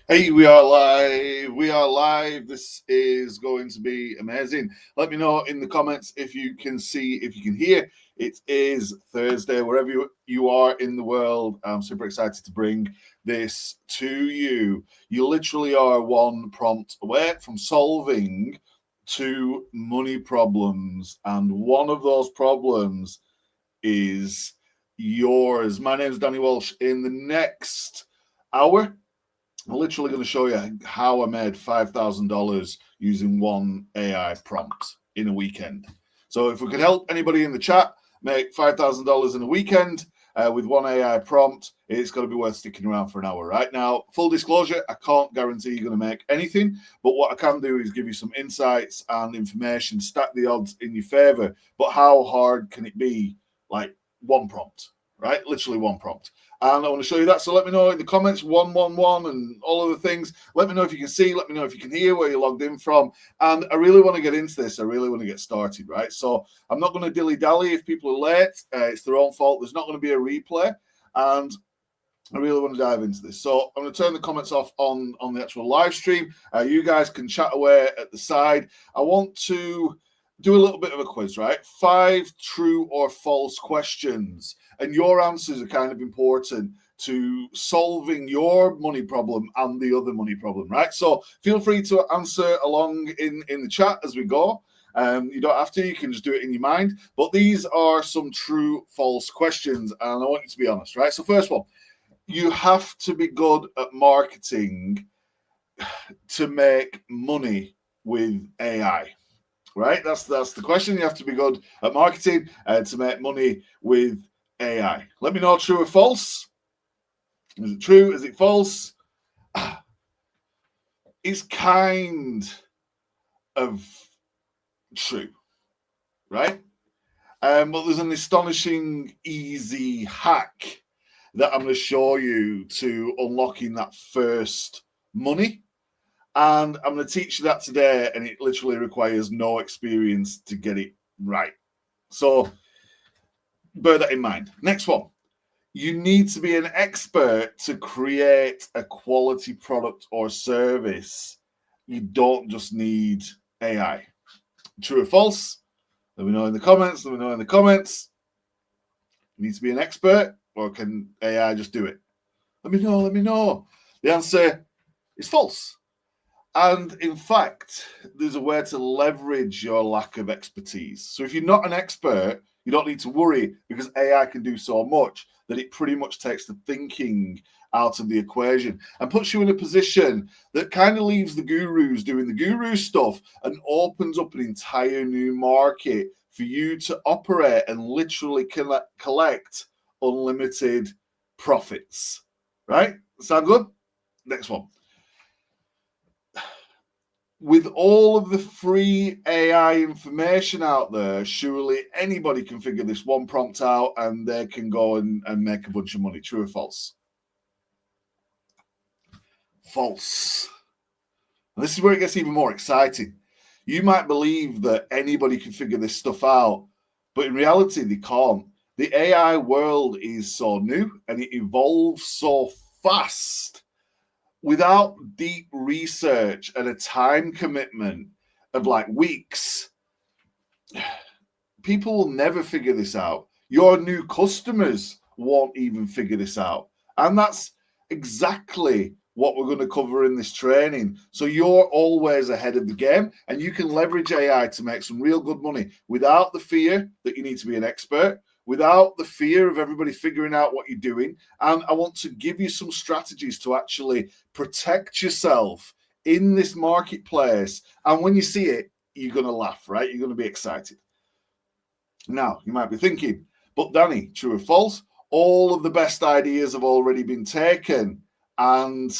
Hey, we are live. We are live. This is going to be amazing. Let me know in the comments if you can see, if you can hear. It is Thursday, wherever you are in the world. I'm super excited to bring this to you. You literally are one prompt away from solving two money problems. And one of those problems is yours. My name is Danny Walsh. In the next hour, I'm literally going to show you how I made $5,000 using one AI prompt in a weekend. So if we could help anybody in the chat make $5,000 in a weekend with one AI prompt, it's got to be worth sticking around for an hour. Right now, full disclosure, I can't guarantee you're going to make anything, but what I can do is give you some insights and information, stack the odds in your favor. But how hard can it be? Like one prompt, right? Literally one prompt. And I want to show you that. So let me know in the comments, 111 and all of the things. Let me know if you can see. Let me know if you can hear where you're logged in from. And I really want to get into this. I really want to get started, right? So I'm not going to dilly-dally if people are late. It's their own fault. There's not going to be a replay. And I really want to dive into this. So I'm going to turn the comments off on the actual live stream. You guys can chat away at the side. I want to do a little bit of a quiz, right? 5 true or false questions. And your answers are kind of important to solving your money problem and the other money problem, right? So feel free to answer along in the chat as we go. You don't have to, you can just do it in your mind. But these are some true, false questions. And I want you to be honest, right? So first one, you have to be good at marketing to make money with AI. Right, that's the question. You have to be good at marketing to make money with AI. Let me know true or false. Is it true? Is it false? It's kind of true, right? But there's an astonishing easy hack that I'm going to show you to unlocking that first money. And I'm going to teach you that today, and it literally requires no experience to get it right. So bear that in mind. Next one. You need to be an expert to create a quality product or service. You don't just need AI. True or false? Let me know in the comments. Let me know in the comments. You need to be an expert, or can AI just do it? Let me know. Let me know. The answer is false. And in fact, there's a way to leverage your lack of expertise. So if you're not an expert, you don't need to worry because AI can do so much that it pretty much takes the thinking out of the equation and puts you in a position that kind of leaves the gurus doing the guru stuff and opens up an entire new market for you to operate and literally collect unlimited profits. Right? Sound good? Next one. With all of the free AI information out there, surely anybody can figure this one prompt out and they can go and make a bunch of money. True or false? False. And this is where it gets even more exciting. You might believe that anybody can figure this stuff out, but in reality, they can't. The AI world is so new and it evolves so fast. Without deep research and a time commitment of like weeks, people will never figure this out. Your new customers won't even figure this out. And that's exactly what we're going to cover in this training. So you're always ahead of the game and you can leverage AI to make some real good money without the fear that you need to be an expert, without the fear of everybody figuring out what you're doing. And I want to give you some strategies to actually protect yourself in this marketplace. And when you see it, you're going to laugh, right? You're going to be excited. Now, you might be thinking, but Danny, true or false? All of the best ideas have already been taken. And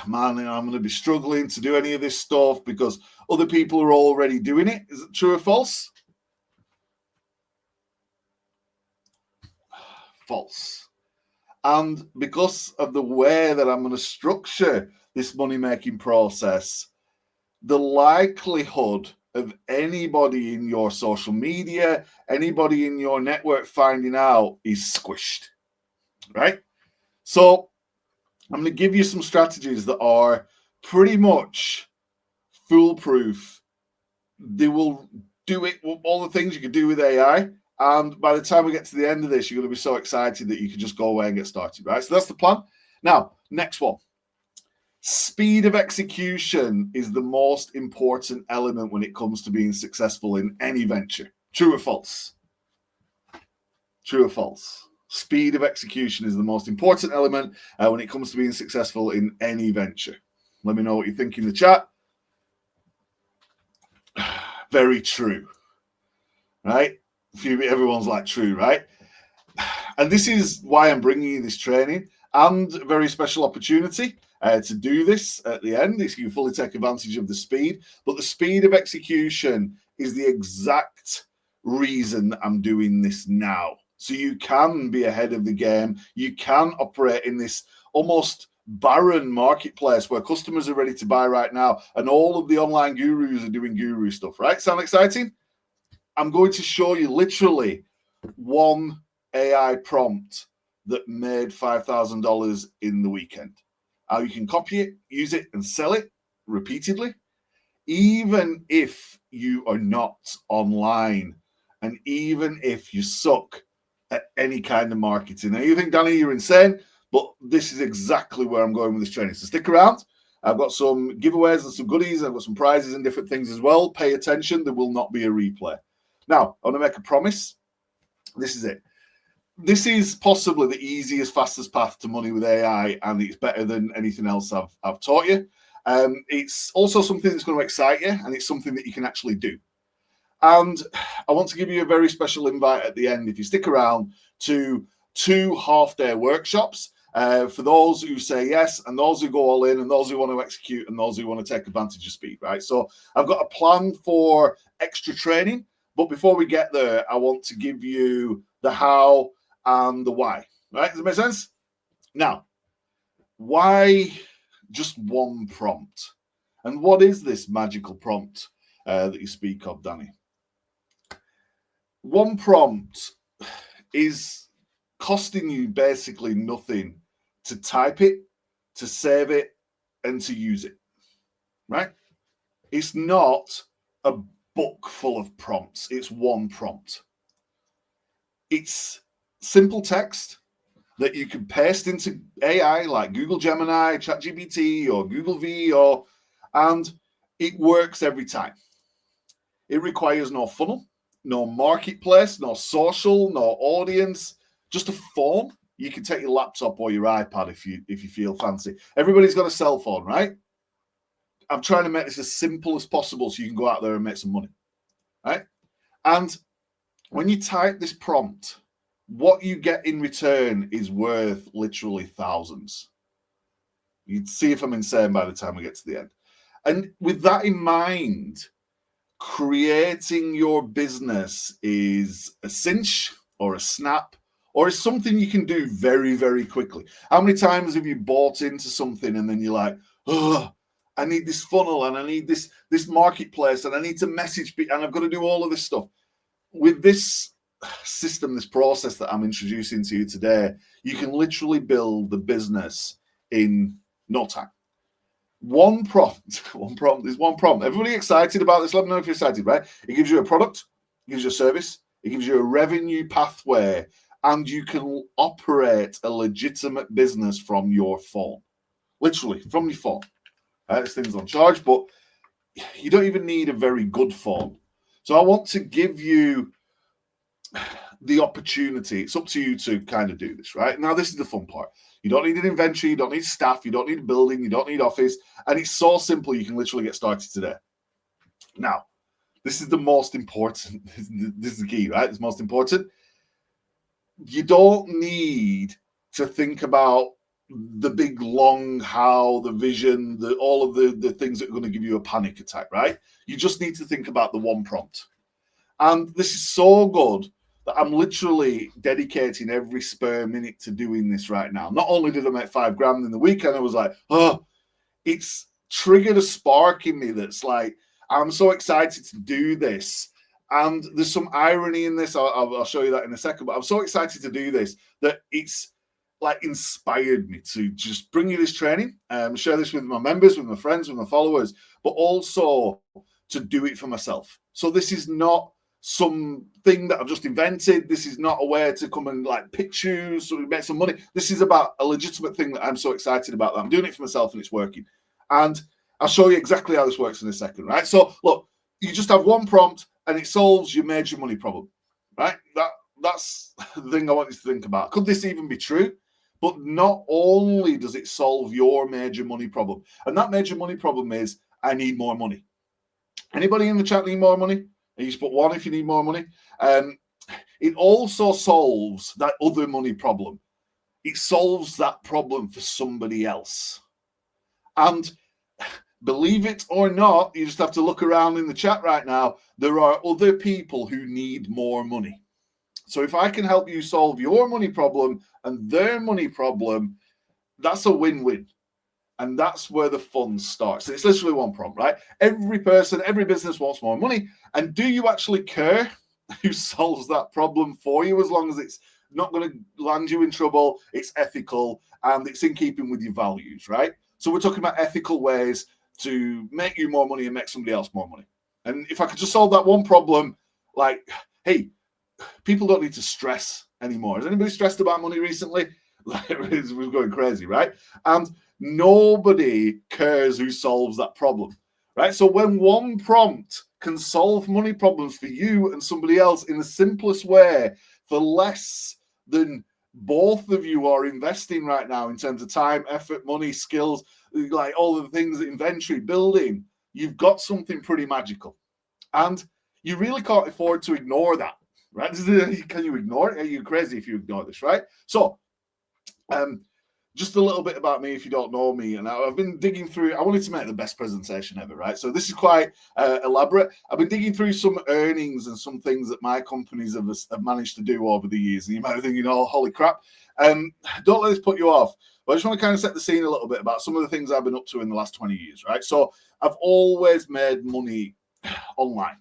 man, I'm going to be struggling to do any of this stuff because other people are already doing it. Is it true or false? False. And because of the way that I'm going to structure this money-making process, the likelihood of anybody in your social media, anybody in your network finding out is squished, right? So I'm going to give you some strategies that are pretty much foolproof. They will do it, all the things you can do with AI. And by the time we get to the end of this, you're going to be so excited that you can just go away and get started, right? So that's the plan. Now, next one. Speed of execution is the most important element when it comes to being successful in any venture. True or false? True or false? Speed of execution is the most important element when it comes to being successful in any venture. Let me know what you think in the chat. Very true, right? Everyone's like, true, right? And this is why I'm bringing you this training and a very special opportunity to do this at the end. You can fully take advantage of the speed, but the speed of execution is the exact reason I'm doing this now. So you can be ahead of the game. You can operate in this almost barren marketplace where customers are ready to buy right now, and all of the online gurus are doing guru stuff, right? Sound exciting? I'm going to show you literally one AI prompt that made $5,000 in the weekend. How you can copy it, use it, and sell it repeatedly, even if you are not online, and even if you suck at any kind of marketing. Now, you think, Danny, you're insane, but this is exactly where I'm going with this training. So stick around. I've got some giveaways and some goodies. I've got some prizes and different things as well. Pay attention. There will not be a replay. Now, I want to make a promise. This is it. This is possibly the easiest, fastest path to money with AI, and it's better than anything else I've taught you. It's also something that's going to excite you, and it's something that you can actually do. And I want to give you a very special invite at the end, if you stick around, to 2 half-day workshops for those who say yes, and those who go all in, and those who want to execute, and those who want to take advantage of speed, right? So I've got a plan for extra training, but before we get there, I want to give you the how and the why, right? Does that make sense? Now, why just one prompt? And what is this magical prompt that you speak of, Danny? One prompt is costing you basically nothing to type it, to save it, and to use it, right? It's not a book full of prompts. It's one prompt. It's simple text that you can paste into AI like Google Gemini, ChatGPT, or Google V, and it works every time. It requires no funnel, no marketplace, no social, no audience, just a phone. You can take your laptop or your iPad if you feel fancy. Everybody's got a cell phone, right? I'm trying to make this as simple as possible so you can go out there and make some money, right? And when you type this prompt, what you get in return is worth literally thousands. You'd see if I'm insane by the time we get to the end. And with that in mind, creating your business is a cinch or a snap, or it's something you can do very, very quickly. How many times have you bought into something and then you're like, oh, I need this funnel and I need this marketplace and I need to message people and I've got to do all of this stuff. With this system, this process that I'm introducing to you today, you can literally build the business in no time. One prompt is one prompt. Everybody excited about this? Let me know if you're excited, right? It gives you a product, it gives you a service, it gives you a revenue pathway, and you can operate a legitimate business from your phone. Literally, from your phone. This thing's on charge, but you don't even need a very good phone. So I want to give you the opportunity. It's up to you to kind of do this, right? Now, this is the fun part. You don't need an inventory, you don't need staff, you don't need a building, you don't need office, and it's so simple you can literally get started today. Now, this is the most important. This is the key, right? It's most important. You don't need to think about the big long how, the vision, all of the things that are going to give you a panic attack, right? You just need to think about the one prompt. And this is so good that I'm literally dedicating every spare minute to doing this right now. Not only did I make $5,000 in the weekend, I was like, oh, it's triggered a spark in me that's like, I'm so excited to do this. And there's some irony in this. I'll show you that in a second, but I'm so excited to do this that it's like inspired me to just bring you this training, share this with my members, with my friends, with my followers, but also to do it for myself. So this is not something that I've just invented. This is not a way to come and like pitch you so we make some money. This is about a legitimate thing that I'm so excited about, that I'm doing it for myself and it's working. And I'll show you exactly how this works in a second, right? So look, you just have one prompt and it solves your major money problem, right? That's the thing I want you to think about. Could this even be true? But not only does it solve your major money problem, and that major money problem is, I need more money. Anybody in the chat need more money? You just put one if you need more money. It also solves that other money problem. It solves that problem for somebody else. And believe it or not, you just have to look around in the chat right now. There are other people who need more money. So if I can help you solve your money problem and their money problem, that's a win-win. And that's where the fun starts. It's literally one prompt, right? Every person, every business wants more money. And do you actually care who solves that problem for you, as long as it's not going to land you in trouble, it's ethical, and it's in keeping with your values, right? So we're talking about ethical ways to make you more money and make somebody else more money. And if I could just solve that one problem, like, hey, people don't need to stress anymore. Has anybody stressed about money recently? Like, we're going crazy, right? And nobody cares who solves that problem, right? So when one prompt can solve money problems for you and somebody else in the simplest way for less than both of you are investing right now in terms of time, effort, money, skills, like all the things, inventory, building, you've got something pretty magical. And you really can't afford to ignore that, right? Can you ignore it? Are you crazy if you ignore this, right? So, just a little bit about me if you don't know me. And I've been digging through, I wanted to make the best presentation ever, right? So this is quite elaborate. I've been digging through some earnings and some things that my companies have managed to do over the years. And you might be thinking, oh, holy crap. Don't let this put you off. But I just want to kind of set the scene a little bit about some of the things I've been up to in the last 20 years, right? So I've always made money online.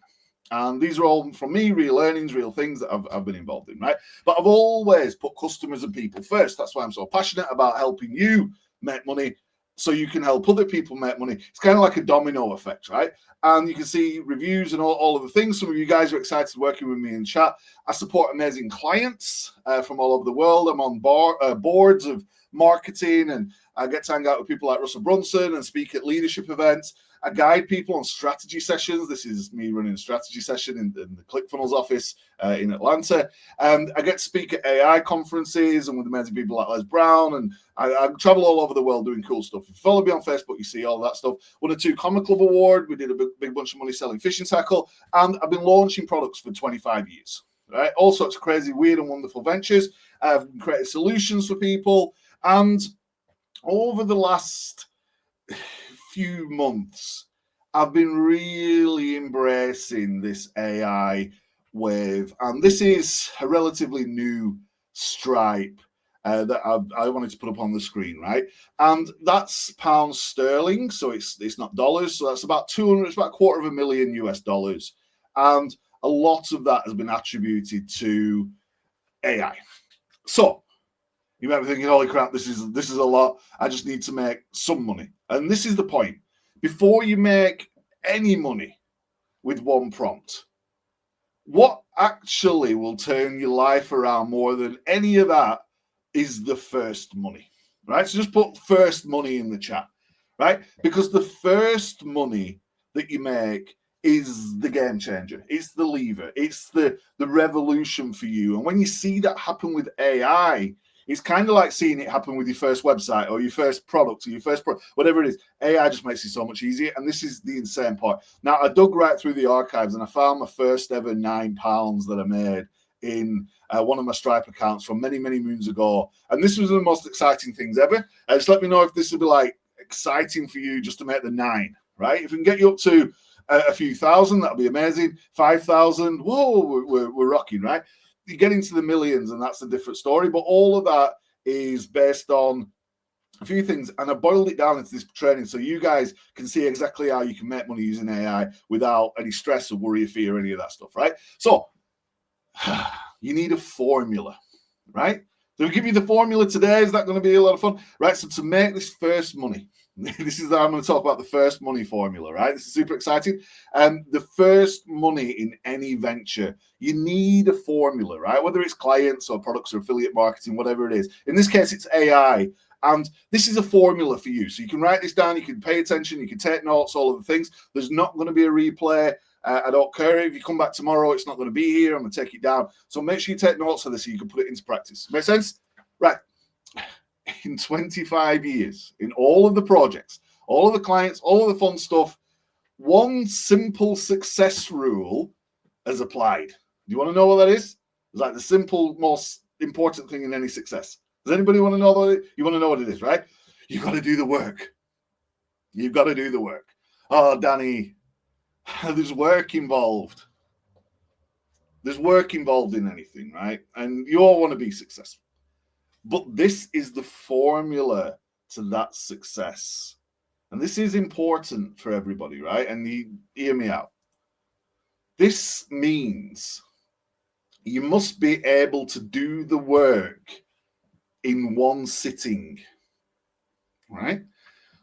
And these are all from me, real earnings, real things that I've been involved in, right? But I've always put customers and people first. That's why I'm so passionate about helping you make money so you can help other people make money. It's kind of like a domino effect, right? And you can see reviews and all of the things. Some of you guys are excited working with me in chat. I support amazing clients from all over the world. I'm on boards of marketing, and I get to hang out with people like Russell Brunson and speak at leadership events. I guide people on strategy sessions. This is me running a strategy session in the ClickFunnels office in Atlanta. And I get to speak at AI conferences and with amazing people like Les Brown. And I travel all over the world doing cool stuff. If you follow me on Facebook, you see all that stuff. Won a 2 Comma Club award. We did a big bunch of money selling fishing tackle. And I've been launching products for 25 years. Right? All sorts of crazy, weird and wonderful ventures. I've created solutions for people. And over the last few months, I've been really embracing this AI wave, and this is a relatively new stripe that I wanted to put up on the screen, right? And that's pounds sterling, so it's not dollars. So that's about 200. It's about $250,000 US, and a lot of that has been attributed to AI. So you might be thinking, holy crap, this is a lot. I just need to make some money. And this is the point. Before you make any money with one prompt, what actually will turn your life around more than any of that is the first money, right? So just put first money in the chat, right? Because the first money that you make is the game changer. It's the lever. It's the revolution for you. And when you see that happen with AI, it's kind of like seeing it happen with your first website or your first product or your first whatever it is. AI just makes it so much easier. And this is the insane part. Now, I dug right through the archives and I found my first ever £9 that I made in one of my Stripe accounts from many, many moons ago. And this was the most exciting things ever. Just let me know if this would be like exciting for you just to make the 9, right? If we can get you up to a few thousand, that'll be amazing. 5,000, whoa, we're rocking, right? You get into the millions and that's a different story, but all of that is based on a few things, and I boiled it down into this training so you guys can see exactly how you can make money using AI without any stress or worry or fear or any of that stuff, right? So you need a formula, right? So we give you the formula today. Is that going to be a lot of fun? Right, so to make this first money, this is how I'm going to talk about the first money formula, right? This is super exciting. The first money in any venture, you need a formula, right? Whether it's clients or products or affiliate marketing, whatever it is. In this case, it's AI. And this is a formula for you. So you can write this down, you can pay attention, you can take notes, all of the things. There's not going to be a replay. I don't care if you come back tomorrow, it's not going to be here. I'm going to take it down. So make sure you take notes of this so you can put it into practice. Make sense? Right. In 25 years, in all of the projects, all of the clients, all of the fun stuff, one simple success rule has applied. Do you want to know what that is? It's like the simple, most important thing in any success. Does anybody want to know what it is? You want to know what it is, right? You've got to do the work. You've got to do the work. Oh, Danny, there's work involved. There's work involved in anything, right? And you all want to be successful. But this is the formula to that success. And this is important for everybody, right? And hear me out. This means you must be able to do the work in one sitting, right?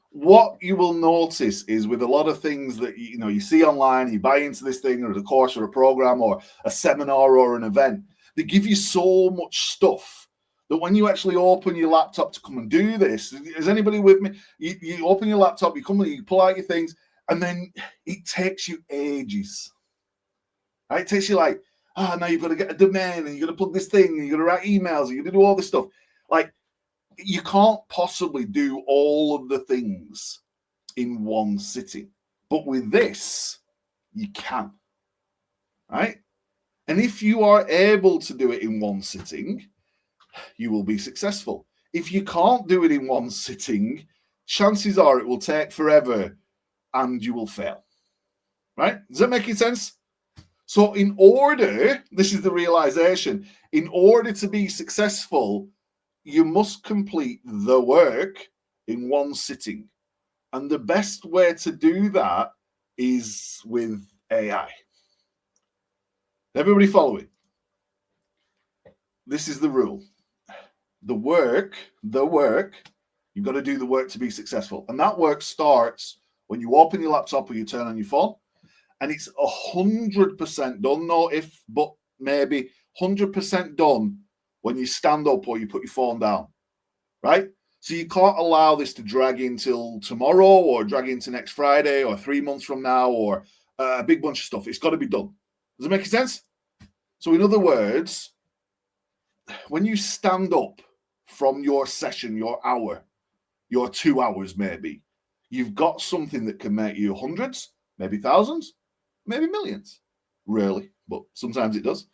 What you will notice is with a lot of things that you see online, you buy into this thing or a course or a program or a seminar or an event, they give you so much stuff that when you actually open your laptop to come and do this, is anybody with me? You open your laptop, you come and you pull out your things, and then it takes you ages. Right? It takes you like, now you've got to get a domain and you've got to plug this thing and you've got to write emails and you've got to do all this stuff. Like, you can't possibly do all of the things in one sitting. But with this, you can. Right? And if you are able to do it in one sitting, you will be successful. If you can't do it in one sitting, chances are it will take forever and you will fail. Right? Does that make sense? So in order, this is the realization, in order to be successful, you must complete the work in one sitting. And the best way to do that is with AI. Everybody following? This is the rule. The work, you've got to do the work to be successful. And that work starts when you open your laptop or you turn on your phone. And it's 100% done, no if, but maybe 100% done when you stand up or you put your phone down, right? So you can't allow this to drag until tomorrow or drag into next Friday or 3 months from now or a big bunch of stuff. It's got to be done. Does it make sense? So in other words, when you stand up from your session, your hour, your 2 hours maybe, you've got something that can make you hundreds, maybe thousands, maybe millions. Rarely, but sometimes it does.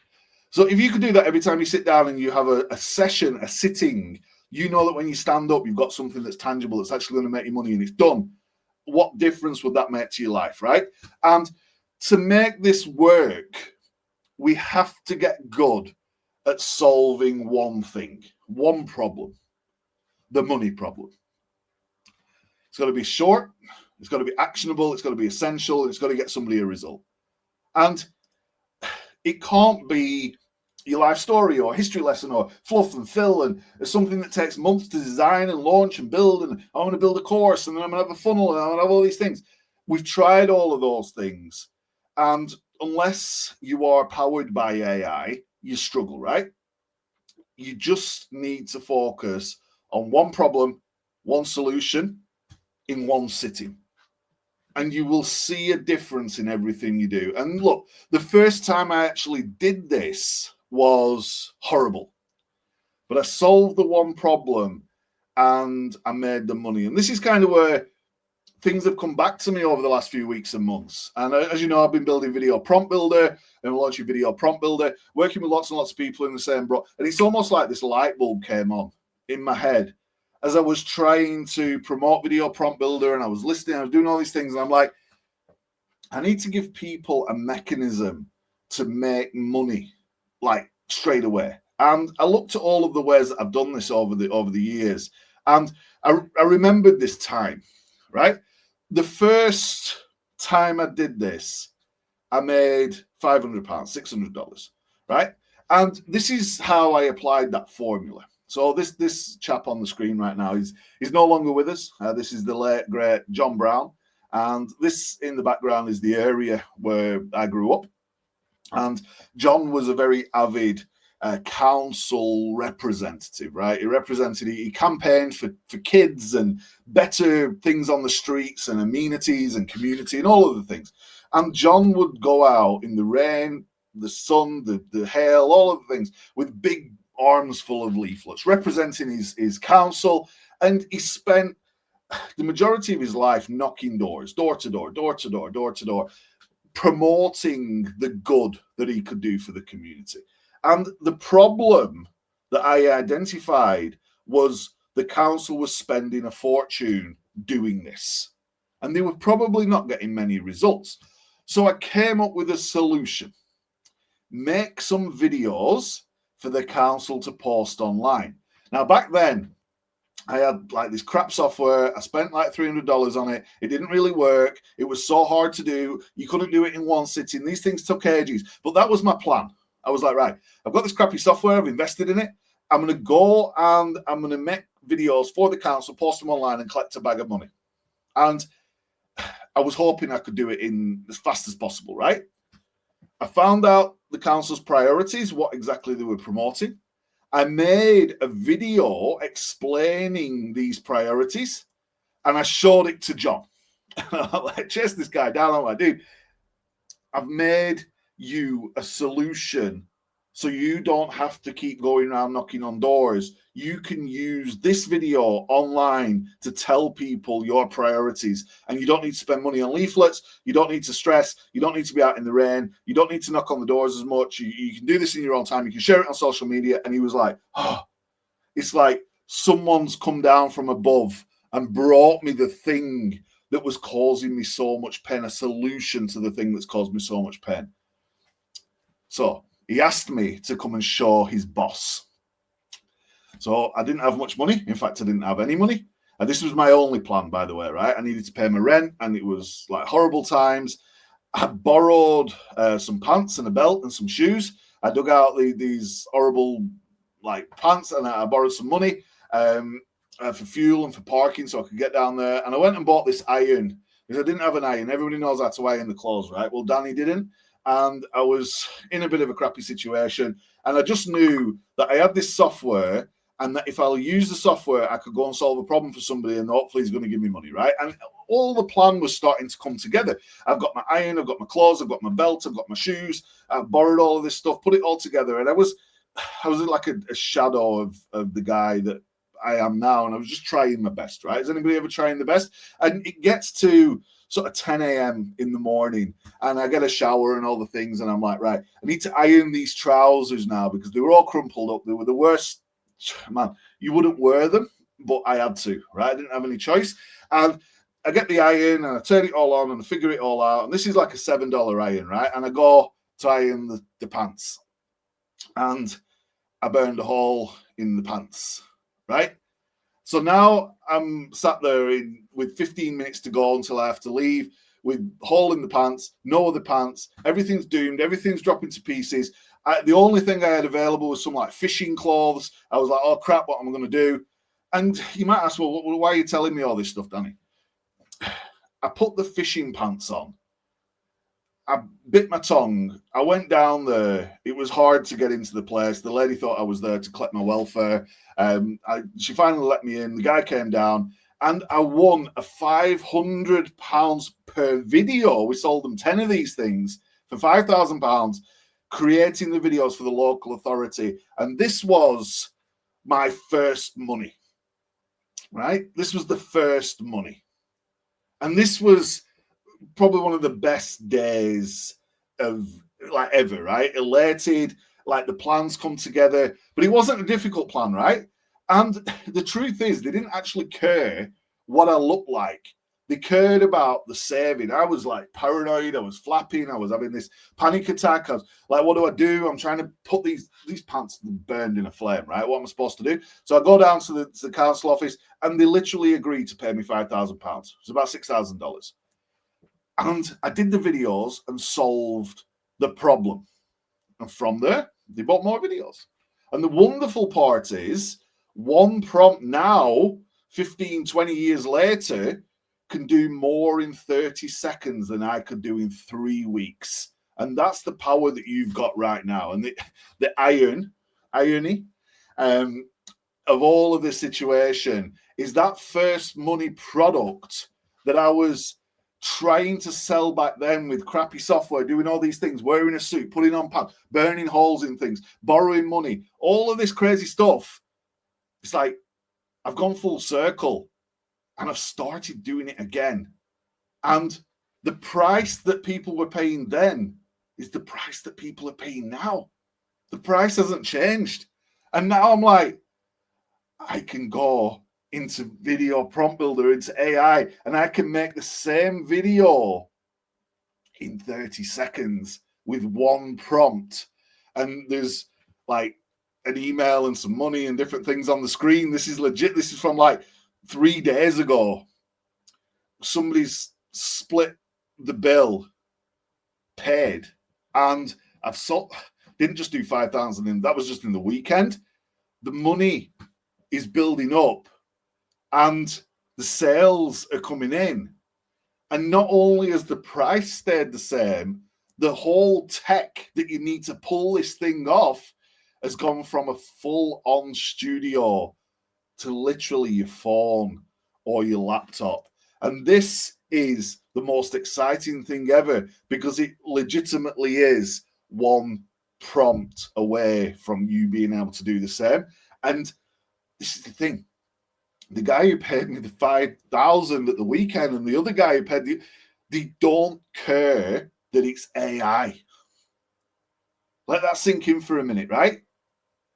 So if you could do that every time you sit down and you have a session, a sitting, you know that when you stand up, you've got something that's tangible, that's actually going to make you money and it's done. What difference would that make to your life, right? And to make this work, we have to get good at solving one thing, one problem, the money problem. It's got to be short, it's got to be actionable, it's got to be essential, it's got to get somebody a result. And it can't be your life story or history lesson or fluff and fill and something that takes months to design and launch and build, and I want to build a course and then I'm going to have a funnel and I'm going to have all these things. We've tried all of those things, and unless you are powered by AI, you struggle, right? You just need to focus on one problem, one solution in one sitting. And you will see a difference in everything you do. And look, the first time I actually did this was horrible. But I solved the one problem and I made the money. And this is kind of where things have come back to me over the last few weeks and months. And as you know, I've been building Video Prompt Builder and launching Video Prompt Builder, working with lots and lots of people in the same bro. And it's almost like this light bulb came on in my head as I was trying to promote Video Prompt Builder, and I was listening, I was doing all these things, and I'm like, I need to give people a mechanism to make money, like straight away. And I looked at all of the ways that I've done this over the years, and I remembered this time, right? The first time I did this, I made £500, $600, right? And this is how I applied that formula. So this chap on the screen right now, he's no longer with us. This is the late, great John Brown. And this in the background is the area where I grew up. And John was a very avid council representative, right? He campaigned for kids and better things on the streets and amenities and community and all of the things. And John would go out in the rain, the sun, the hail, all of the things with big arms full of leaflets representing his council. And he spent the majority of his life knocking doors, door to door, door to door, door to door, promoting the good that he could do for the community. And the problem that I identified was the council was spending a fortune doing this, and they were probably not getting many results. So I came up with a solution: make some videos for the council to post online. Now, back then, I had like this crap software. I spent like $300 on it. It didn't really work. It was so hard to do. You couldn't do it in one sitting. These things took ages. But that was my plan. I was like, right, I've got this crappy software. I've invested in it. I'm going to go and I'm going to make videos for the council, post them online and collect a bag of money. And I was hoping I could do it in as fast as possible, right? I found out the council's priorities, what exactly they were promoting. I made a video explaining these priorities, and I showed it to John. I chased this guy down. I'm like, dude, I've made you a solution so you don't have to keep going around knocking on doors. You can use this video online to tell people your priorities, and you don't need to spend money on leaflets. You don't need to stress. You don't need to be out in the rain. You don't need to knock on the doors as much. You can do this in your own time. You can share it on social media. And he was like, oh, it's like someone's come down from above and brought me the thing that was causing me so much pain, a solution to the thing that's caused me so much pain. So he asked me to come and show his boss. So I didn't have much money. In fact, I didn't have any money. And this was my only plan, by the way, right? I needed to pay my rent, and it was like horrible times. I borrowed some pants and a belt and some shoes. I dug out these horrible like pants, and I borrowed some money for fuel and for parking so I could get down there. And I went and bought this iron because I didn't have an iron. Everybody knows how to iron the clothes, right? Well, Danny didn't. And I was in a bit of a crappy situation. And I just knew that I had this software, and that if I'll use the software, I could go and solve a problem for somebody, and hopefully he's going to give me money, right? And all the plan was starting to come together. I've got my iron, I've got my clothes, I've got my belt, I've got my shoes. I've borrowed all of this stuff, put it all together. And I was like a shadow of the guy that I am now. And I was just trying my best, right? Is anybody ever trying the best? And it gets to sort of 10 a.m. in the morning, and I get a shower and all the things, and I'm like, right, I need to iron these trousers now because they were all crumpled up. They were the worst. Man, you wouldn't wear them, but I had to, right? I didn't have any choice. And I get the iron and I turn it all on and I figure it all out. And this is like a $7 iron, right? And I go to iron the pants, and I burned a hole in the pants, right? So now I'm sat there with 15 minutes to go until I have to leave, with hole in the pants, no other pants. Everything's doomed. Everything's dropping to pieces. The only thing I had available was some like fishing clothes. I was like, oh crap, what am I going to do? And you might ask, well, why are you telling me all this stuff, Danny? I put the fishing pants on. I bit my tongue. I went down there. It was hard to get into the place. The lady thought I was there to collect my welfare. She finally let me in. The guy came down, and I won a £500 per video. We sold them 10 of these things for £5,000, creating the videos for the local authority. And this was my first money, right? This was the first money. And this was probably one of the best days of like ever, right? Elated, like the plans come together, but it wasn't a difficult plan, right? And the truth is, they didn't actually care what I looked like. They cared about the saving. I was like paranoid. I was flapping. I was having this panic attack. I was like, what do? I'm trying to put these pants burned in a flame, right? What am I supposed to do? So I go down to the council office, and they literally agreed to pay me £5,000. It's about $6,000. And I did the videos and solved the problem. And from there, they bought more videos. And the wonderful part is, One prompt now, 15, 20 years later, can do more in 30 seconds than I could do in 3 weeks. And that's the power that you've got right now. And the irony of all of this situation is that first money product that I was trying to sell back then with crappy software, doing all these things, wearing a suit, putting on pants, burning holes in things, borrowing money, all of this crazy stuff. It's like I've gone full circle and I've started doing it again. And the price that people were paying then is the price that people are paying now. The price hasn't changed. And now I'm like, I can go into video prompt builder, into AI, and I can make the same video in 30 seconds with one prompt. And there's like an email and some money and different things on the screen. This is legit. This is from like 3 days ago. Somebody's split the bill, paid, and I've sold, didn't just do 5,000 in, that was just in the weekend. The money is building up and the sales are coming in. And not only has the price stayed the same, the whole tech that you need to pull this thing off has gone from a full-on studio to literally your phone or your laptop. And this is the most exciting thing ever because it legitimately is one prompt away from you being able to do the same. And this is the thing. The guy who paid me the 5,000 at the weekend and the other guy who paid they don't care that it's AI. Let that sink in for a minute, right?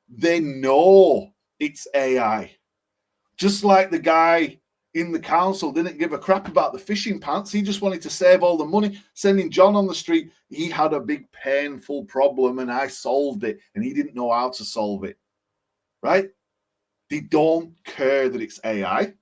They know it's AI. Just like the guy in the council didn't give a crap about the fishing pants. He just wanted to save all the money. Sending John on the street, he had a big painful problem and I solved it and he didn't know how to solve it, right? They don't care that it's AI.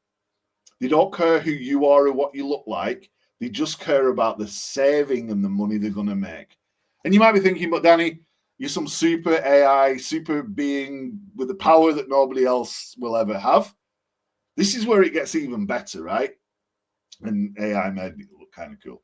They don't care who you are or what you look like. They just care about the saving and the money they're going to make. And you might be thinking, but Danny, you're some super AI, super being with the power that nobody else will ever have. This is where it gets even better, right? And AI made it look kind of cool.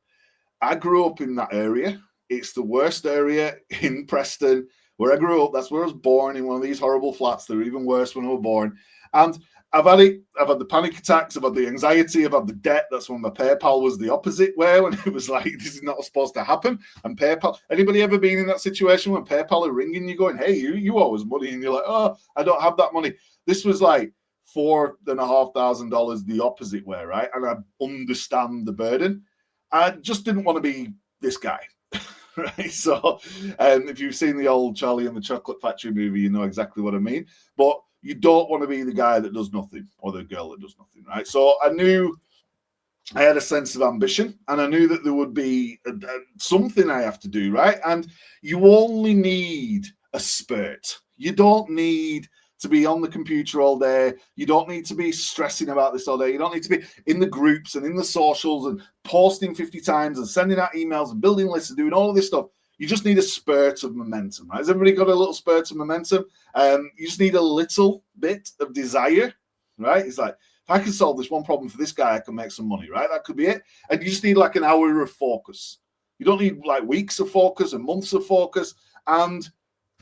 I grew up in that area. It's the worst area in Preston where I grew up. That's where I was born, in one of these horrible flats. They're even worse when I was born. And I've had it. I've had the panic attacks. I've had the anxiety. I've had the debt. That's when my PayPal was the opposite way, when it was like, this is not supposed to happen. And PayPal, anybody ever been in that situation when PayPal are ringing you going, hey, you owe us money. And you're like, oh, I don't have that money. This was like $4,500 the opposite way, right? And I understand the burden. I just didn't want to be this guy. Right, so if you've seen the old Charlie and the Chocolate Factory movie, you know exactly what I mean. But you don't want to be the guy that does nothing or the girl that does nothing, right? So I knew I had a sense of ambition, and I knew that there would be something I have to do, right? And you only need a spurt. You don't need to be on the computer all day. You don't need to be stressing about this all day. You don't need to be in the groups and in the socials and posting 50 times and sending out emails and building lists and doing all of this stuff. You just need a spurt of momentum, right? Has everybody got a little spurt of momentum? You just need a little bit of desire, right? It's like, if I can solve this one problem for this guy, I can make some money, right? That could be it. And you just need like an hour of focus. You don't need like weeks of focus and months of focus. And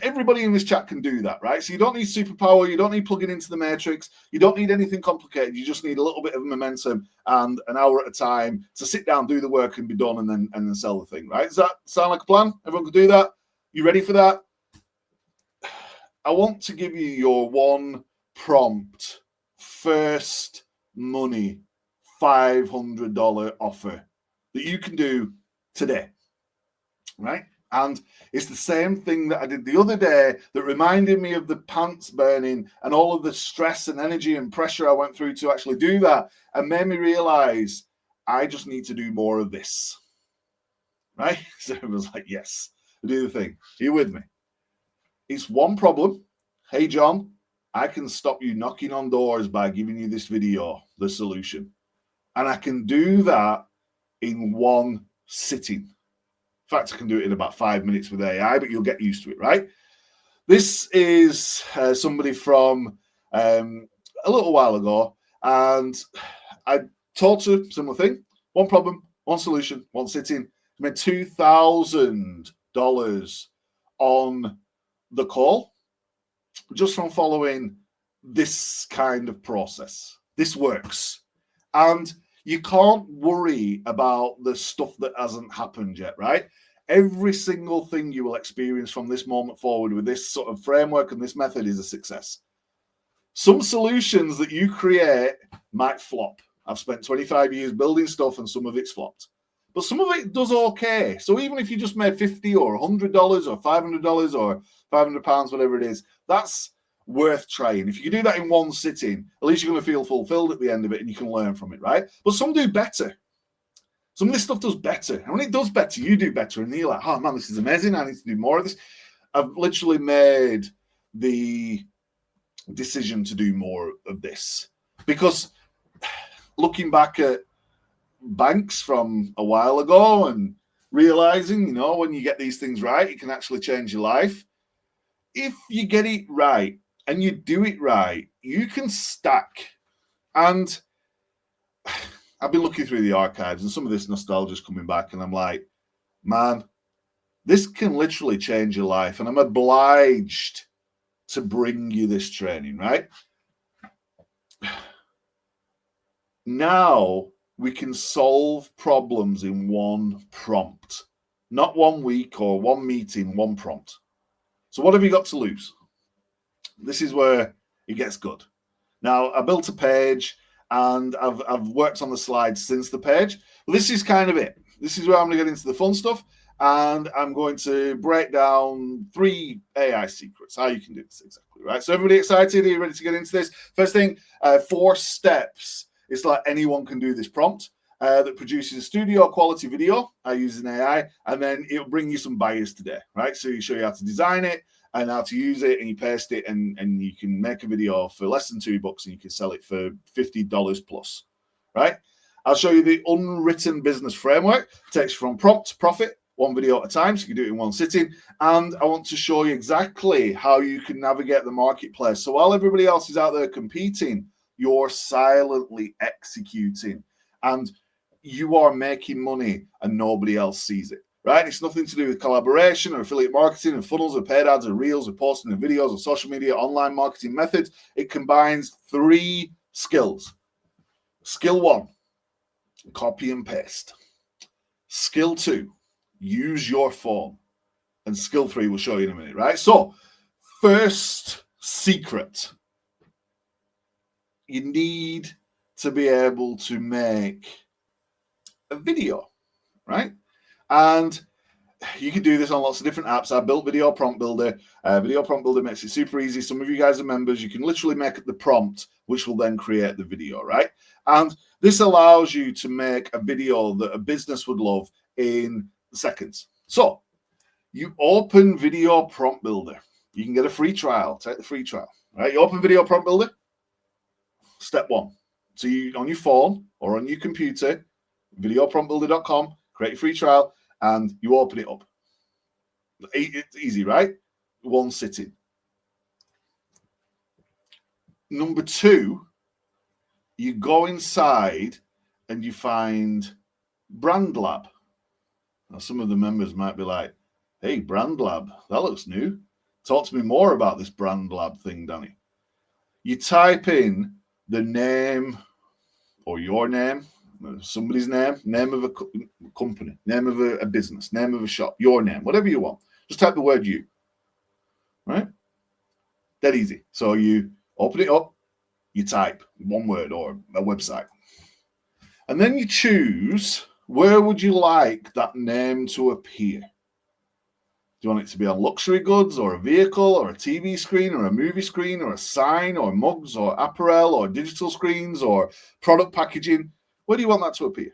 everybody in this chat can do that, right? So you don't need superpower. You don't need plugging into the matrix. You don't need anything complicated. You just need a little bit of momentum and an hour at a time to sit down, do the work, and be done, and then sell the thing, right? Does that sound like a plan? Everyone can do that? You ready for that? I want to give you your one prompt, first money, $500 offer that you can do today, right? And it's the same thing that I did the other day that reminded me of the pants burning and all of the stress and energy and pressure I went through to actually do that, and made me realize I just need to do more of this, right? So it was like, yes, do the thing. Are you with me? It's one problem. Hey, John, I can stop you knocking on doors by giving you this video, the solution. And I can do that in one sitting. In fact, I can do it in about 5 minutes with AI, but you'll get used to it, right? This is somebody from a little while ago, and I told her a similar thing. One problem, one solution, one sitting. I made $2,000 on the call just from following this kind of process. This works. And you can't worry about the stuff that hasn't happened yet, right? Every single thing you will experience from this moment forward with this sort of framework and this method is a success. Some solutions that you create might flop. I've spent 25 years building stuff and some of it's flopped. But some of it does okay. So even if you just made $50 or $100 or $500 or £500, whatever it is, that's worth trying. If you can do that in one sitting, at least you're going to feel fulfilled at the end of it and you can learn from it, right? But some do better. Some of this stuff does better. And when it does better, you do better. And you're like, oh man, this is amazing. I need to do more of this. I've literally made the decision to do more of this because looking back at banks from a while ago and realizing, you know, when you get these things right, it can actually change your life. If you get it right and you do it right, you can stack. And I've been looking through the archives and some of this nostalgia is coming back, and I'm like, man, this can literally change your life. And I'm obliged to bring you this training, right? Now we can solve problems in one prompt, not 1 week or one meeting, one prompt. So what have you got to lose? This is where it gets good. Now, I built a page and I've worked on the slides since the page. But this is kind of it. This is where I'm going to get into the fun stuff. And I'm going to break down 3 AI secrets, how you can do this exactly, right? So everybody excited? Are you ready to get into this? First thing, 4 steps. It's like anyone can do this prompt that produces a studio quality video using AI, and then it'll bring you some buyers today, right? So you show you how to design it and how to use it, and you paste it, and you can make a video for less than $2 and you can sell it for $50 plus, right? I'll show you the unwritten business framework. It takes you from prompt to profit, 1 video at a time, so you can do it in one sitting. And I want to show you exactly how you can navigate the marketplace. So while everybody else is out there competing, you're silently executing and you are making money and nobody else sees it, right? It's nothing to do with collaboration or affiliate marketing and funnels or paid ads or reels or posting of videos or social media, online marketing methods. It combines 3 skills. Skill 1, copy and paste. Skill 2, use your phone. And skill 3, we'll show you in a minute, right? So first secret, you need to be able to make a video, right? And you can do this on lots of different apps. I built Video Prompt Builder. Video Prompt Builder makes it super easy. Some of you guys are members. You can literally make the prompt, which will then create the video, right? And this allows you to make a video that a business would love in seconds. So you open Video Prompt Builder. You can get a free trial. Take the free trial, right? You open Video Prompt Builder. Step 1. So you on your phone or on your computer, videopromptbuilder.com, create a free trial, and you open it up. It's easy, right? One sitting. Number 2, you go inside and you find Brand Lab. Now, some of the members might be like, hey, Brand Lab, that looks new. Talk to me more about this Brand Lab thing, Danny. You type in the name or your name, somebody's name, name of a company, name of a business, name of a shop, your name, whatever you want. Just type the word you, right? Dead easy. So you open it up, you type 1 word or a website. And then you choose where would you like that name to appear. Do you want it to be on luxury goods or a vehicle or a TV screen or a movie screen or a sign or mugs or apparel or digital screens or product packaging? Where do you want that to appear?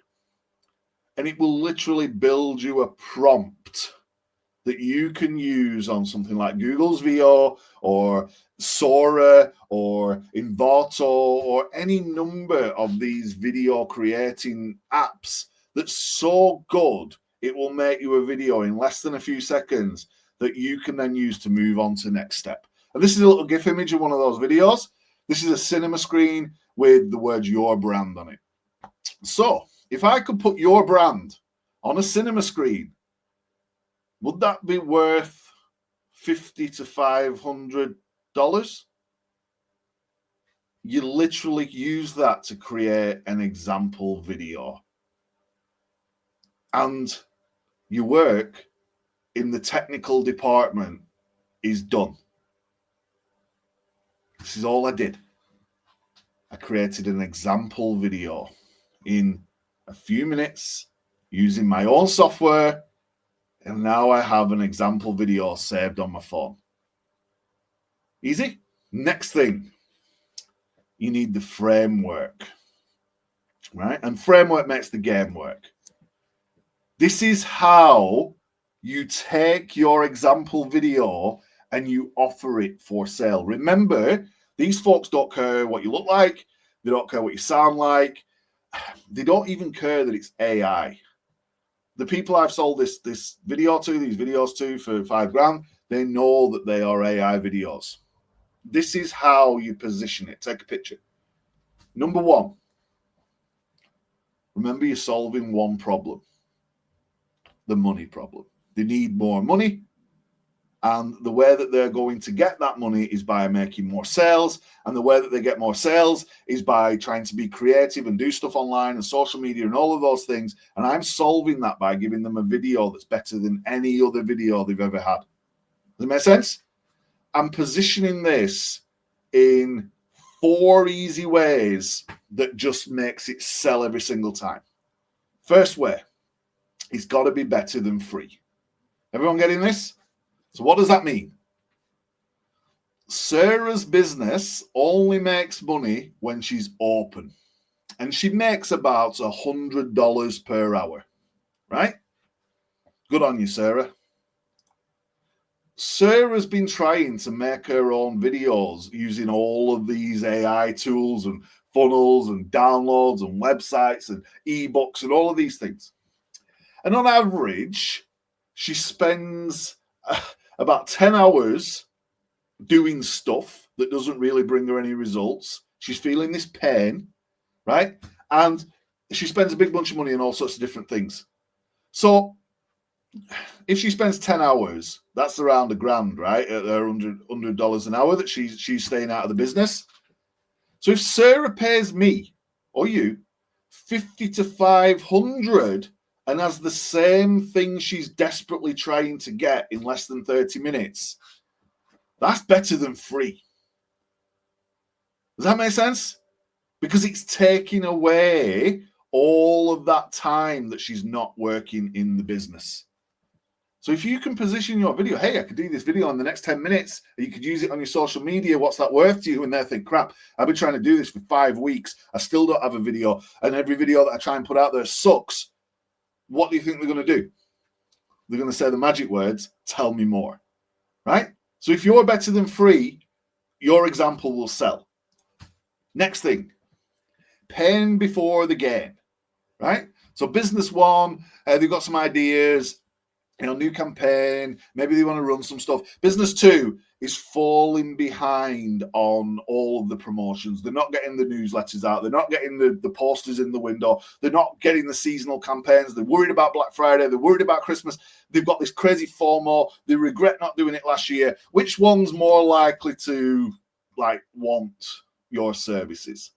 And it will literally build you a prompt that you can use on something like Google's VO or Sora or Envato or any number of these video creating apps that's so good it will make you a video in less than a few seconds that you can then use to move on to the next step. And this is a little GIF image of one of those videos. This is a cinema screen with the word your brand on it. So if I could put your brand on a cinema screen, would that be worth $50 to $500? You literally use that to create an example video. And your work in the technical department is done. This is all I did. I created an example video in a few minutes using my own software, and now I have an example video saved on my phone. Easy. Next thing, you need the framework, right? And framework makes the game work. This is how you take your example video and you offer it for sale. Remember, these folks don't care what you look like. They don't care what you sound like. They don't even care that it's AI. The people I've sold this video to, these videos to for $5,000, they know that they are AI videos. This is how you position it. Take a picture. Number one, remember you're solving one problem, the money problem. They need more money. And the way that they're going to get that money is by making more sales. And the way that they get more sales is by trying to be creative and do stuff online and social media and all of those things. And I'm solving that by giving them a video that's better than any other video they've ever had. Does it make sense? I'm positioning this in 4 easy ways that just makes it sell every single time. First way, it's got to be better than free. Everyone getting this? So what does that mean? Sarah's business only makes money when she's open. And she makes about $100 per hour, right? Good on you, Sarah. Sarah's been trying to make her own videos using all of these AI tools and funnels and downloads and websites and ebooks and all of these things. And on average, she spends about 10 hours doing stuff that doesn't really bring her any results. She's feeling this pain, right? And she spends a big bunch of money on all sorts of different things. So if she spends 10 hours, that's around $1,000, right? At her $100 an hour that she's staying out of the business. So if Sarah pays me or you $50 to $500 and has the same thing she's desperately trying to get in less than 30 minutes, that's better than free. Does that make sense? Because it's taking away all of that time that she's not working in the business. So if you can position your video, hey, I could do this video in the next 10 minutes, and you could use it on your social media, what's that worth to you? And they think, crap, I've been trying to do this for 5 weeks. I still don't have a video. And every video that I try and put out there sucks. What do you think they're going to do? They're going to say the magic words, tell me more, right? So if you're better than free, your example will sell. Next thing, pain before the gain, right? So business one, they've got some ideas, new campaign, maybe they want to run some stuff. Business two is falling behind on all of the promotions. They're not getting the newsletters out. They're not getting the posters in the window. They're not getting the seasonal campaigns. They're worried about Black Friday. They're worried about Christmas. They've got this crazy FOMO. They regret not doing it last year. Which one's more likely to want your services?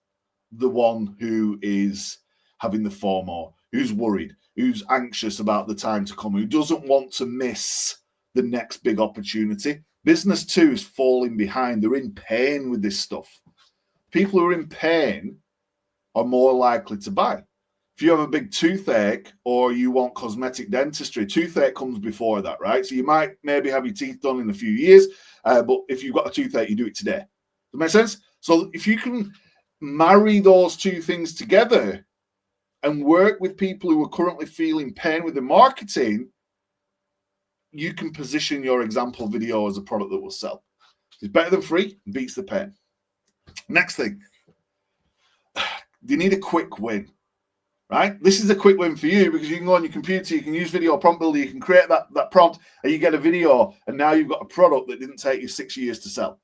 The one who is having the FOMO, who's worried, who's anxious about the time to come, who doesn't want to miss the next big opportunity. Business two is falling behind. They're in pain with this stuff. People who are in pain are more likely to buy. If you have a big toothache or you want cosmetic dentistry, toothache comes before that, right? So you might maybe have your teeth done in a few years, but if you've got a toothache, you do it today. Does that make sense? So if you can marry those two things together and work with people who are currently feeling pain with the marketing, you can position your example video as a product that will sell. It's better than free, beats the pain. Next thing, you need a quick win, right? This is a quick win for you because you can go on your computer, you can use Video Prompt Builder, you can create that prompt, and you get a video, and now you've got a product that didn't take you 6 years to sell.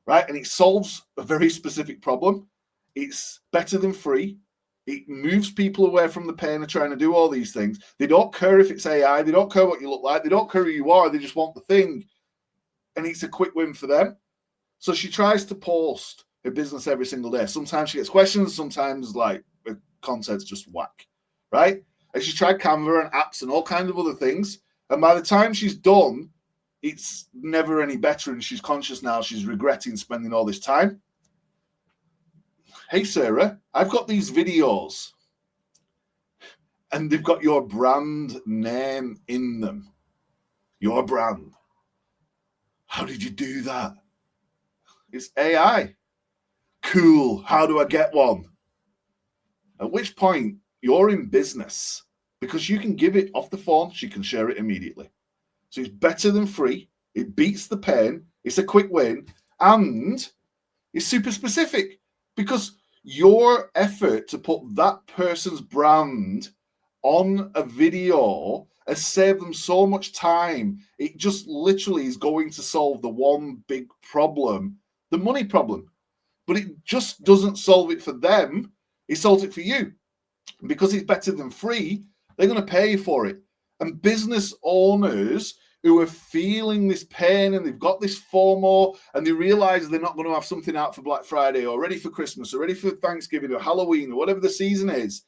right? And it solves a very specific problem. It's better than free. It moves people away from the pain of trying to do all these things. They don't care if it's AI. They don't care what you look like. They don't care who you are. They just want the thing. And it's a quick win for them. So she tries to post her business every single day. Sometimes she gets questions. Sometimes like the content's just whack, right? And she's tried Canva and apps and all kinds of other things. And by the time she's done, it's never any better. And she's conscious now. She's regretting spending all this time. Hey, Sarah, I've got these videos and they've got your brand name in them. Your brand. How did you do that? It's AI. Cool. How do I get one? At which point you're in business because you can give it off the phone. She can share it immediately. So it's better than free. It beats the pain. It's a quick win. And it's super specific because your effort to put that person's brand on a video has saved them so much time. It just literally is going to solve the one big problem, the money problem. But it just doesn't solve it for them. It solves it for you. Because it's better than free, they're going to pay you for it. And business owners who are feeling this pain and they've got this FOMO and they realize they're not going to have something out for Black Friday or ready for Christmas or ready for Thanksgiving or Halloween or whatever the season is,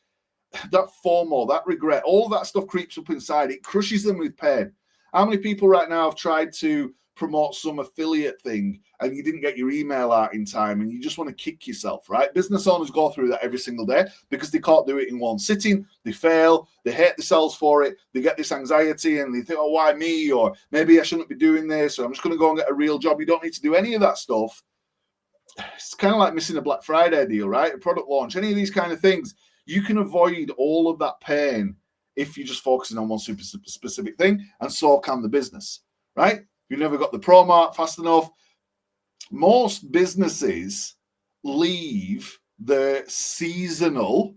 that FOMO, that regret, all that stuff creeps up inside. It crushes them with pain. How many people right now have tried to promote some affiliate thing and you didn't get your email out in time and you just want to kick yourself, right? Business owners go through that every single day because they can't do it in one sitting. They fail. They hate themselves for it. They get this anxiety and they think, oh, why me? Or maybe I shouldn't be doing this. Or I'm just going to go and get a real job. You don't need to do any of that stuff. It's kind of like missing a Black Friday deal, right? A product launch, any of these kind of things. You can avoid all of that pain if you're just focusing on one super specific thing, and so can the business, right? You've never got the promo fast enough. Most businesses leave the seasonal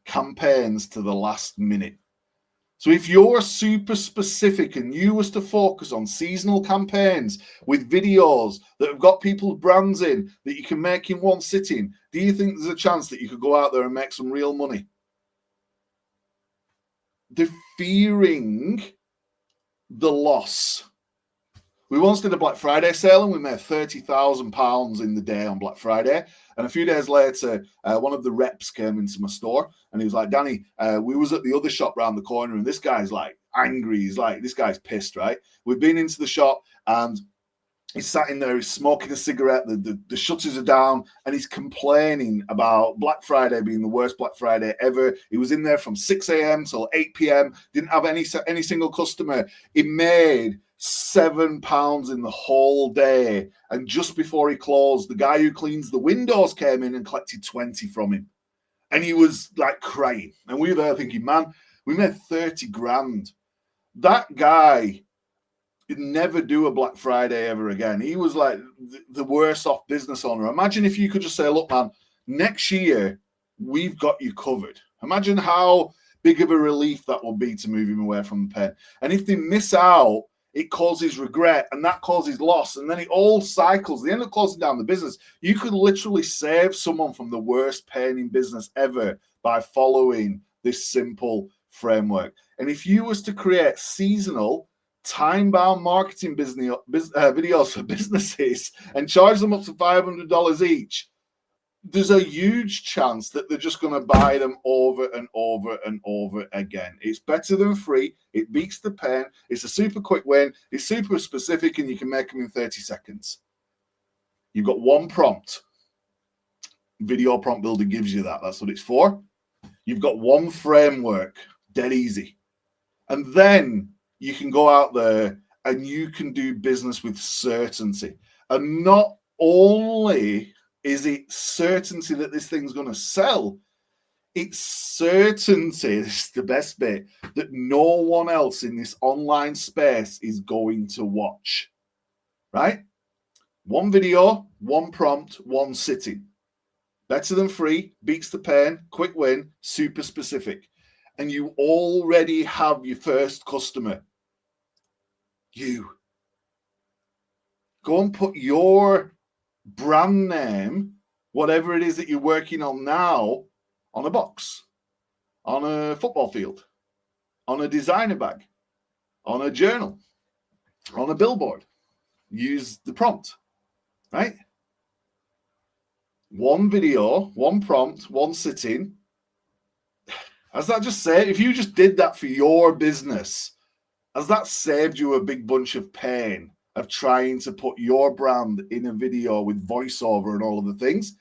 campaigns to the last minute. So if you're super specific and you was to focus on seasonal campaigns with videos that have got people's brands in that you can make in one sitting, do you think there's a chance that you could go out there and make some real money? They're fearing the loss. We once did a Black Friday sale and we made £30,000 in the day on Black Friday. And a few days later, one of the reps came into my store and he was like, Danny, we was at the other shop round the corner and this guy's like angry. He's like, this guy's pissed, right? We've been into the shop and he's sat in there, he's smoking a cigarette, the shutters are down, and he's complaining about Black Friday being the worst Black Friday ever. He was in there from 6 a.m. till 8 p.m., didn't have any single customer. He made £7 in the whole day. And just before he closed, the guy who cleans the windows came in and collected 20 from him. And he was like crying. And we were there thinking, man, we made 30 grand. That guy would never do a Black Friday ever again. He was like the worst off business owner. Imagine if you could just say, look, man, next year we've got you covered. Imagine how big of a relief that will be to move him away from the pen. And if they miss out, it causes regret and that causes loss. And then it all cycles. They end up closing down the business. You could literally save someone from the worst pain in business ever by following this simple framework. And if you was to create seasonal, time-bound marketing videos for businesses and charge them up to $500 each, there's a huge chance that they're just going to buy them over and over and over again. It's better than free. It beats the pain. It's a super quick win. It's super specific and you can make them in 30 seconds. You've got one prompt. Video Prompt Builder gives you that. That's what it's for. You've got one framework. Dead easy. And then you can go out there and you can do business with certainty. And not only is it certainty that this thing's going to sell, it's certainty, this is the best bit, that no one else in this online space is going to watch, right? One video, one prompt, one sitting. Better than free, beats the pain, quick win, super specific. And you already have your first customer. You. Go and put your brand name whatever it is that you're working on now on a box, on a football field, on a designer bag, on a journal, on a billboard. Use the prompt, right? One video, one prompt, one sitting. As that just said, if you just did that for your business, has that saved you a big bunch of pain of trying to put your brand in a video with voiceover and all of the things?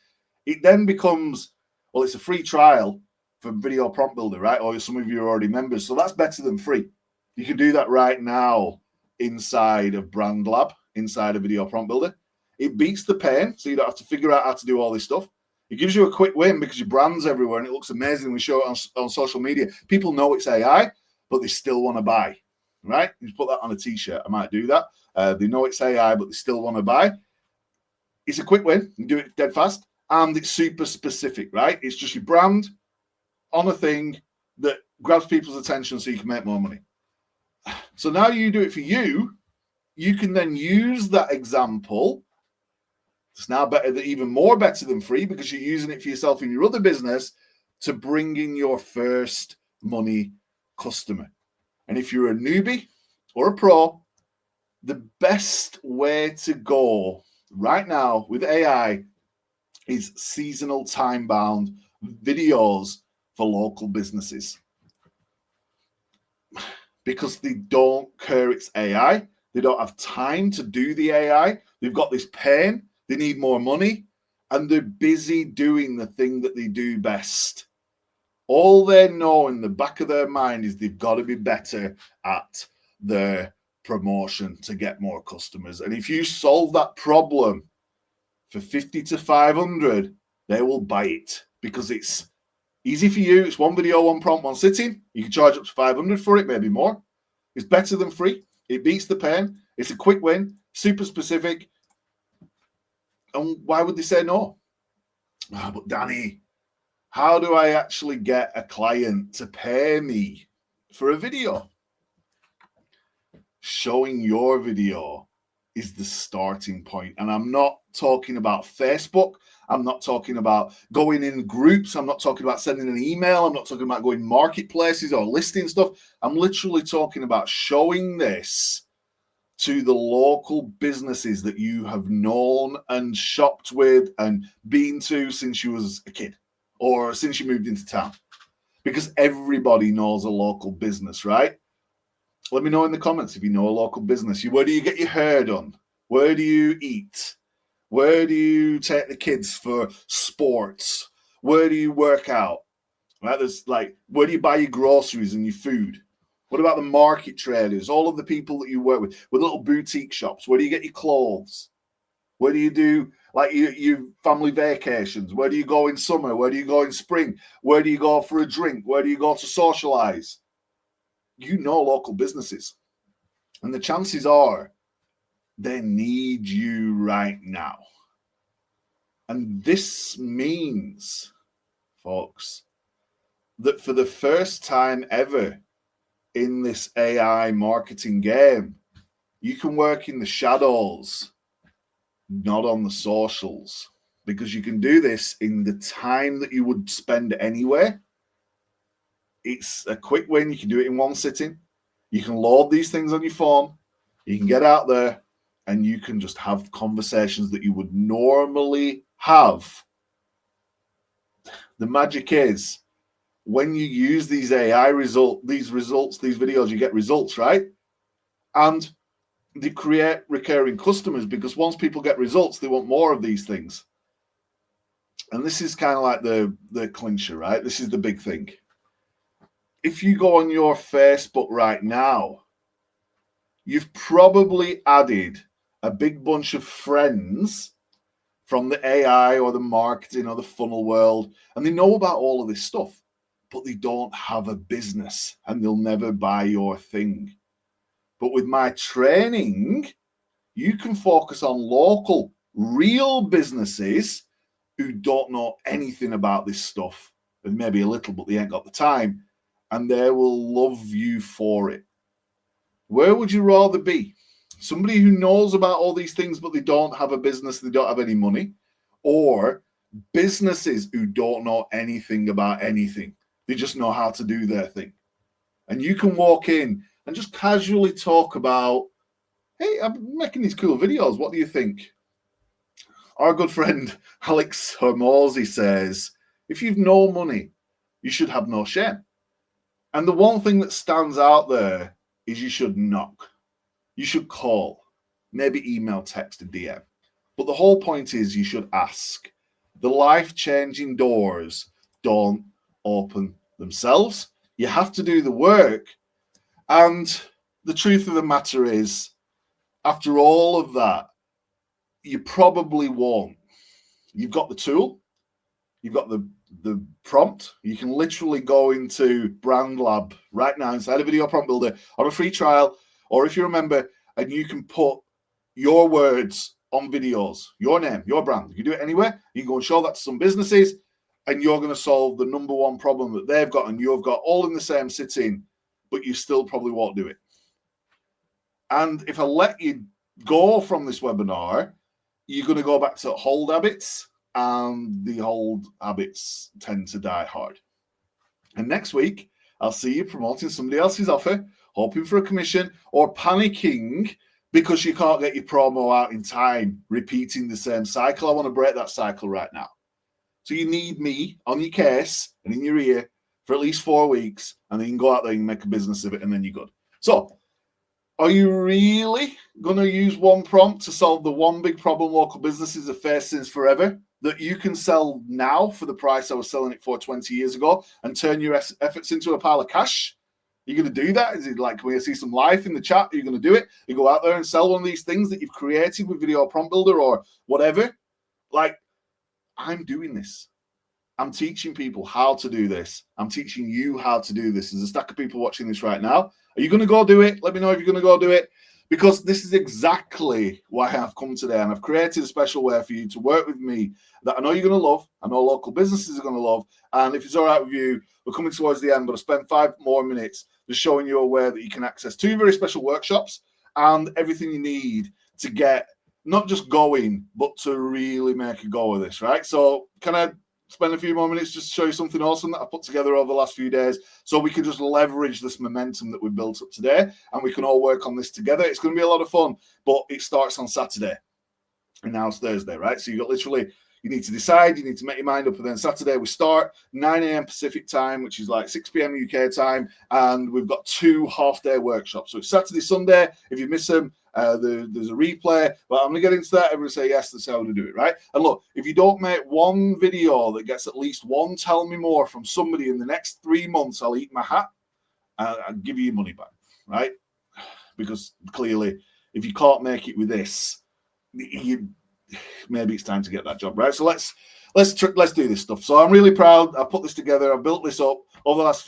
It then becomes, well, it's a free trial for Video Prompt Builder, right? Or some of you are already members. So that's better than free. You can do that right now inside of Brand Lab, inside of Video Prompt Builder. It beats the pain, so you don't have to figure out how to do all this stuff. It gives you a quick win because your brand's everywhere and it looks amazing. We show it on social media. People know it's AI, but they still want to buy, right? You put that on a t-shirt. I might do that. They know it's AI, but they still want to buy. It's a quick win. You do it dead fast. And it's super specific, right? It's just your brand on a thing that grabs people's attention so you can make more money. So now you do it for you. You can then use that example. It's now better, even more better than free because you're using it for yourself in your other business to bring in your first money customer. And if you're a newbie or a pro, the best way to go right now with AI is seasonal time-bound videos for local businesses. Because they don't care it's AI. They don't have time to do the AI. They've got this pain. They need more money. And they're busy doing the thing that they do best. All they know in the back of their mind is they've got to be better at their promotion to get more customers. And if you solve that problem for 50 to 500, they will buy it because it's easy for you. It's one video, one prompt, one sitting. You can charge up to 500 for it, maybe more. It's better than free. It beats the pain. It's a quick win, super specific. And why would they say no? Oh, but Danny, how do I actually get a client to pay me for a video? Showing your video is the starting point. And I'm not talking about Facebook. I'm not talking about going in groups. I'm not talking about sending an email. I'm not talking about going marketplaces or listing stuff. I'm literally talking about showing this to the local businesses that you have known and shopped with and been to since you was a kid or since you moved into town. Because everybody knows a local business, right? Let me know in the comments if you know a local business. Where do you get your hair done? Where do you eat? Where do you take the kids for sports? Where do you work out? Right? There's like, where do you buy your groceries and your food? What about the market traders? All of the people that you work with little boutique shops. Where do you get your clothes? Where do you do like your family vacations? Where do you go in summer? Where do you go in spring? Where do you go for a drink? Where do you go to socialize? You know local businesses. And the chances are they need you right now. And this means, folks, that for the first time ever in this AI marketing game, you can work in the shadows, not on the socials, because you can do this in the time that you would spend anywhere. It's a quick win. You can do it in one sitting. You can load these things on your phone. You can get out there and you can just have conversations that you would normally have. The magic is when you use these AI these videos, you get results, right? And they create recurring customers because once people get results, they want more of these things. And this is kind of like the clincher, right? This is the big thing. If you go on your Facebook right now, you've probably added a big bunch of friends from the AI or the marketing or the funnel world, and they know about all of this stuff, but they don't have a business and they'll never buy your thing. But with my training, you can focus on local, real businesses who don't know anything about this stuff, and maybe a little, but they ain't got the time, and they will love you for it. Where would you rather be? somebody who knows about all these things, but they don't have a business, they don't have any money, or businesses who don't know anything about anything. They just know how to do their thing. And you can walk in and just casually talk about, hey, I'm making these cool videos. What do you think? Our good friend Alex Hormozy says, if you've no money, you should have no shame. And the one thing that stands out there is you should knock. You should call, maybe email, text, a DM. But the whole point is you should ask. The life-changing doors don't open themselves. You have to do the work. And the truth of the matter is, after all of that, you probably won't. You've got the tool. You've got the prompt. You can literally go into Brand Lab right now inside a video prompt builder on a free trial, or if you remember, and you can put your words on videos, your name, your brand. You can do it anywhere. You can go and show that to some businesses, and you're going to solve the number one problem that they've got and you've got all in the same sitting, but you still probably won't do it. And if I let you go from this webinar, you're going to go back to old habits, and the old habits tend to die hard. And next week, I'll see you promoting somebody else's offer, hoping for a commission, or panicking because you can't get your promo out in time, repeating the same cycle. I want to break that cycle right now. So you need me on your case and in your ear for at least 4 weeks, and then you can go out there and make a business of it, and then you're good. So are you really going to use one prompt to solve the one big problem local businesses have faced since forever, that you can sell now for the price I was selling it for 20 years ago and turn your efforts into a pile of cash? Are you going to do that? Is it like, when you see some life in the chat, are you going to do it? You go out there and sell one of these things that you've created with Video Prompt Builder or whatever? Like, I'm doing this. I'm teaching people how to do this. I'm teaching you how to do this. There's a stack of people watching this right now. Are you going to go do it? Let me know if you're going to go do it, because this is exactly why I've come today, and I've created a special way for you to work with me that I know you're going to love. I know local businesses are going to love. And if it's all right with you, we're coming towards the end, but I'll spend 5 more minutes just showing you a way that you can access 2 very special workshops and everything you need to get not just going, but to really make a go of this, right? So can I spend a few more minutes just to show you something awesome that I put together over the last few days, so we can just leverage this momentum that we've built up today, and we can all work on this together. It's going to be a lot of fun, but it starts on Saturday, and now it's Thursday, right? So you got literally, you need to decide, you need to make your mind up, and then Saturday we start 9 a.m. Pacific time, which is like 6 p.m. UK time, and we've got 2 half-day workshops. So it's Saturday, Sunday. If you miss them, there's a replay, but I'm going to get into that. Everyone say yes, that's how to do it, right? And look, if you don't make one video that gets at least one tell me more from somebody in the next 3 months, I'll eat my hat and I'll give you your money back, right? Because clearly, if you can't make it with this, maybe it's time to get that job, right? So let's do this stuff. So I'm really proud. I put this together. I built this up over the last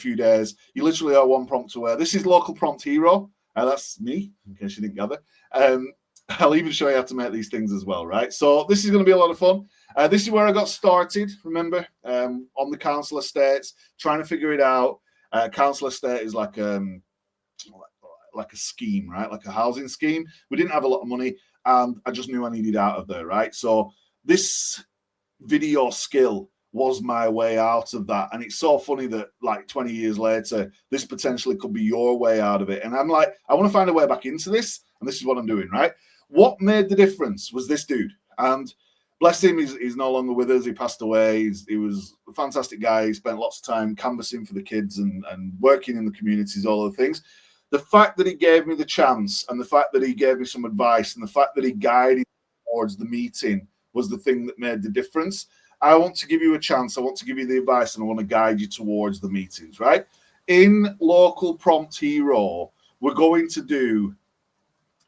few days. You literally are one prompt away. This is Local Prompt Hero. That's me, in case you didn't gather. I'll even show you how to make these things as well, right? So this is going to be a lot of fun. This is where I got started, remember, on the council estates, trying to figure it out. Council estate is like a scheme, right? Like a housing scheme. We didn't have a lot of money, and I just knew I needed out of there, right? So this video skill was my way out of that. And it's so funny that like 20 years later, this potentially could be your way out of it. And I'm like, I want to find a way back into this. And this is what I'm doing, right? What made the difference was this dude. And bless him, he's no longer with us. He passed away. He was a fantastic guy. He spent lots of time canvassing for the kids and working in the communities, all the things. The fact that he gave me the chance, and the fact that he gave me some advice, and the fact that he guided me towards the meeting was the thing that made the difference. I want to give you a chance. I want to give you the advice, and I want to guide you towards the meetings, right? In Local Prompt Hero, we're going to do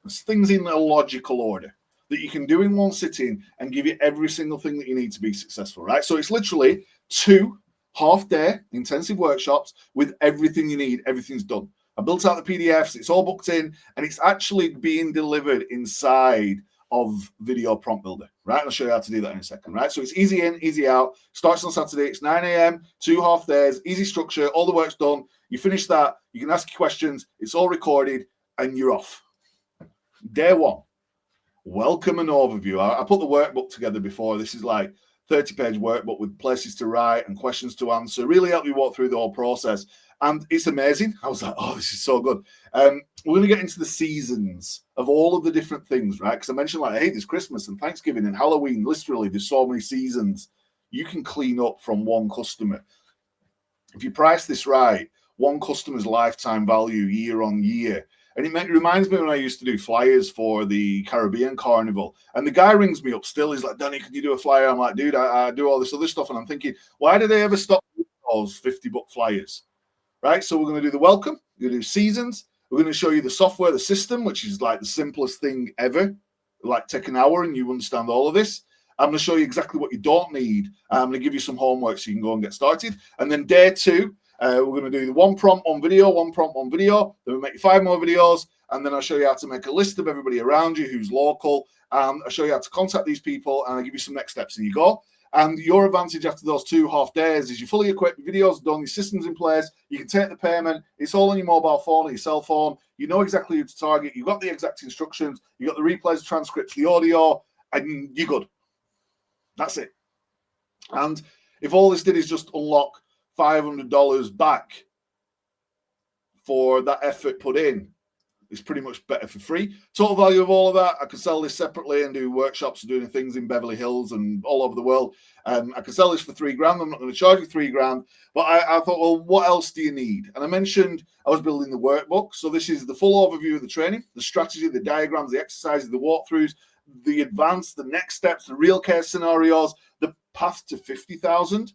things in a logical order that you can do in one sitting and give you every single thing that you need to be successful, right? So it's literally 2 half-day intensive workshops with everything you need. Everything's done. I built out the PDFs. It's all booked in, and it's actually being delivered inside of Video Prompt Builder, right? I'll show you how to do that in a second, right? So it's easy in, easy out. Starts on Saturday. It's 9 a.m., 2 half days, easy structure. All the work's done. You finish that. You can ask your questions. It's all recorded, and you're off. Day one, welcome and overview. I put the workbook together before. This is like 30-page workbook with places to write and questions to answer. Really help you walk through the whole process. And it's amazing. I was like, oh, this is so good. We're going to get into the seasons of all of the different things, right? Because I mentioned, like, hey, there's Christmas and Thanksgiving and Halloween. Literally, there's so many seasons you can clean up from one customer. If you price this right, one customer's lifetime value year on year. And it reminds me when I used to do flyers for the Caribbean Carnival. And the guy rings me up still. He's like, Danny, can you do a flyer? I'm like, dude, I do all this other stuff. And I'm thinking, why did they ever stop those 50-buck flyers? Right? So we're going to do the welcome. We're going to do seasons. We're going to show you the software, the system, which is like the simplest thing ever. Like, take an hour and you understand all of this. I'm going to show you exactly what you don't need. I'm going to give you some homework so you can go and get started. And then day two, we're going to do the one prompt, one video, one prompt, one video. Then we'll make 5 more videos. And then I'll show you how to make a list of everybody around you who's local. I'll show you how to contact these people, and I'll give you some next steps. And you go. And your advantage after those 2 half days is you're fully equipped, your videos done, your system's in place. You can take the payment. It's all on your mobile phone or your cell phone. You know exactly who to target. You've got the exact instructions. You've got the replays, transcripts, the audio, and you're good. That's it. And if all this did is just unlock $500 back for that effort put in, it's pretty much better for free. Total value of all of that, I could sell this separately and do workshops doing things in Beverly Hills and all over the world. I could sell this for $3,000. I'm not going to charge you $3,000. But I thought, well, what else do you need? And I mentioned I was building the workbook. So this is the full overview of the training, the strategy, the diagrams, the exercises, the walkthroughs, the advanced, the next steps, the real case scenarios, the path to 50,000.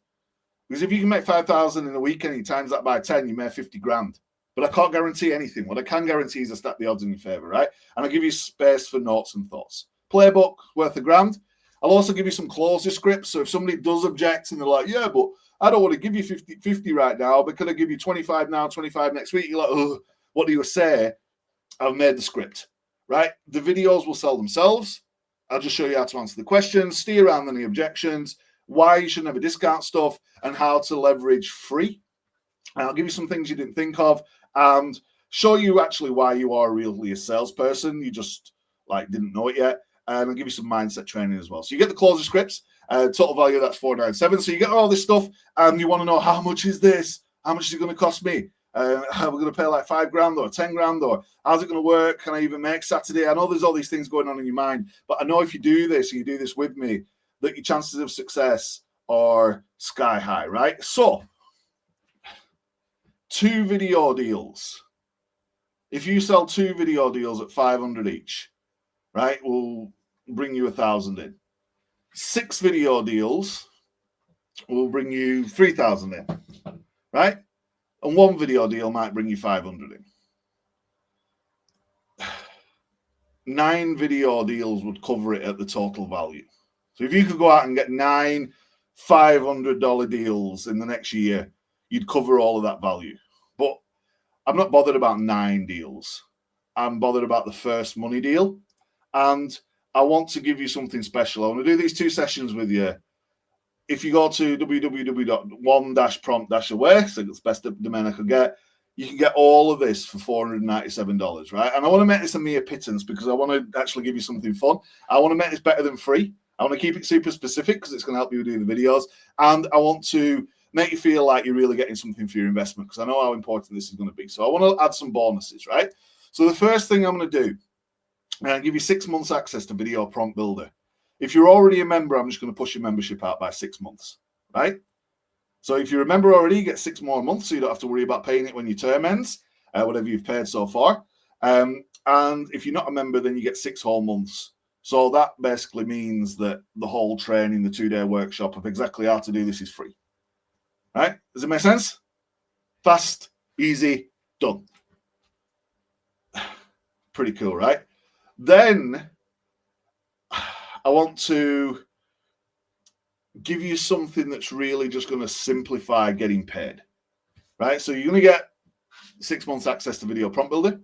Because if you can make 5,000 in a week and you times that by 10, you make 50 grand. But I can't guarantee anything. What I can guarantee is I stack the odds in your favor, right? And I'll give you space for notes and thoughts. Playbook worth $1,000. I'll also give you some closure scripts. So if somebody does object and they're like, yeah, but I don't want to give you 50 right now, but could I give you 25 now, 25 next week? You're like, oh, what do you say? I've made the script, right? The videos will sell themselves. I'll just show you how to answer the questions, steer around any objections, why you shouldn't have a discount stuff, and how to leverage free. And I'll give you some things you didn't think of and show you actually why you are really a salesperson. You just like didn't know it yet. And I'll give you some mindset training as well. So you get the closure scripts, total value, that's $497. So you get all this stuff and you want to know, how much is this? How much is it going to cost me? Are we going to pay like $5,000 or $10,000, or how's it going to work? Can I even make Saturday? I know there's all these things going on in your mind, but I know if you do this and you do this with me, that your chances of success are sky high, right? So 2 video deals. If you sell 2 video deals at 500 each, right, will bring you 1,000 in. 6 video deals will bring you 3,000 in, right? And 1 video deal might bring you 500 in. 9 video deals would cover it at the total value. So if you could go out and get 9 $500 deals in the next year, you'd cover all of that value. But I'm not bothered about 9 deals. I'm bothered about the first money deal. And I want to give you something special. I want to do these 2 sessions with you. If you go to www.one-prompt-away, so it's the best domain I could get, you can get all of this for $497, right? And I want to make this a mere pittance because I want to actually give you something fun. I want to make this better than free. I want to keep it super specific because it's going to help you do the videos. And I want to make you feel like you're really getting something for your investment because I know how important this is going to be. So I want to add some bonuses, right? So the first thing I'm going to do, I'll give you 6 months access to Video Prompt Builder. If you're already a member, I'm just going to push your membership out by 6 months, right? So if you're a member already, you get 6 more months, so you don't have to worry about paying it when your term ends, whatever you've paid so far. And if you're not a member, then you get 6 whole months. So that basically means that the whole training, the 2-day workshop of exactly how to do this is free. Right? Does it make sense? Fast, easy, done. Pretty cool, right? Then I want to give you something that's really just going to simplify getting paid, right? So you're going to get 6 months access to Video Prompt Builder.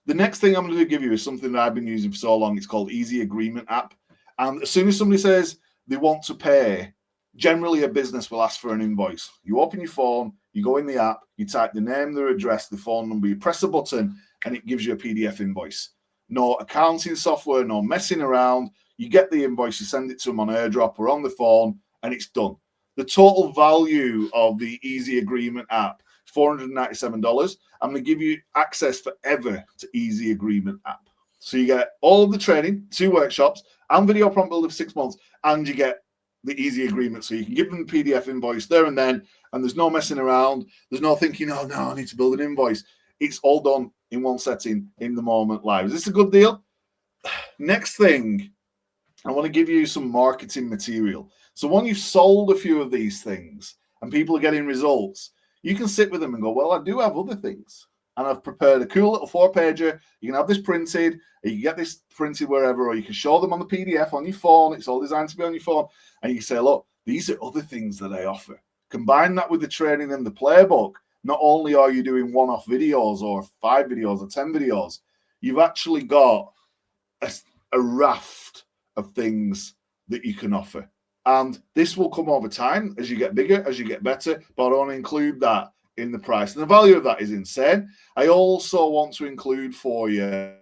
The next thing I'm going to give you is something that I've been using for so long. It's called Easy Agreement App. And as soon as somebody says they want to pay, generally a business will ask for an invoice. You open your phone, you go in the app, you type the name, their address, the phone number, you press a button, and it gives you a PDF invoice. no accounting software, no messing around. You get the invoice, you send it to them on AirDrop or on the phone, and it's done. The total value of the Easy Agreement app is $497. I'm going to give you access forever to Easy Agreement app. So you get all of the training, 2 workshops, and video prompt builder for 6 months, and you get the Easy Agreement. So you can give them the PDF invoice there and then, and there's no messing around. There's no thinking, oh, no, I need to build an invoice. It's all done in one setting in the moment live. Is this a good deal? Next thing, I want to give you some marketing material. So when you've sold a few of these things and people are getting results, you can sit with them and go, well, I do have other things. And I've prepared a cool little 4-pager. You can have this printed, or you can get this printed wherever, or you can show them on the PDF on your phone. It's all designed to be on your phone. And you can say, look, these are other things that I offer. Combine that with the training and the playbook. Not only are you doing one-off videos or 5 videos or 10 videos, you've actually got a raft of things that you can offer. And this will come over time as you get bigger, as you get better, but I want to include that in the price. And the value of that is insane. I also want to include for you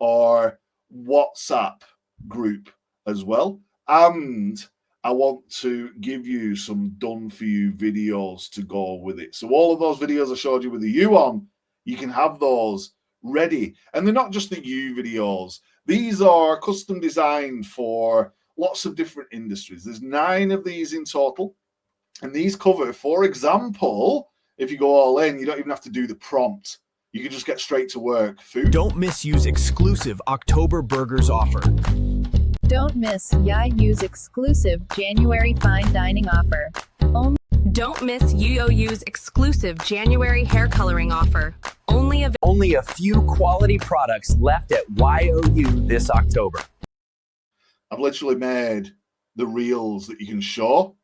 our WhatsApp group as well. And I want to give you some done-for-you videos to go with it. So all of those videos I showed you with the U on, you can have those ready. And they're not just the U videos. These are custom designed for lots of different industries. There's 9 of these in total. And these cover, for example, if you go all in, you don't even have to do the prompt. You can just get straight to work. Food. Don't misuse exclusive October Burgers offer. Don't miss YU's exclusive January fine dining offer. Don't miss UOU's exclusive January hair coloring offer. Only a few quality products left at YOU this October. I've literally made the reels that you can show.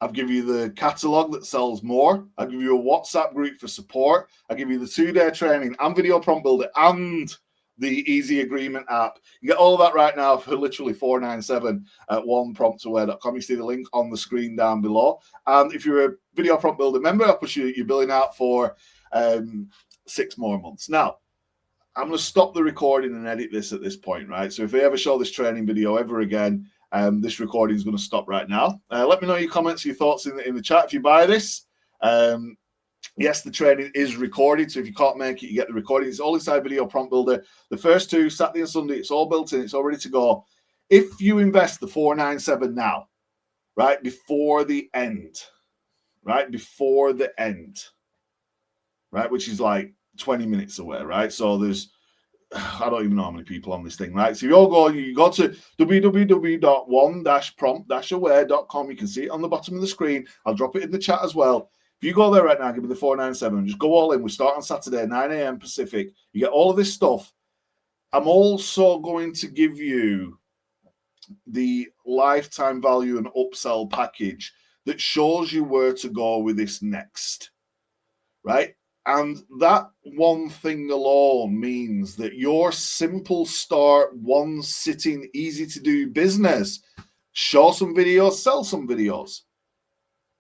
I've given you the catalog that sells more. I'll give you a WhatsApp group for support. I'll give you the 2-day training and video prompt builder and the Easy Agreement app. You get all of that right now for literally $497 at onepromptaware.com. You see the link on the screen down below. And if you're a video prompt builder member, I'll push your billing out for 6 more months. Now, I'm going to stop the recording and edit this at this point, right? So if I ever show this training video ever again, this recording is going to stop right now. Let me know your comments, your thoughts in the chat if you buy this. Yes, the training is recorded, so if you can't make it, you get the recording. It's all inside Video Prompt Builder. The first 2, Saturday and Sunday, it's all built in. It's all ready to go. If you invest the $497 now, right, before the end, right, which is like 20 minutes away, right? So there's, I don't even know how many people on this thing, right? So you go to www.one-prompt-aware.com. You can see it on the bottom of the screen. I'll drop it in the chat as well. If you go there right now, give me the $497, just go all in. We start on Saturday, 9 a.m. Pacific. You get all of this stuff. I'm also going to give you the lifetime value and upsell package that shows you where to go with this next, right? And that one thing alone means that your simple start, one sitting, easy to do business, show some videos, sell some videos.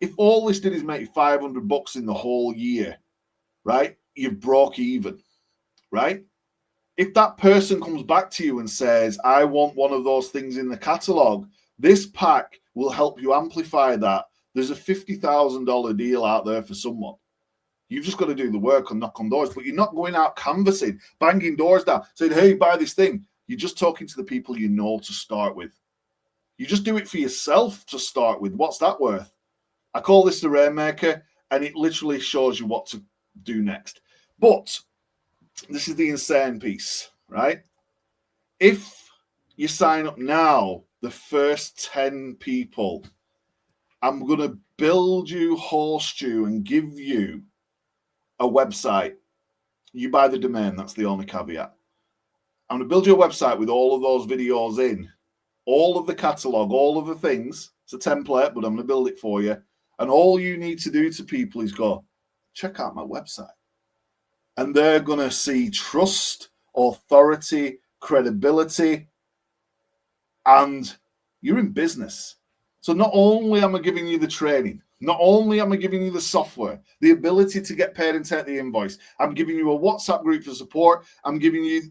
If all this did is make $500 in the whole year, right, you've broke even, right? If that person comes back to you and says, I want one of those things in the catalog, this pack will help you amplify that. There's a $50,000 deal out there for someone. You've just got to do the work and knock on doors, but you're not going out canvassing, banging doors down, saying, hey, buy this thing. You're just talking to the people you know to start with. You just do it for yourself to start with. What's that worth? I call this the Rainmaker, and it literally shows you what to do next. But this is the insane piece, right? If you sign up now, the first 10 people, I'm going to build you, host you, and give you a website. You buy the domain, that's the only caveat. I'm going to build you a website with all of those videos in, all of the catalog, all of the things. It's a template, but I'm going to build it for you. And all you need to do to people is go, check out my website. And they're going to see trust, authority, credibility, and you're in business. So not only am I giving you the training, not only am I giving you the software, the ability to get paid and take the invoice, I'm giving you a WhatsApp group for support. I'm giving you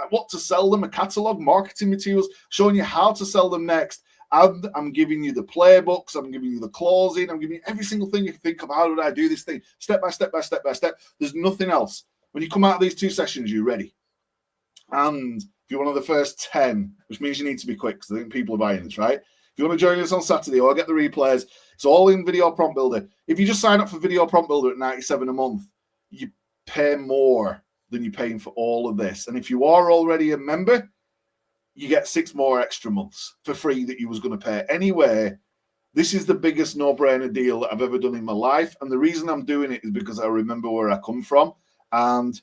what to sell them, a catalog, marketing materials, showing you how to sell them next. And I'm giving you the playbooks. I'm giving you the closing. I'm giving you every single thing you can think of. How did I do this thing? Step by step by step by step. There's nothing else. When you come out of these 2 sessions, you're ready. And if you're one of the first 10, which means you need to be quick because I think people are buying this, right? If you want to join us on Saturday or get the replays, it's all in Video Prompt Builder. If you just sign up for Video Prompt Builder at $97 a month, you pay more than you're paying for all of this. And if you are already a member, you get 6 more extra months for free that you was going to pay. Anyway, this is the biggest no-brainer deal that I've ever done in my life. And the reason I'm doing it is because I remember where I come from. And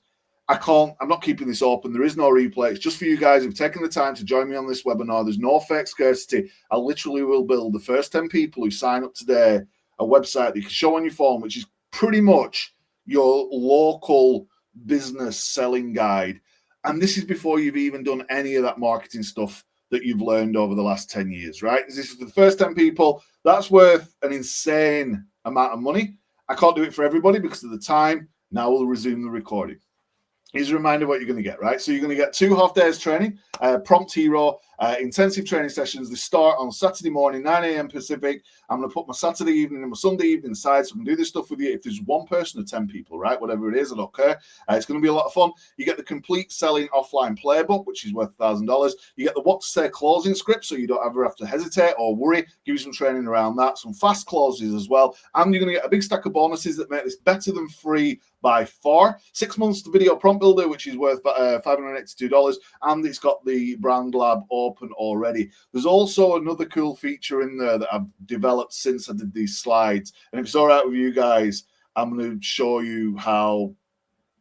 I'm not keeping this open. There is no replay. It's just for you guys who've taken the time to join me on this webinar. There's no fake scarcity. I literally will build the first 10 people who sign up today a website that you can show on your phone, which is pretty much your local business selling guide. And this is before you've even done any of that marketing stuff that you've learned over the last 10 years, right? This is for the first 10 people. That's worth an insane amount of money. I can't do it for everybody because of the time. Now we'll resume the recording. Here's a reminder what you're going to get, right? So you're going to get 2 half-days training, Prompt Hero, intensive training sessions. They start on Saturday morning, 9 a.m. Pacific. I'm going to put my Saturday evening and my Sunday evening aside so I can do this stuff with you. If there's 1 person or 10 people, right, whatever it is, I don't care. It's going to be a lot of fun. You get the complete selling offline playbook, which is worth $1,000. You get the what to say closing script, so you don't ever have to hesitate or worry. Give you some training around that, some fast closes as well. And you're going to get a big stack of bonuses that make this better than free by far. 6 months to Video Prompt Builder, which is worth $582, and it's got the Brand Lab open already. There's also another cool feature in there that I've developed since I did these slides, and if it's all right with you guys, I'm going to show you how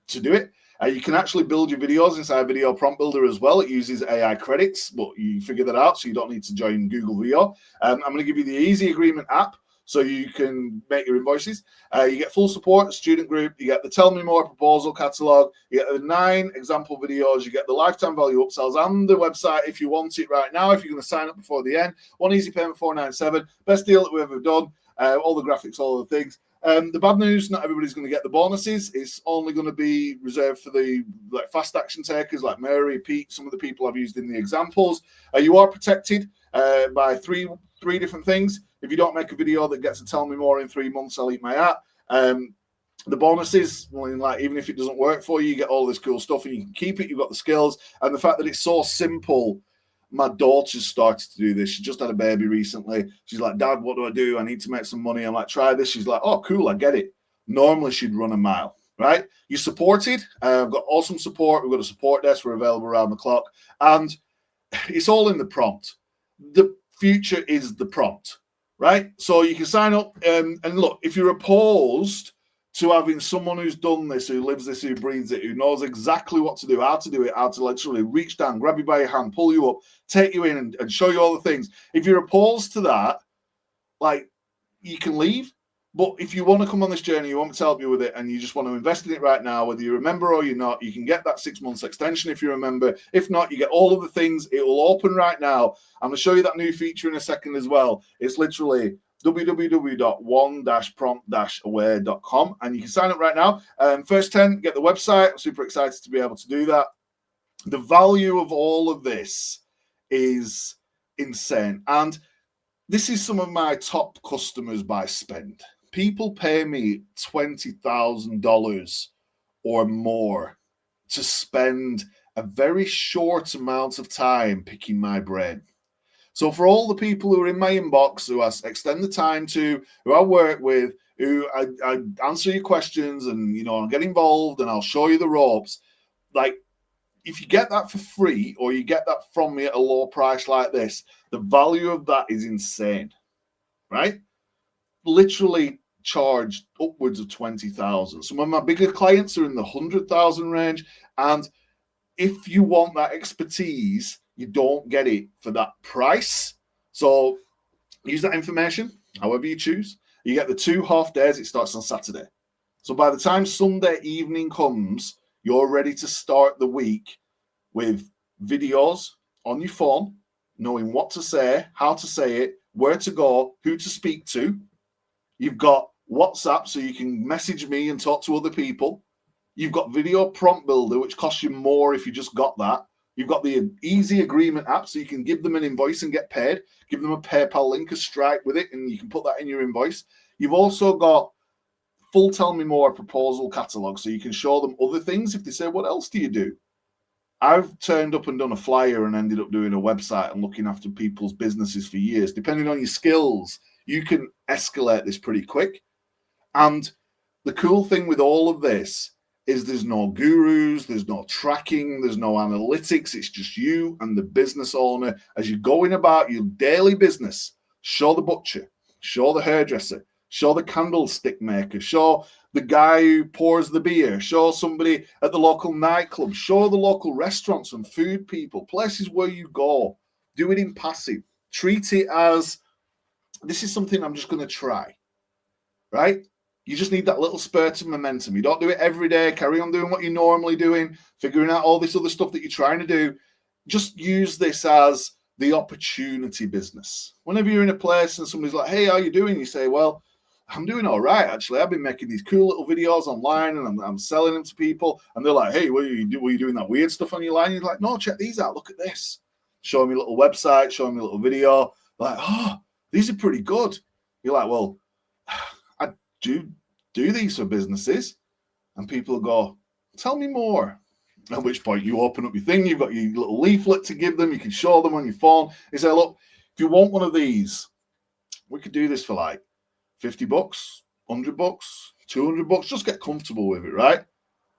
to do it. You can actually build your videos inside Video Prompt Builder as well. It uses AI credits, but you figure that out, so you don't need to join Google Video. I'm going to give you the Easy Agreement app, so you can make your invoices. You get full support, student group. You get the Tell Me More proposal catalog. You get the 9 example videos. You get the lifetime value upsells and the website if you want it right now. If you're going to sign up before the end, 1 easy payment, $497. Best deal that we've ever done. All the graphics, all the things. The bad news: not everybody's going to get the bonuses. It's only going to be reserved for the fast action takers like Mary, Pete, some of the people I've used in the examples. You are protected by three different things. If you don't make a video that gets to Tell Me More in 3 months, I'll eat my hat. The bonuses, well, even if it doesn't work for you, you get all this cool stuff and you can keep it. You've got the skills, and the fact that it's so simple. My daughter's started to do this. She just had a baby recently. She's like, Dad, what do? I need to make some money. I'm like, try this. She's like, oh, cool, I get it. Normally she'd run a mile, right? You're supported. I've got awesome support. We've got a support desk. We're available around the clock. And it's all in the prompt. The future is the prompt, right? So you can sign up. And look, if you're opposed to having someone who's done this, who lives this, who breathes it, who knows exactly what to do, how to literally reach down, grab you by your hand, pull you up, take you in and show you all the things. If you're opposed to that, you can leave. But if you want to come on this journey, you want me to help you with it, and you just want to invest in it right now, whether you're a member or you're not, you can get that 6 months extension if you're a member. If not, you get all of the things. It will open right now. I'm going to show you that new feature in a second as well. It's literally www.one-prompt-aware.com, and you can sign up right now. First 10 get the website. I'm super excited to be able to do that. The value of all of this is insane, and this is some of my top customers by spend. People pay me $20,000 or more to spend a very short amount of time picking my brain. So for all the people who are in my inbox, who I extend the time to, who I work with, who I answer your questions and, I'll get involved and I'll show you the ropes, if you get that for free or you get that from me at a low price like this, the value of that is insane, right? Literally charged upwards of 20,000. Some of my bigger clients are in the 100,000 range. And if you want that expertise, you don't get it for that price. So use that information however you choose. You get the 2 half days. It starts on Saturday. So by the time Sunday evening comes, you're ready to start the week with videos on your phone, knowing what to say, how to say it, where to go, who to speak to. You've got WhatsApp, so you can message me and talk to other people. You've got Video Prompt Builder, which costs you more if you just got that. You've got the Easy Agreement app, so you can give them an invoice and get paid. Give them a PayPal link, a Stripe with it, and you can put that in your invoice. You've also got Full Tell Me More proposal catalog, so you can show them other things if they say, what else do you do? I've turned up and done a flyer and ended up doing a website and looking after people's businesses for years. Depending on your skills, you can escalate this pretty quick. And the cool thing with all of this is there's no gurus, there's no tracking, there's no analytics. It's just you and the business owner as you're going about your daily business. Show the butcher, show the hairdresser, show the candlestick maker, show the guy who pours the beer, show somebody at the local nightclub, show the local restaurants and food people, places where you go. Do it in passive. Treat it as, this is something I'm just going to try, right? You just need that little spurt of momentum. You don't do it every day. Carry on doing what you're normally doing, figuring out all this other stuff that you're trying to do. Just use this as the opportunity business. Whenever you're in a place and somebody's like, hey, how you doing? You say, well, I'm doing all right, actually. I've been making these cool little videos online and I'm selling them to people. And they're like, hey, were you doing that weird stuff on your line? You're like, no, check these out. Look at this. Show me a little website, show me a little video. Like, oh, these are pretty good. You're like, well, I do these for businesses. And people go, tell me more. At which point you open up your thing. You've got your little leaflet to give them. You can show them on your phone. You say, look, if you want one of these, we could do this for like $50, $100, $200. Just get comfortable with it, right?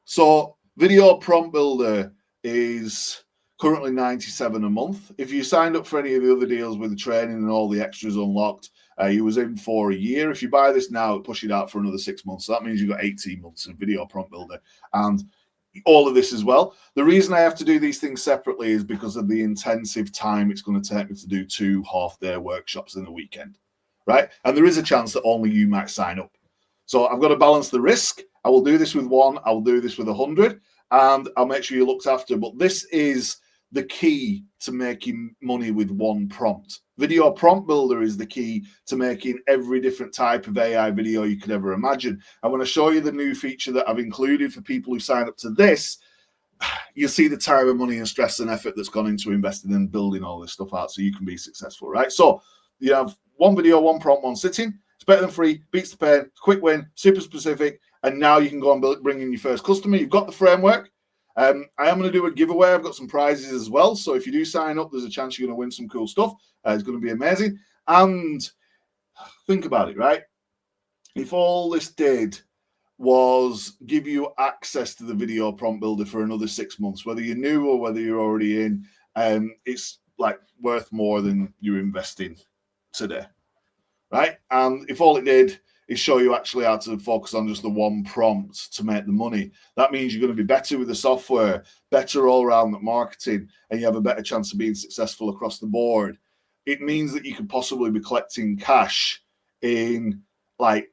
So Video Prompt Builder is currently $97 a month. If you signed up for any of the other deals with the training and all the extras unlocked, you was in for a year. If you buy this now, it push it out for another 6 months. So that means you've got 18 months of Video Prompt Builder and all of this as well. The reason I have to do these things separately is because of the intensive time it's going to take me to do 2 half-day workshops in the weekend, right? And there is a chance that only you might sign up. So I've got to balance the risk. I will do this with 1. I will do this with 100, and I'll make sure you're looked after. But this is the key to making money with one prompt. Video Prompt Builder is the key to making every different type of AI video you could ever imagine. And when I show you the new feature that I've included for people who sign up to this, you'll see the time and money and stress and effort that's gone into investing and building all this stuff out so you can be successful, right? So you have one video, one prompt, one sitting. It's better than free, beats the pain, quick win, super specific. And now you can go and bring in your first customer. You've got the framework. I am going to do a giveaway. I've got some prizes as well. So if you do sign up, there's a chance you're going to win some cool stuff. It's going to be amazing. And think about it, right? If all this did was give you access to the Video Prompt Builder for another 6 months, whether you're new or whether you're already in, it's like worth more than you're investing today, right? And if all it did is show you actually how to focus on just the one prompt to make the money, that means you're going to be better with the software, better all around at marketing, and you have a better chance of being successful across the board. It means that you could possibly be collecting cash in like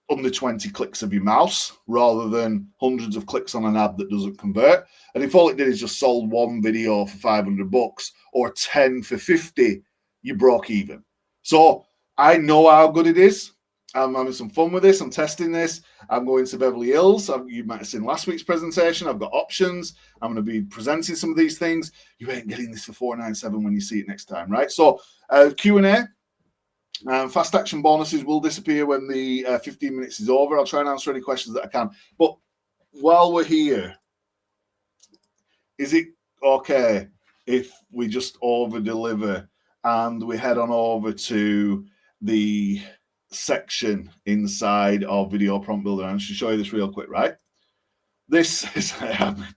under 20 clicks of your mouse rather than hundreds of clicks on an ad that doesn't convert. And if all it did is just sold one video for $500 or 10 for 50, you broke even. So I know how good it is. I'm having some fun with this. I'm testing this. I'm going to Beverly Hills. You might have seen last week's presentation. I've got options. I'm going to be presenting some of these things. You ain't getting this for $497 when you see it next time, right? So Q&A, fast action bonuses will disappear when the 15 minutes is over. I'll try and answer any questions that I can. But while we're here, is it okay if we just over-deliver and we head on over to the section inside of Video Prompt Builder? And I should show you this real quick, right? This is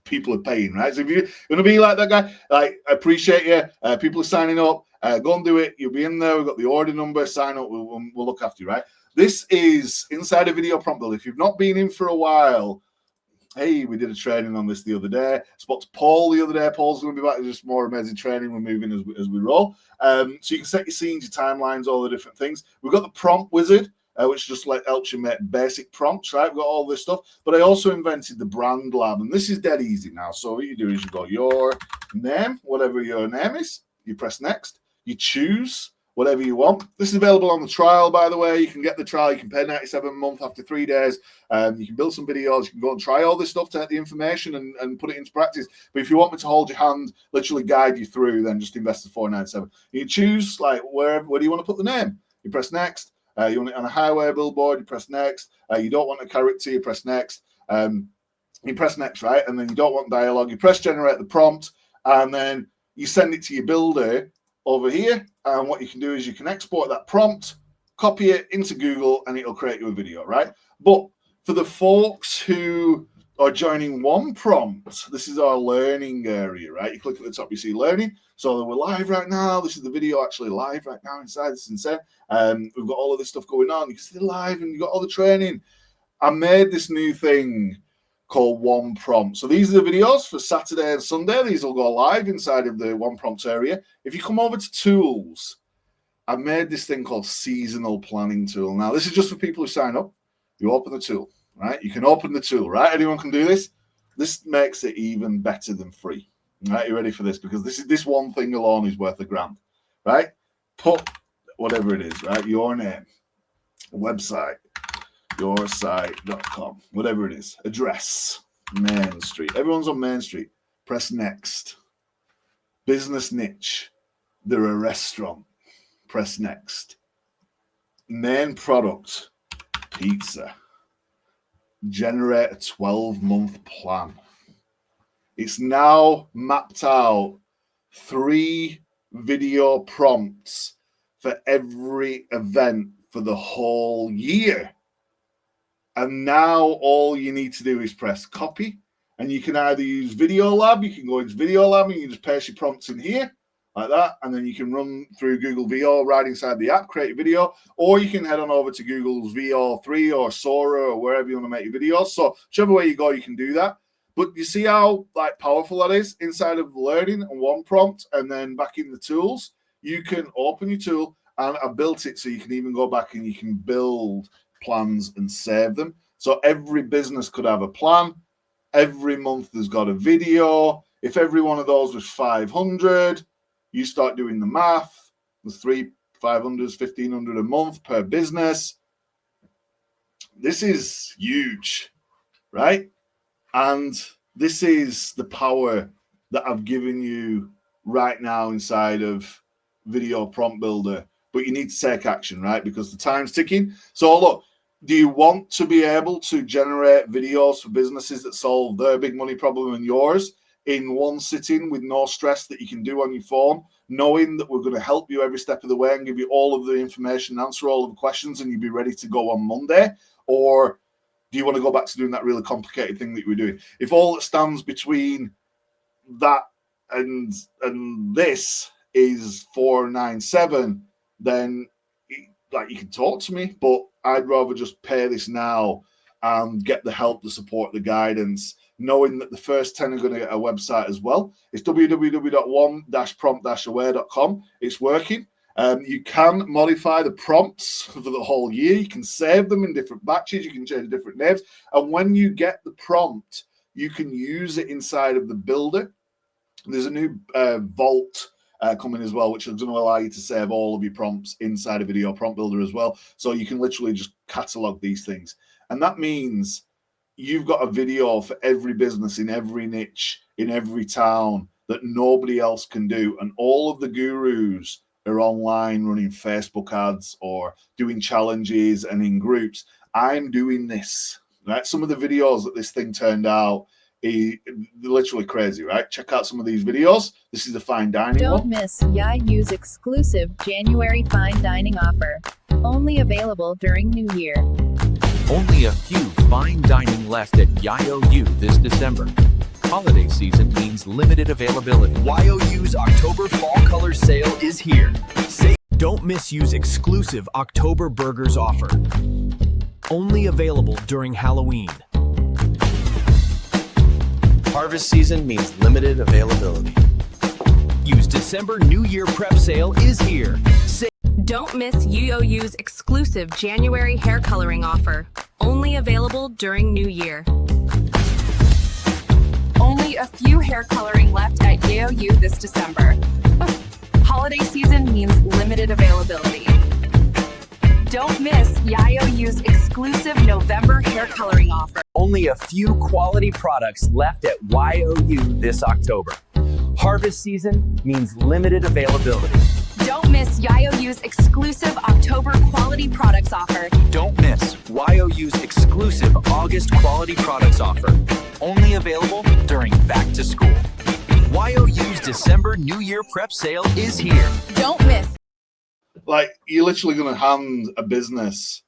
people are paying, right? So if you're going to be like that guy, like, I appreciate you. People are signing up. Go and do it. You'll be in there. We've got the order number. Sign up. We'll look after you, right? This is inside a Video Prompt Builder. If you've not been in for a while, hey, we did a training on this the other day. Spoke to Paul the other day. Paul's going to be back. There's just more amazing training. We're moving as we roll. So you can set your scenes, your timelines, all the different things. We've got the prompt wizard, which just helps you make basic prompts, right? We've got all this stuff. But I also invented the brand lab, and this is dead easy now. So what you do is you go your name, whatever your name is, you press next. You choose whatever you want. This is available on the trial, by the way. You can get the trial. You can pay $97 a month after 3 days. You can build some videos. You can go and try all this stuff, take the information and put it into practice. But if you want me to hold your hand, literally guide you through, then just invest the $497. You choose like where do you want to put the name? You press next. You want it on a highway billboard, you press next. You don't want a character, you press next. You press next, right? And then you don't want dialogue. You press generate the prompt, and then you send it to your builder over here. And what you can do is you can export that prompt, copy it into Google, and it'll create you a video, right? But for the folks who are joining one prompt, this is our learning area, right? You click at the top, you see learning. So we're live right now. This is the video actually live right now inside. This is insane. We've got all of this stuff going on. You can see live and you've got all the training. I made this new thing called One Prompt. So these are the videos for Saturday and Sunday. These will go live inside of the One Prompt area. If you come over to tools, I made this thing called seasonal planning tool. Now, this is just for people who sign up. You open the tool, right? You can open the tool, right? Anyone can do this. This makes it even better than free. Right? You ready for this? Because this one thing alone is worth $1,000, right? Put whatever it is, right? Your name, website, yoursite.com, whatever it is, address, Main Street. Everyone's on Main Street. Press next. Business niche. They're a restaurant. Press next. Main product, pizza. Generate a 12-month plan. It's now mapped out 3 video prompts for every event for the whole year. And now all you need to do is press copy, and you can either use Video Lab. You can go into Video Lab and you just paste your prompts in here like that, and then you can run through Google VO right inside the app, create a video, or you can head on over to Google's VO3 or Sora or wherever you want to make your videos. So whichever way you go, you can do that. But you see how like powerful that is inside of learning and One Prompt, and then back in the tools, you can open your tool, and I built it so you can even go back and you can build plans and save them. So every business could have a plan. Every month there's got a video. If every one of those was 500, you start doing the math. There's 3 500s, 1,500 a month per business. This is huge, right? And this is the power that I've given you right now inside of Video Prompt Builder. But you need to take action, right? Because the time's ticking. So look, do you want to be able to generate videos for businesses that solve their big money problem and yours in one sitting with no stress that you can do on your phone, knowing that we're going to help you every step of the way and give you all of the information, answer all of the questions, and you'll be ready to go on Monday? Or do you want to go back to doing that really complicated thing that you were doing? If all that stands between that and this is 497, then like you can talk to me, but I'd rather just pay this now and get the help, the support, the guidance, knowing that the first 10 are going to get a website as well. It's www.one-prompt-aware.com. It's working. You can modify the prompts for the whole year. You can save them in different batches. You can change different names. And when you get the prompt, you can use it inside of the builder. There's a new vault coming as well, which is going to allow you to save all of your prompts inside a Video Prompt Builder as well. So you can literally just catalog these things. And that means you've got a video for every business in every niche, in every town that nobody else can do. And all of the gurus are online running Facebook ads or doing challenges and in groups. I'm doing this, right? Some of the videos that this thing turned out, they're literally crazy, right? Check out some of these videos. This is the fine dining Don't one. miss Yayu's exclusive January fine dining offer. Only available during New Year. Only a few fine dining left at YOU this December. Holiday season means limited availability. YOU's October Fall Color Sale is here. Don't miss You's exclusive October Burgers offer. Only available during Halloween. Harvest season means limited availability. You's December New Year prep sale is here. Don't miss UOU's exclusive January hair coloring offer. Only available during New Year. Only a few hair coloring left at UOU this December. Holiday season means limited availability. Don't miss YOU's exclusive November hair coloring offer. Only a few quality products left at YOU this October. Harvest season means limited availability. Don't miss YOU's exclusive October quality products offer. Don't miss YOU's exclusive August quality products offer. Only available during back to school. YOU's December New Year prep sale is here. Don't miss. Like, you're literally going to hand a business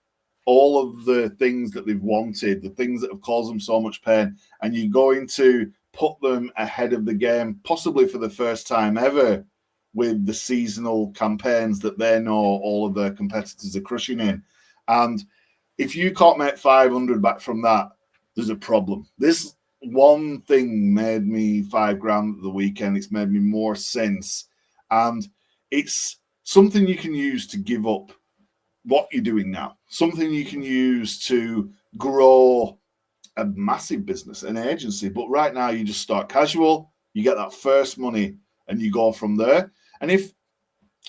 all of the things that they've wanted, the things that have caused them so much pain, and you're going to put them ahead of the game, possibly for the first time ever, with the seasonal campaigns that they know all of their competitors are crushing in. And if you can't make 500 back from that, there's a problem. This one thing made me $5,000 at the weekend. It's made me more sense. And it's something you can use to give up what you're doing now, something you can use to grow a massive business, an agency. But right now, you just start casual, you get that first money, and you go from there. And if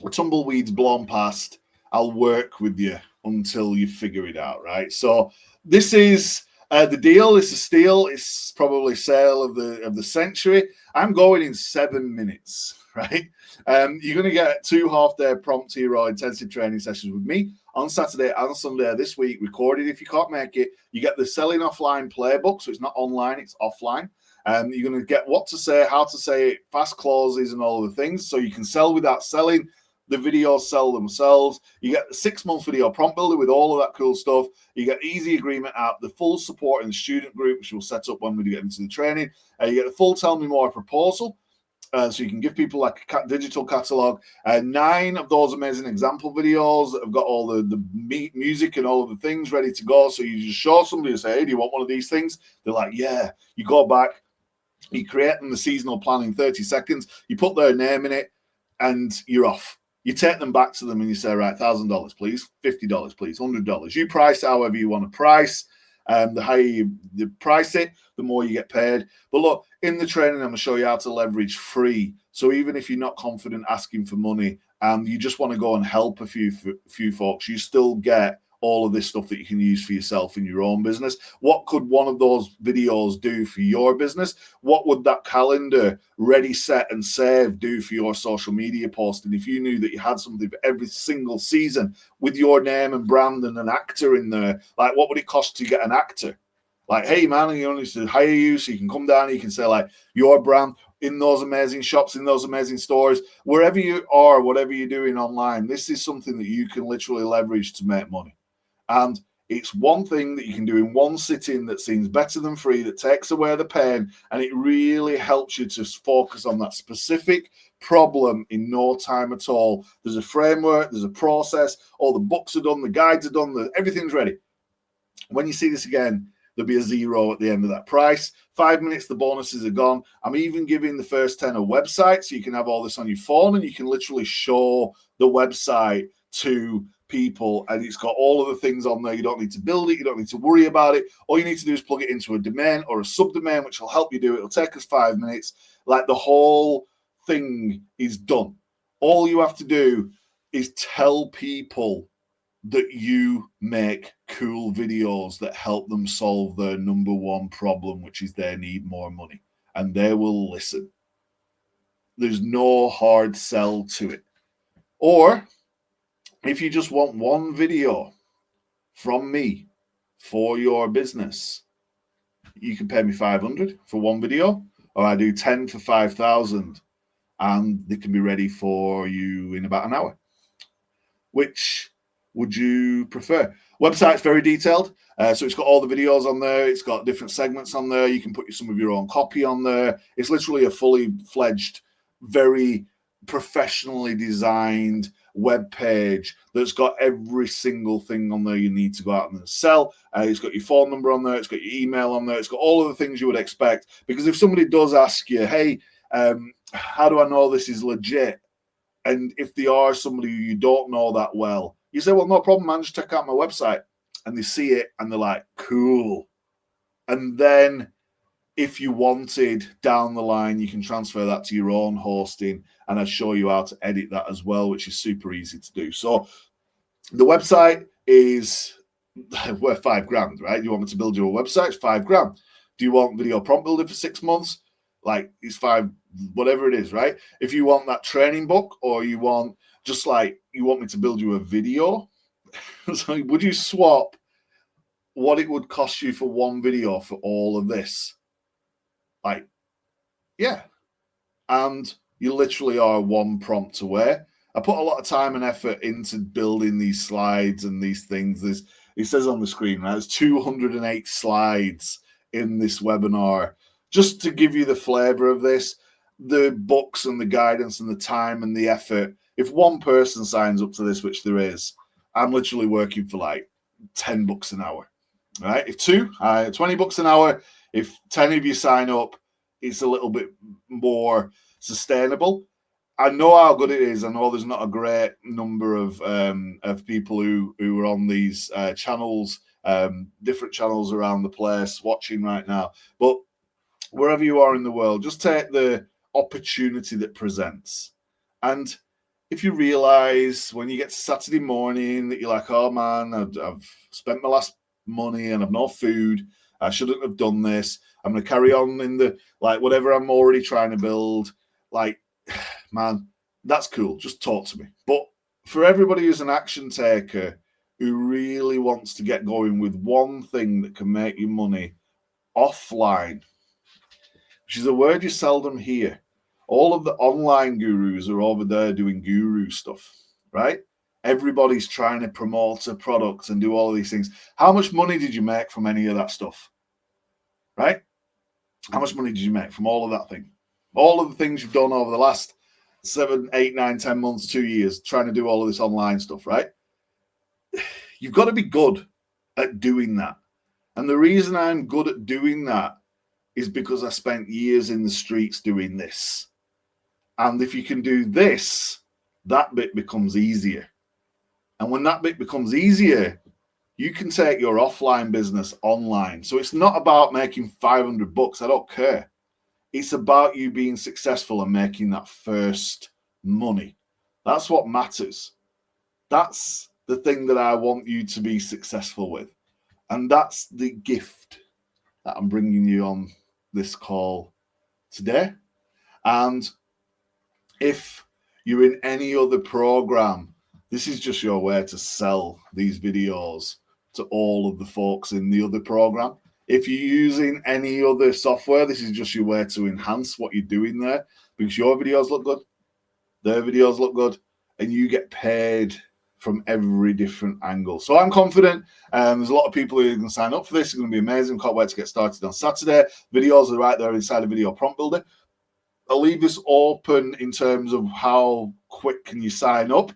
a tumbleweed's blown past, I'll work with you until you figure it out, right? So this is the deal. It's a steal. It's probably sale of the century. I'm going in 7 minutes, right? You're going to get 2 half-day prompt hero intensive training sessions with me on Saturday and Sunday this week, recorded. If you can't make it, you get the Selling Offline playbook. So it's not online, it's offline. You're going to get what to say, how to say it, fast closes, and all of the things. So you can sell without selling. The videos sell themselves. You get the 6-month video prompt builder with all of that cool stuff. You get Easy Agreement app, the full support in the student group, which we'll set up when we get into the training. You get the full Tell Me More proposal. So you can give people like a digital catalog. 9 of those amazing example videos that have got all the music and all of the things ready to go. So you just show somebody and say, hey, do you want one of these things? They're like, yeah. You go back, you create them the seasonal plan in 30 seconds. You put their name in it, and you're off. You take them back to them and you say, right, $1,000, please, $50, please, $100. You price however you want to price. The higher you price it, the more you get paid. But look, in the training, I'm going to show you how to leverage free. So even if you're not confident asking for money, you just want to go and help a few folks, you still get all of this stuff that you can use for yourself in your own business. What could one of those videos do for your business? What would that calendar ready, set, and save do for your social media posting? If you knew that you had something for every single season with your name and brand and an actor in there, like what would it cost to get an actor? Like, hey, man, you only need to hire you so you can come down and you can say, like, your brand in those amazing shops, in those amazing stores, wherever you are, whatever you're doing online. This is something that you can literally leverage to make money. And it's one thing that you can do in one sitting that seems better than free, that takes away the pain, and it really helps you to focus on that specific problem in no time at all. There's a framework, there's a process, all the books are done, the guides are done, everything's ready. When you see this again, there'll be a 0 at the end of that price. 5 minutes, the bonuses are gone. I'm even giving the first 10 a website, so you can have all this on your phone, and you can literally show the website to people, and it's got all of the things on there. You don't need to build it, you don't need to worry about it. All you need to do is plug it into a domain or a subdomain, which will help you do it. It'll take us 5 minutes. Like, the whole thing is done. All you have to do is tell people that you make cool videos that help them solve their number one problem, which is they need more money, and they will listen. There's no hard sell to it. Or if you just want one video from me for your business, you can pay me $500 for one video, or I do 10 for $5,000, and they can be ready for you in about an hour. Which would you prefer? Website's very detailed, so it's got all the videos on there. It's got different segments on there. You can put some of your own copy on there. It's literally a fully fledged, very professionally designed web page that's got every single thing on there you need to go out and sell. It's got your phone number on there, it's got your email on there, it's got all of the things you would expect. Because if somebody does ask you, hey, how do I know this is legit? And if they are somebody who you don't know that well, you say, well, no problem, man, just check out my website. And they see it and they're like, cool. And then if you wanted down the line, you can transfer that to your own hosting, and I show you how to edit that as well, which is super easy to do. So the website is worth $5,000, right? You want me to build you a website? It's $5,000. Do you want video prompt builder for 6 months? Like, it's five, whatever it is, right? If you want that training book, or you want just like you want me to build you a video, so would you swap what it would cost you for one video for all of this? Like, yeah. And you literally are one prompt away. I put a lot of time and effort into building these slides and these things. It says on the screen, right? There's 208 slides in this webinar, just to give you the flavor of this, the books and the guidance and the time and the effort. If one person signs up to this, which there is, I'm literally working for like $10 an hour, right? If 20 bucks an hour. If 10 of you sign up, it's a little bit more sustainable. I know how good it is. I know there's not a great number of people who are on these channels, different channels around the place watching right now. But wherever you are in the world, just take the opportunity that presents. And if you realize when you get to Saturday morning that you're like, oh man, I've spent my last money and I've no food, I shouldn't have done this, I'm going to carry on in the, like, whatever I'm already trying to build, like, man, that's cool. Just talk to me. But for everybody who's an action taker, who really wants to get going with one thing that can make you money offline, which is a word you seldom hear. All of the online gurus are over there doing guru stuff, right? Everybody's trying to promote a product and do all of these things. How much money did you make from any of that stuff, right? How much money did you make from all of that thing? All of the things you've done over the last 7, 8, 9, 10 months, 2 years, trying to do all of this online stuff, right? You've got to be good at doing that. And the reason I'm good at doing that is because I spent years in the streets doing this. And if you can do this, that bit becomes easier. And when that bit becomes easier, you can take your offline business online. So it's not about making $500. I don't care. It's about you being successful and making that first money. That's what matters. That's the thing that I want you to be successful with. And that's the gift that I'm bringing you on this call today. And if you're in any other program, this is just your way to sell these videos to all of the folks in the other program. If you're using any other software, this is just your way to enhance what you're doing there, because your videos look good, their videos look good, and you get paid from every different angle. So I'm confident. There's a lot of people who can sign up for this. It's going to be amazing. Can't wait to get started on Saturday. Videos are right there inside the video prompt builder. I'll leave this open in terms of how quick can you sign up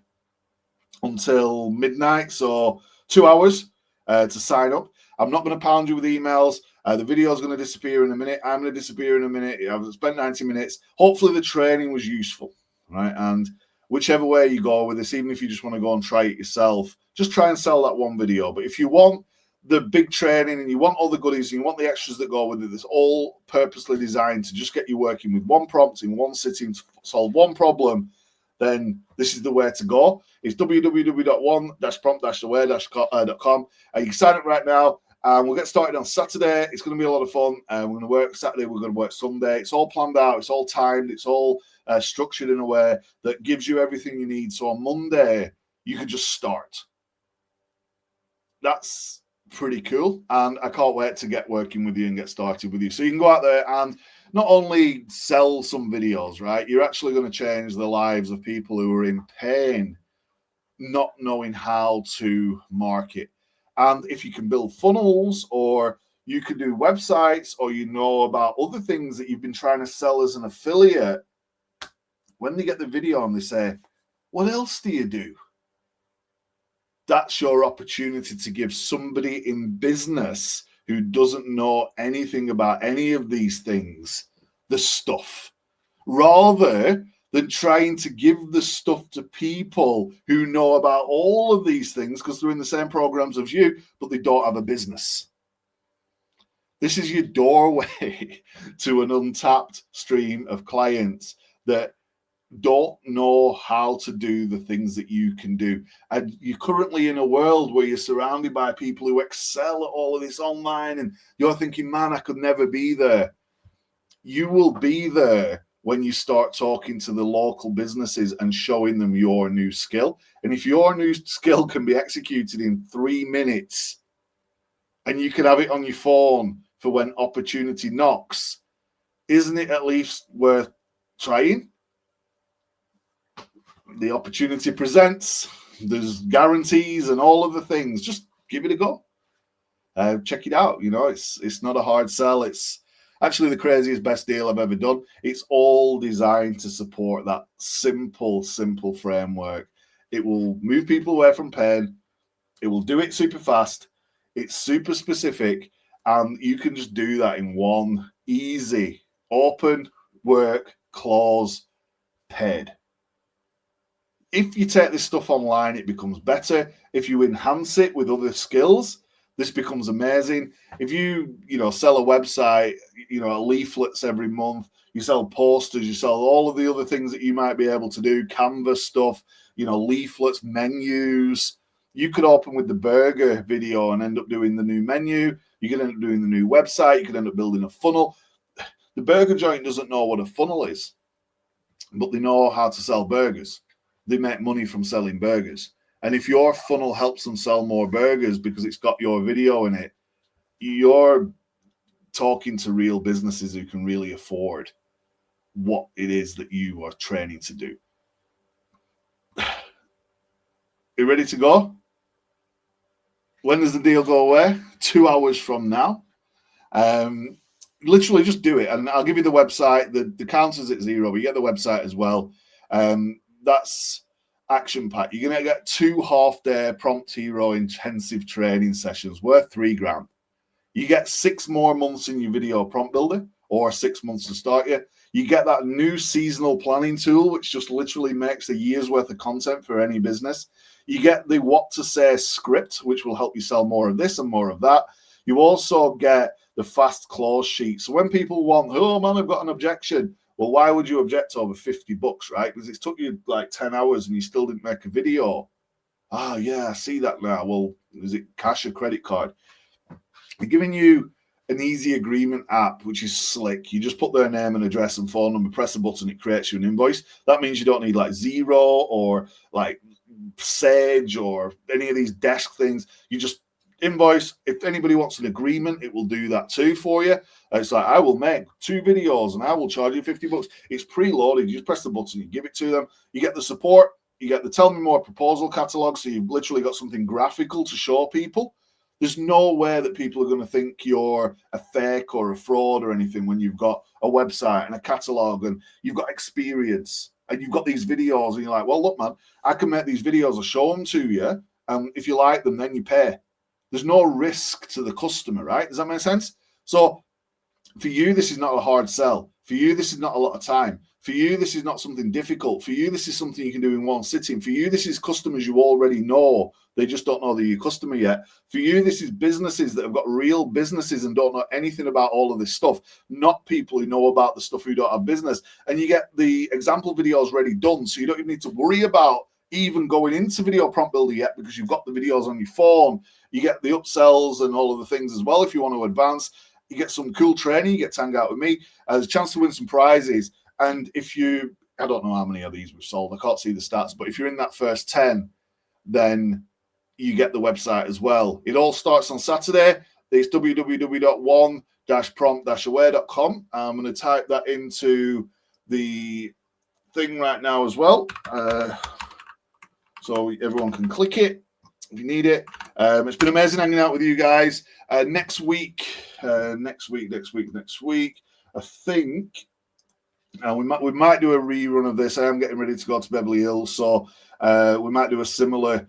until midnight, so 2 hours to sign up. I'm not going to pound you with emails. The video is going to disappear in a minute. I'm going to disappear in a minute. I've spent 90 minutes. Hopefully the training was useful, right? And whichever way you go with this, even if you just want to go and try it yourself, just try and sell that one video. But if you want the big training and you want all the goodies and you want the extras that go with it, that's all purposely designed to just get you working with one prompt in one sitting to solve one problem, then this is the way to go. It's www.one-prompt-aware.com. You can sign up right now. We'll get started on Saturday. It's going to be a lot of fun. We're going to work Saturday. We're going to work Sunday. It's all planned out. It's all timed. It's all structured in a way that gives you everything you need. So on Monday, you can just start. That's pretty cool. And I can't wait to get working with you and get started with you. So you can go out there and not only sell some videos, right? You're actually going to change the lives of people who are in pain, not knowing how to market. And if you can build funnels, or you can do websites, or you know about other things that you've been trying to sell as an affiliate, when they get the video and they say, what else do you do? That's your opportunity to give somebody in business who doesn't know anything about any of these things the stuff, rather than trying to give the stuff to people who know about all of these things because they're in the same programs as you, but they don't have a business. This is your doorway to an untapped stream of clients that don't know how to do the things that you can do. And you're currently in a world where you're surrounded by people who excel at all of this online, and you're thinking, man, I could never be there. You will be there when you start talking to the local businesses and showing them your new skill. And if your new skill can be executed in 3 minutes and you can have it on your phone for when opportunity knocks, isn't it at least worth trying? The opportunity presents, there's guarantees and all of the things. Just give it a go. Check it out. You know, it's not a hard sell. It's actually the craziest, best deal I've ever done. It's all designed to support that simple framework. It will move people away from pain. It will do it super fast. It's super specific. And you can just do that in one easy, open, work, close, paid. If you take this stuff online, it becomes better. If you enhance it with other skills, this becomes amazing. If you sell a website, leaflets every month, you sell posters, you sell all of the other things that you might be able to do, Canvas stuff, leaflets, menus. You could open with the burger video and end up doing the new menu. You could end up doing the new website. You could end up building a funnel. The burger joint doesn't know what a funnel is, but they know how to sell burgers. They make money from selling burgers. And if your funnel helps them sell more burgers because it's got your video in it, you're talking to real businesses who can really afford what it is that you are training to do. You ready to go? When does the deal go away? 2 hours from now. Literally just do it. And I'll give you the website. The counter's at 0, but you get the website as well. That's action pack. You're going to get 2 half-day Prompt Hero intensive training sessions worth $3,000. You get 6 more months in your video prompt builder, or 6 months to start you. You get that new seasonal planning tool, which just literally makes a year's worth of content for any business. You get the what to say script, which will help you sell more of this and more of that. You also get the fast close sheet. So when people want, oh man, I've got an objection. Well, why would you object to over $50, right? Because it took you like 10 hours and you still didn't make a video. Ah, yeah, I see that now. Well, is it cash or credit card? They're giving you an easy agreement app, which is slick. You just put their name and address and phone number, press a button, it creates you an invoice. That means you don't need like Xero or like Sage or any of these desk things. You just invoice. If anybody wants an agreement, it will do that too for you. It's like, I will make 2 videos and I will charge you $50. It's preloaded. You just press the button, you give it to them. You get the support. You get the Tell Me More proposal catalog. So you've literally got something graphical to show people. There's no way that people are going to think you're a fake or a fraud or anything when you've got a website and a catalog and you've got experience and you've got these videos and you're like, well, look, man, I can make these videos. I'll show them to you. And if you like them, then you pay. There's no risk to the customer, right? Does that make sense? So for you, this is not a hard sell. For you, this is not a lot of time. For you, this is not something difficult. For you, this is something you can do in one sitting. For you, this is customers you already know. They just don't know they're your customer yet. For you, this is businesses that have got real businesses and don't know anything about all of this stuff, not people who know about the stuff who don't have business. And you get the example videos ready done, so you don't even need to worry about even going into Video Prompt Builder yet because you've got the videos on your phone. You get the upsells and all of the things as well if you want to advance. You get some cool training. You get to hang out with me. There's a chance to win some prizes. And if you, I don't know how many of these we've sold. I can't see the stats. But if you're in that first 10, then you get the website as well. It all starts on Saturday. It's www.one-prompt-away.com. I'm going to type that into the thing right now as well. So everyone can click it if you need it. It's been amazing hanging out with you guys. Next week, I think we might do a rerun of this. I am getting ready to go to Beverly Hills, so we might do a similar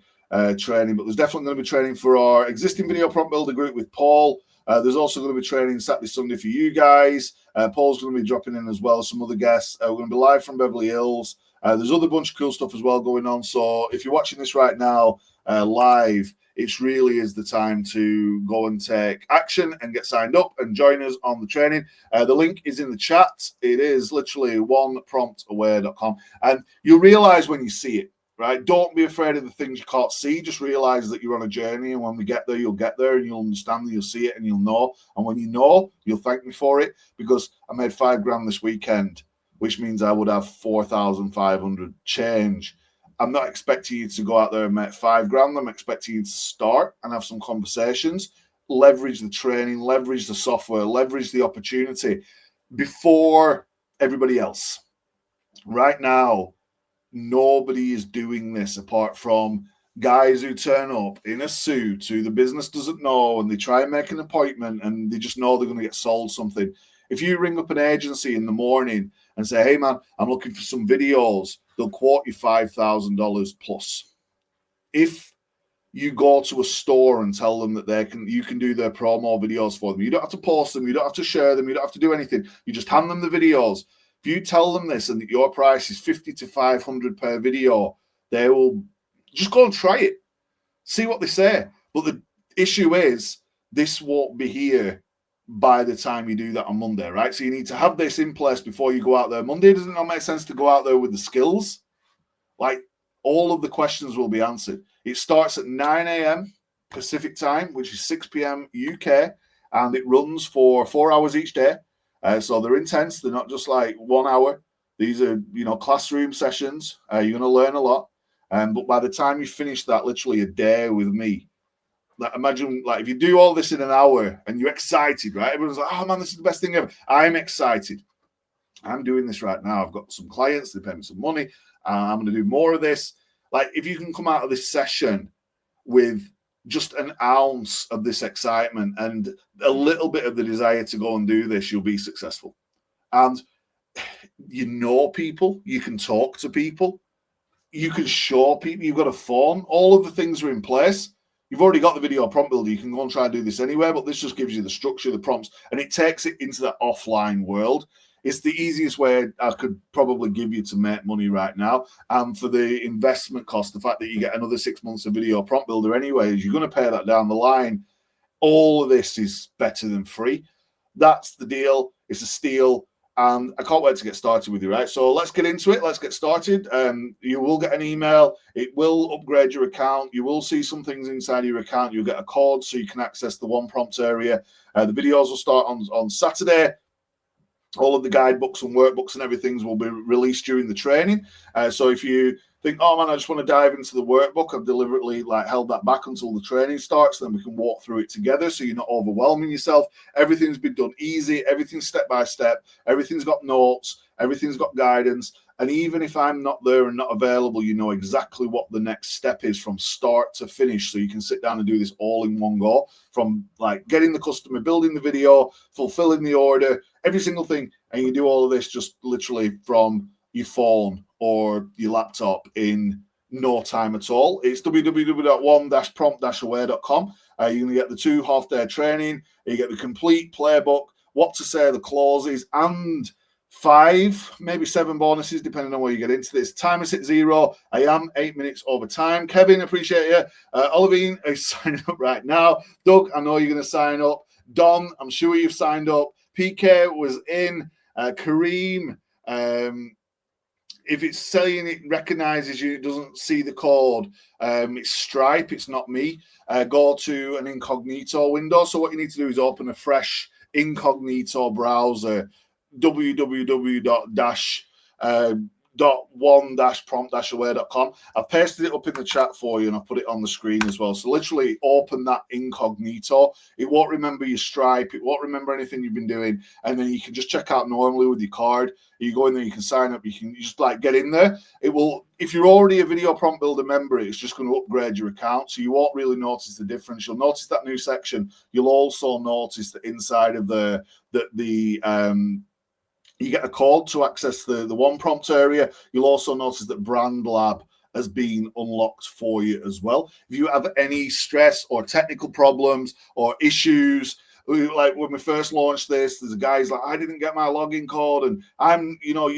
training. But there's definitely going to be training for our existing Video Prompt Builder group with Paul. There's also going to be training Saturday, Sunday for you guys. Paul's going to be dropping in as well, some other guests. We're going to be live from Beverly Hills. There's other bunch of cool stuff as well going on. So if you're watching this right now live, it really is the time to go and take action and get signed up and join us on the training. The link is in the chat. It is literally onepromptaway.com. And you'll realize when you see it, right? Don't be afraid of the things you can't see. Just realize that you're on a journey. And when we get there, you'll get there and you'll understand that you'll see it and you'll know. And when you know, you'll thank me for it, because I made $5,000 this weekend, which means I would have 4,500 change. I'm not expecting you to go out there and make $5,000. I'm expecting you to start and have some conversations, leverage the training, leverage the software, leverage the opportunity before everybody else. Right now, nobody is doing this apart from guys who turn up in a suit who the business doesn't know, and they try and make an appointment and they just know they're going to get sold something. If you ring up an agency in the morning and say, hey man, I'm looking for some videos, they'll quote you $5,000 plus. If you go to a store and tell them that you can do their promo videos for them, you don't have to post them, you don't have to share them, you don't have to do anything. You just hand them the videos. If you tell them this and that your price is $50 to $500 per video, they will just go and try it, see what they say. But the issue is, this won't be here by the time you do that on Monday, right? So you need to have this in place before you go out there. Monday doesn't not make sense to go out there with the skills. Like, all of the questions will be answered. It starts at 9 a.m. Pacific time, which is 6 p.m. UK, and it runs for 4 hours each day. So they're intense. They're not just like 1 hour. These are, classroom sessions. You're going to learn a lot. But by the time you finish that, literally a day with me, like, imagine, like, if you do all this in an hour and you're excited, right? Everyone's like, oh man, this is the best thing ever. I'm excited. I'm doing this right now. I've got some clients. They pay me some money. I'm going to do more of this. Like, if you can come out of this session with just an ounce of this excitement and a little bit of the desire to go and do this, you'll be successful. And you know people, you can talk to people, you can show people, you've got a phone, all of the things are in place. You've already got the video prompt builder. You can go and try and do this anywhere, but this just gives you the structure, the prompts, and it takes it into that offline world. It's the easiest way I could probably give you to make money right now. And for the investment cost, the fact that you get another 6 months of video prompt builder anyway, you're going to pay that down the line. All of this is better than free. That's the deal. It's a steal. And I can't wait to get started with you, right? So let's get into it. Let's get started. You will get an email. It will upgrade your account. You will see some things inside your account. You'll get a code so you can access the one prompt area. The videos will start on Saturday. All of the guidebooks and workbooks and everything will be released during the training. So if you think, oh man, I just want to dive into the workbook, I've deliberately held that back until the training starts, then we can walk through it together so you're not overwhelming yourself. Everything's been done easy, everything's step by step, everything's got notes, everything's got guidance. And even if I'm not there and not available, you know exactly what the next step is from start to finish. So you can sit down and do this all in one go, from like getting the customer, building the video, fulfilling the order, every single thing. And you do all of this just literally from your phone or your laptop in no time at all. It's www.one-prompt-away.com. You're going to get the 2 half-day training. You get the complete playbook, what to say, the clauses, and 5, maybe 7 bonuses, depending on where you get into this. Time is at 0. I am 8 minutes over time. Kevin, appreciate you. Olivine is signing up right now. Doug, I know you're going to sign up. Don, I'm sure you've signed up. PK was in. Kareem, if it's saying it recognizes you, it doesn't see the code, it's Stripe, it's not me. Go to an incognito window. So what you need to do is open a fresh incognito browser, www.one-prompt-away.com. I've pasted it up in the chat for you and I've put it on the screen as well. So literally open that incognito. It won't remember your Stripe. It won't remember anything you've been doing. And then you can just check out normally with your card. You go in there, you can sign up. You can just get in there. It will, if you're already a video prompt builder member, it's just going to upgrade your account. So you won't really notice the difference. You'll notice that new section. You'll also notice that inside of you get a code to access the one prompt area. You'll also notice that Brand Lab has been unlocked for you as well. If you have any stress or technical problems or issues, like when we first launched this, there's a guy's like, I didn't get my login code and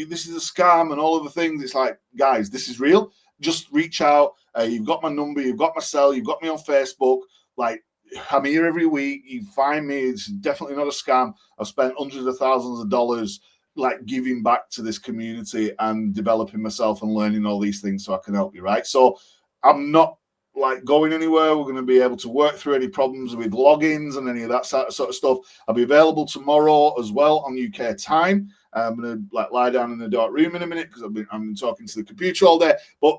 this is a scam and all of the things. It's like, guys, this is real. Just reach out You've got my number, you've got my cell, you've got me on Facebook. Like, I'm here every week. You find me. It's definitely not a scam. I've spent hundreds of thousands of dollars like giving back to this community and developing myself and learning all these things so I can help you, right? So I'm not like going anywhere. We're going to be able to work through any problems with logins and any of that sort of stuff. I'll be available tomorrow as well on UK time. I'm going to like lie down in the dark room in a minute because I've been talking to the computer all day. But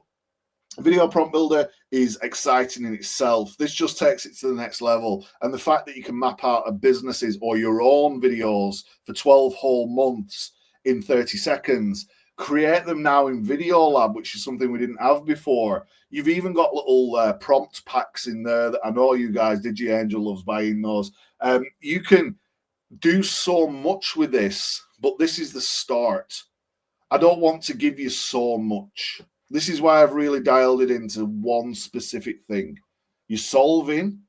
Video Prompt Builder is exciting in itself. This just takes it to the next level. And the fact that you can map out a business's or your own videos for 12 whole months in 30 seconds, create them now in Video Lab, which is something we didn't have before. You've even got little prompt packs in there that I know you guys, DigiAngel loves buying those. You can do so much with this, but this is the start. I don't want to give you so much. This is why I've really dialed it into one specific thing. You're solving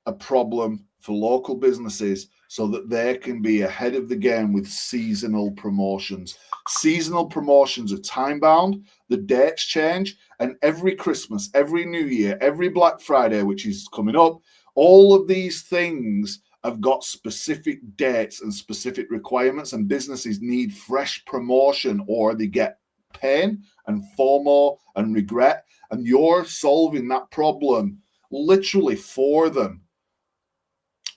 a problem for local businesses so that they can be ahead of the game with seasonal promotions. Seasonal promotions are time-bound, the dates change, and every Christmas, every New Year, every Black Friday, which is coming up, all of these things have got specific dates and specific requirements, and businesses need fresh promotion or they get pain and FOMO and regret, and you're solving that problem literally for them.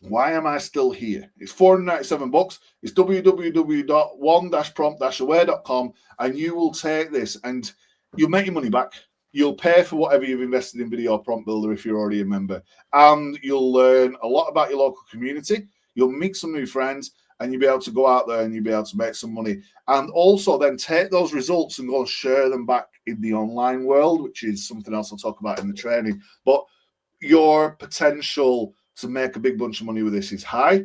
Why am I still here? It's $497. It's www.one-prompt-away.com, and you will take this and you'll make your money back. You'll pay for whatever you've invested in Video Prompt Builder if you're already a member, and you'll learn a lot about your local community. You'll meet some new friends, and you'll be able to go out there and you'll be able to make some money. And also then take those results and go and share them back in the online world, which is something else I'll talk about in the training. But your potential to make a big bunch of money with this is high.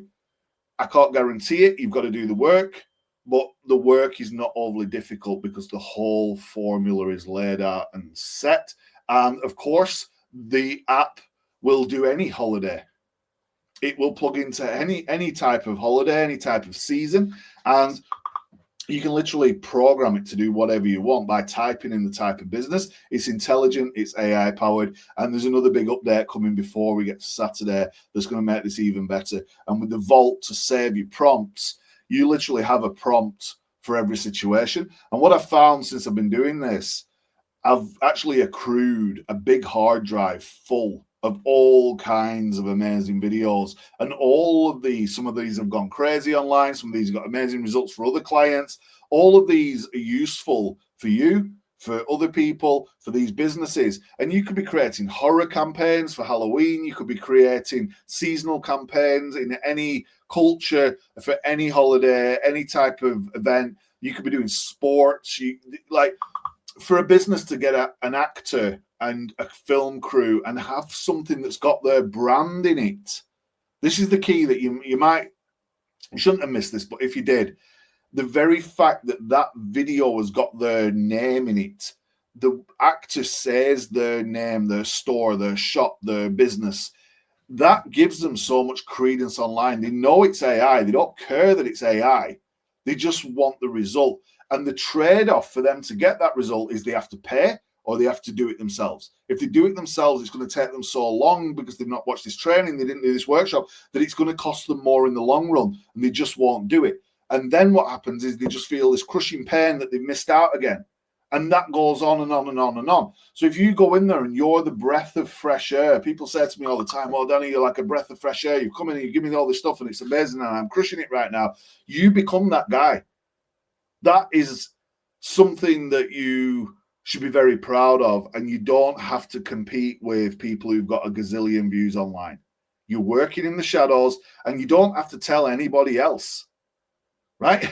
I can't guarantee it. You've got to do the work, but the work is not overly difficult because the whole formula is laid out and set. And of course, the app will do any holiday. It will plug into any type of holiday, any type of season, and you can literally program it to do whatever you want by typing in the type of business. It's intelligent, it's AI powered, and there's another big update coming before we get to Saturday that's going to make this even better. And with the Vault to save your prompts, you literally have a prompt for every situation. And what I've found since I've been doing this, I've actually accrued a big hard drive full of all kinds of amazing videos, and all of these, some of these have gone crazy online, some of these have got amazing results for other clients. All of these are useful for you, for other people, for these businesses. And you could be creating horror campaigns for Halloween, you could be creating seasonal campaigns in any culture, for any holiday, any type of event. You could be doing sports, for a business to get an actor and a film crew and have something that's got their brand in it. This is the key that you shouldn't have missed this, but if you did, the very fact that that video has got their name in it, the actor says their name, their store, their shop, their business, that gives them so much credence online. They know it's AI. They don't care that it's AI. They just want the result. And the trade-off for them to get that result is they have to pay or they have to do it themselves. If they do it themselves, it's going to take them so long because they've not watched this training, they didn't do this workshop, that it's going to cost them more in the long run, and they just won't do it. And then what happens is they just feel this crushing pain that they've missed out again. And that goes on and on and on and on. So if you go in there and you're the breath of fresh air, people say to me all the time, "Oh, Danny, you're like a breath of fresh air. You come in and you give me all this stuff and it's amazing and I'm crushing it right now." You become that guy. That is something that you should be very proud of, and you don't have to compete with people who've got a gazillion views online. You're working in the shadows, and you don't have to tell anybody else, right?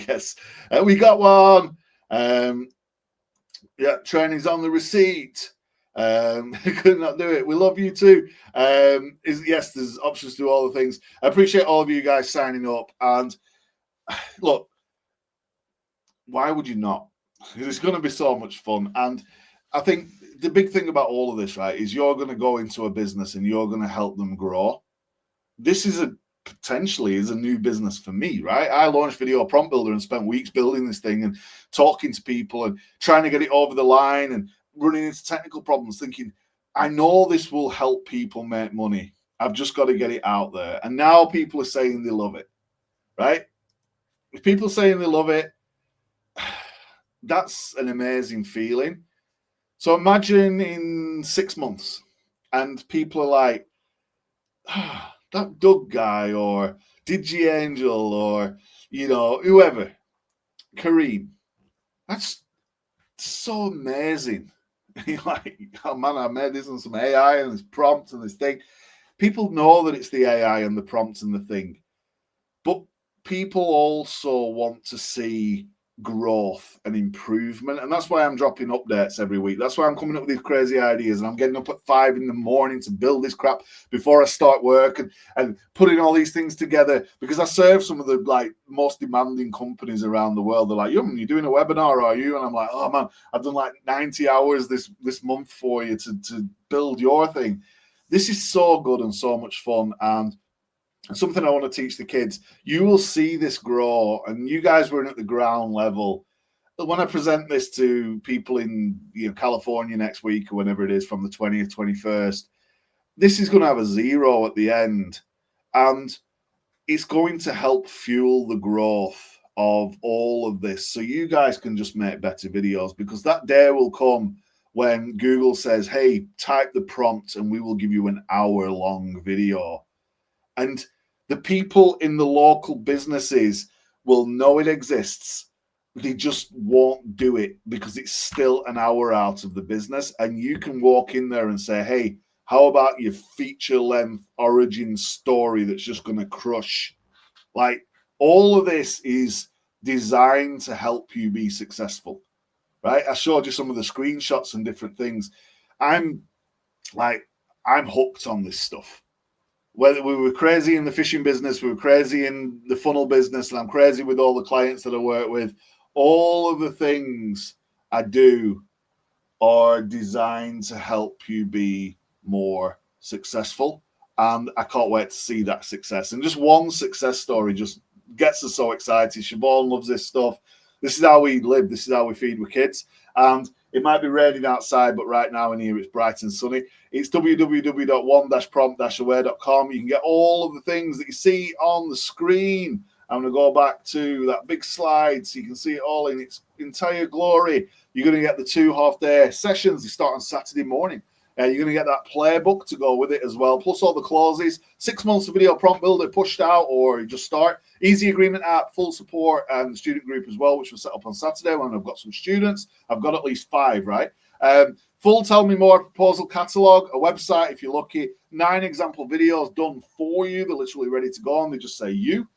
Yes, we got one. Yeah, training's on the receipt. Could not do it. We love you too. Yes, there's options to do all the things. I appreciate all of you guys signing up, and look, why would you not? It's going to be so much fun. And I think the big thing about all of this, right, is you're going to go into a business and you're going to help them grow. This is potentially a new business for me, right? I launched Video Prompt Builder and spent weeks building this thing and talking to people and trying to get it over the line. And running into technical problems, thinking, I know this will help people make money. I've just got to get it out there. And now people are saying they love it, right? If people are saying they love it, that's an amazing feeling. So imagine in 6 months and people are like, that Doug guy or Digi Angel or, whoever, Kareem, that's so amazing. You're like, oh man, I made this on some AI and this prompt and this thing. People know that it's the AI and the prompt and the thing, but people also want to see growth and improvement, and that's why I'm dropping updates every week. That's why I'm coming up with these crazy ideas, and I'm getting up at 5 a.m. to build this crap before I start work and putting all these things together, because I serve some of the most demanding companies around the world. They're like, you're doing a webinar, are you? And I'm like, oh man, I've done 90 hours this month for you to build your thing. This is so good and so much fun, and something I want to teach the kids. You will see this grow, and you guys were in at the ground level. When I present this to people in California next week or whenever it is, from the 20th, 21st, this is going to have a 0 at the end, and it's going to help fuel the growth of all of this, so you guys can just make better videos, because that day will come when Google says, hey, type the prompt and we will give you an hour-long video. And the people in the local businesses will know it exists. They just won't do it because it's still an hour out of the business. And you can walk in there and say, hey, how about your feature-length origin story that's just going to crush? All of this is designed to help you be successful, right? I showed you some of the screenshots and different things. I'm hooked on this stuff. Whether we were crazy in the fishing business, we were crazy in the funnel business, and I'm crazy with all the clients that I work with. All of the things I do are designed to help you be more successful. And I can't wait to see that success. And just one success story just gets us so excited. Siobhan loves this stuff. This is how we live. This is how we feed with kids. And it might be raining outside, but right now in here it's bright and sunny. It's www.one-prompt-aware.com. You can get all of the things that you see on the screen. I'm going to go back to that big slide so you can see it all in its entire glory. You're going to get the 2 half-day sessions. They start on Saturday morning. You're going to get that playbook to go with it as well, plus all the clauses. 6 months of video prompt builder pushed out, or you just start. Easy agreement app, full support, and student group as well, which was set up on Saturday when I've got some students. I've got at least 5, right? Full Tell Me More proposal catalog, a website if you're lucky, 9 example videos done for you. They're literally ready to go, and they just say you.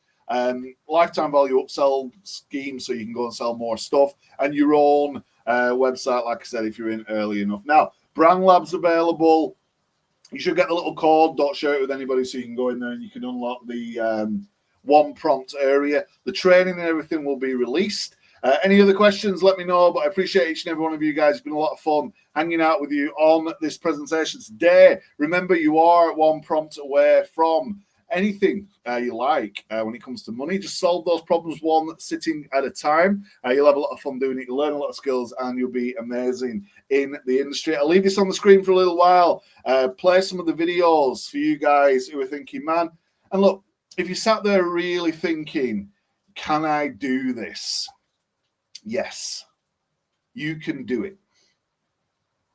Lifetime value upsell scheme, so you can go and sell more stuff, and your own website, like I said, if you're in early enough. Now, Brand Lab's available. You should get the little code. Don't share it with anybody, so you can go in there and you can unlock the one prompt area. The training and everything will be released. Any other questions, let me know. But I appreciate each and every one of you guys. It's been a lot of fun hanging out with you on this presentation today. Remember, you are one prompt away from anything you like when it comes to money. Just solve those problems one sitting at a time. You'll have a lot of fun doing it. You'll learn a lot of skills, and you'll be amazing in the industry. I'll leave this on the screen for a little while. Play some of the videos for you guys who are thinking, man. And look, if you sat there really thinking, can I do this? Yes, you can do it.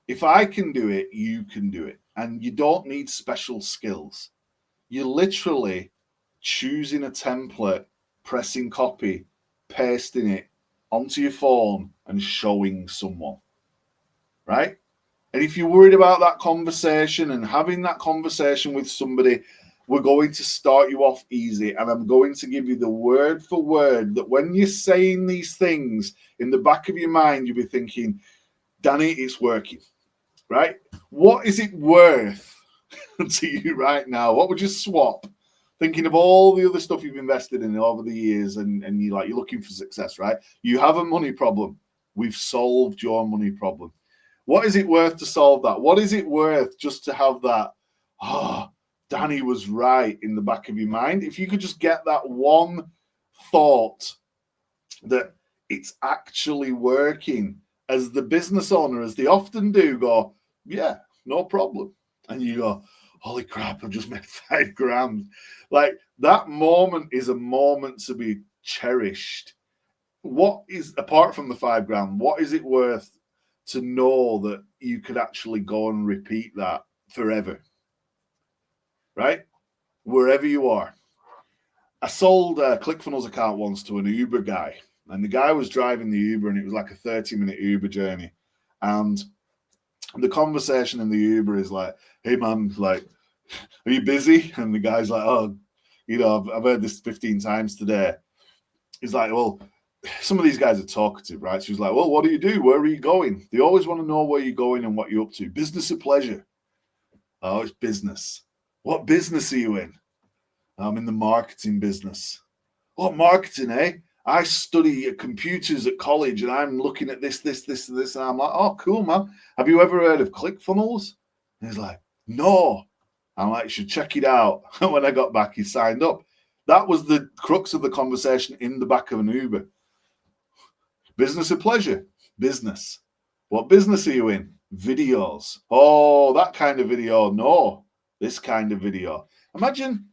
If I can do it, you can do it. And you don't need special skills. You're literally choosing a template, pressing copy, pasting it onto your phone and showing someone, right? And if you're worried about that conversation and having that conversation with somebody, we're going to start you off easy. And I'm going to give you the word for word that when you're saying these things, in the back of your mind, you'll be thinking, Danny, it's working, right? What is it worth to you right now? What would you swap? Thinking of all the other stuff you've invested in over the years, and you're looking for success, right? You have a money problem. We've solved your money problem. What is it worth to solve that? What is it worth just to have that, Danny was right, in the back of your mind? If you could just get that one thought that it's actually working, as the business owner, as they often do, go, yeah, no problem. And you go, holy crap, I've just made $5,000. Like, that moment is a moment to be cherished. What is, apart from the $5,000, what is it worth to know that you could actually go and repeat that forever? Right? Wherever you are. I sold a ClickFunnels account once to an Uber guy, and the guy was driving the Uber, and it was like a 30-minute Uber journey. And the conversation in the Uber is like, hey man, like, are you busy? And the guy's like, oh, you know, I've heard this 15 times today. He's like, well, some of these guys are talkative, right? So he's like, well, what do you do? Where are you going? They always want to know where you're going and what you're up to. Business or pleasure? Oh, it's business. What business are you in? I'm in the marketing business. What marketing, eh? I study computers at college and I'm looking at this, and this. And I'm like, oh, cool, man. Have you ever heard of ClickFunnels? And he's like, no. I'm like, you should check it out. And when I got back, he signed up. That was the crux of the conversation in the back of an Uber. Business or pleasure? Business. What business are you in? Videos. Oh, that kind of video. No, this kind of video. Imagine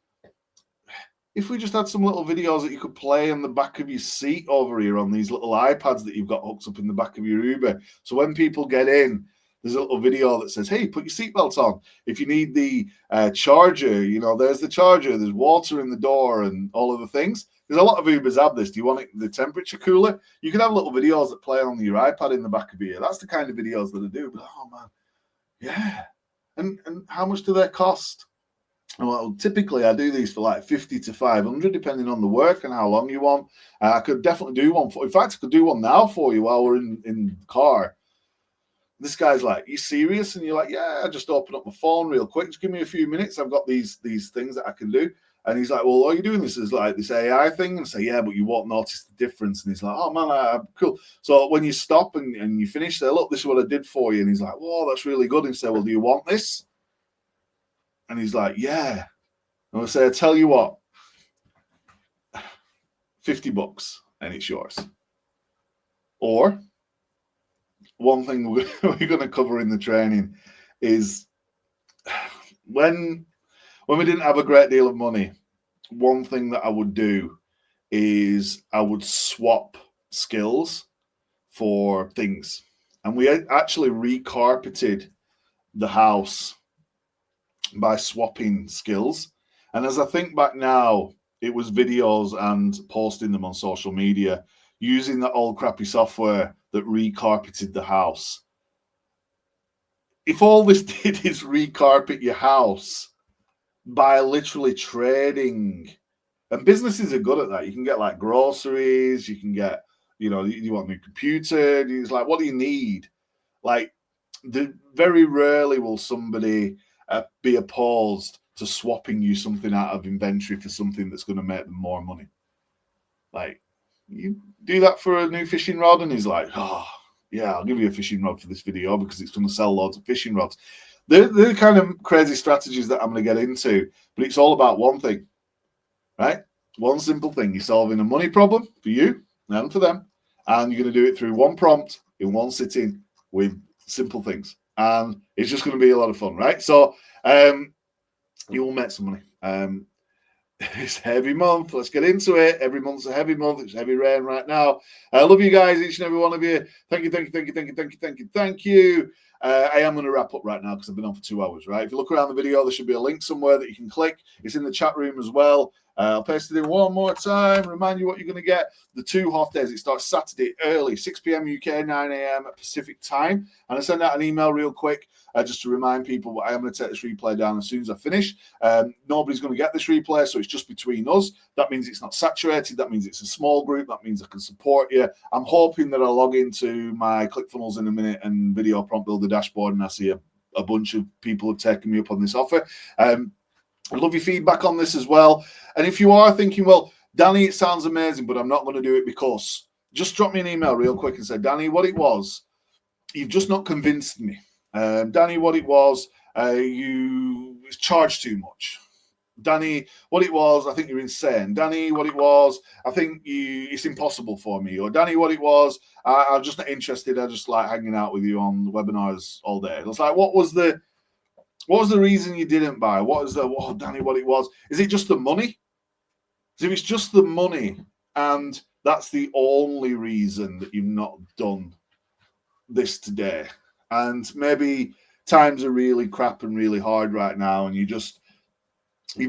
if we just had some little videos that you could play on the back of your seat over here on these little iPads that you've got hooked up in the back of your Uber. So when people get in, there's a little video that says, hey, put your seatbelt on. If you need the charger, you know, there's the charger. There's water in the door and all of the things. There's a lot of Ubers have this. Do you want it, the temperature cooler? You can have little videos that play on your iPad in the back of here. That's the kind of videos that I do. But, oh, man, yeah. And how much do they cost? Well, typically I do these for like 50 to 500, depending on the work and how long you want. I could definitely do one. In fact, I could do one now for you while we're in the car. This guy's like, you serious? And you're like, yeah, I just open up my phone real quick. Just give me a few minutes. I've got these things that I can do. And he's like, well, are you doing this as like this AI thing? And I say, yeah, but you won't notice the difference. And he's like, oh, man, cool. So when you stop and you finish, say, look, this is what I did for you. And he's like, whoa, that's really good. And he said, well, do you want this? And he's like, yeah. And I say, I tell you what, $50 and it's yours. Or one thing we're going to cover in the training is when we didn't have a great deal of money, one thing that I would do is I would swap skills for things. And we actually recarpeted the house by swapping skills. And as I think back now, it was videos and posting them on social media using that old crappy software that recarpeted the house. If all this did is recarpet your house by literally trading, and businesses are good at that. You can get like groceries, you can get, you know, you want a new computer. It's like, what do you need? Like, very rarely will somebody be opposed to swapping you something out of inventory for something that's going to make them more money. Like, you do that for a new fishing rod, and he's like, oh, yeah, I'll give you a fishing rod for this video because it's going to sell loads of fishing rods. They're the kind of crazy strategies that I'm going to get into, but it's all about one thing, right? One simple thing. You're solving a money problem for you and for them, and you're going to do it through one prompt in one sitting with simple things. And it's just going to be a lot of fun, right? So you will make some money. It's a heavy month. Let's get into it. Every month's a heavy month. It's heavy rain right now. I love you guys, each and every one of you. Thank you. I am going to wrap up right now because I've been on for 2 hours, right? If you look around the video, there should be a link somewhere that you can click. It's in the chat room as well. I'll paste it in one more time. Remind you what you're going to get. The 2 half days. It starts Saturday early, 6 p.m. UK, 9 a.m. Pacific time. And I send out an email real quick just to remind people I am going to take this replay down as soon as I finish. Nobody's going to get this replay, so it's just between us. That means it's not saturated. That means it's a small group. That means I can support you. I'm hoping that I'll log into my ClickFunnels in a minute and video prompt builder dashboard, and I see a bunch of people have taken me up on this offer. I'd love your feedback on this as well. And if you are thinking, well, Danny, it sounds amazing, but I'm not going to do it because, just drop me an email real quick and say, Danny, what it was, you've just not convinced me. Danny, what it was, you charged too much. Danny, what it was, I think you're insane. Danny, what it was, I think it's impossible for me. Or Danny, what it was, I'm just not interested. I just like hanging out with you on webinars all day. It's like, what was the reason you didn't buy? Danny, what it was? Is it just the money? So if it's just the money and that's the only reason that you've not done this today, and maybe times are really crap and really hard right now, and you've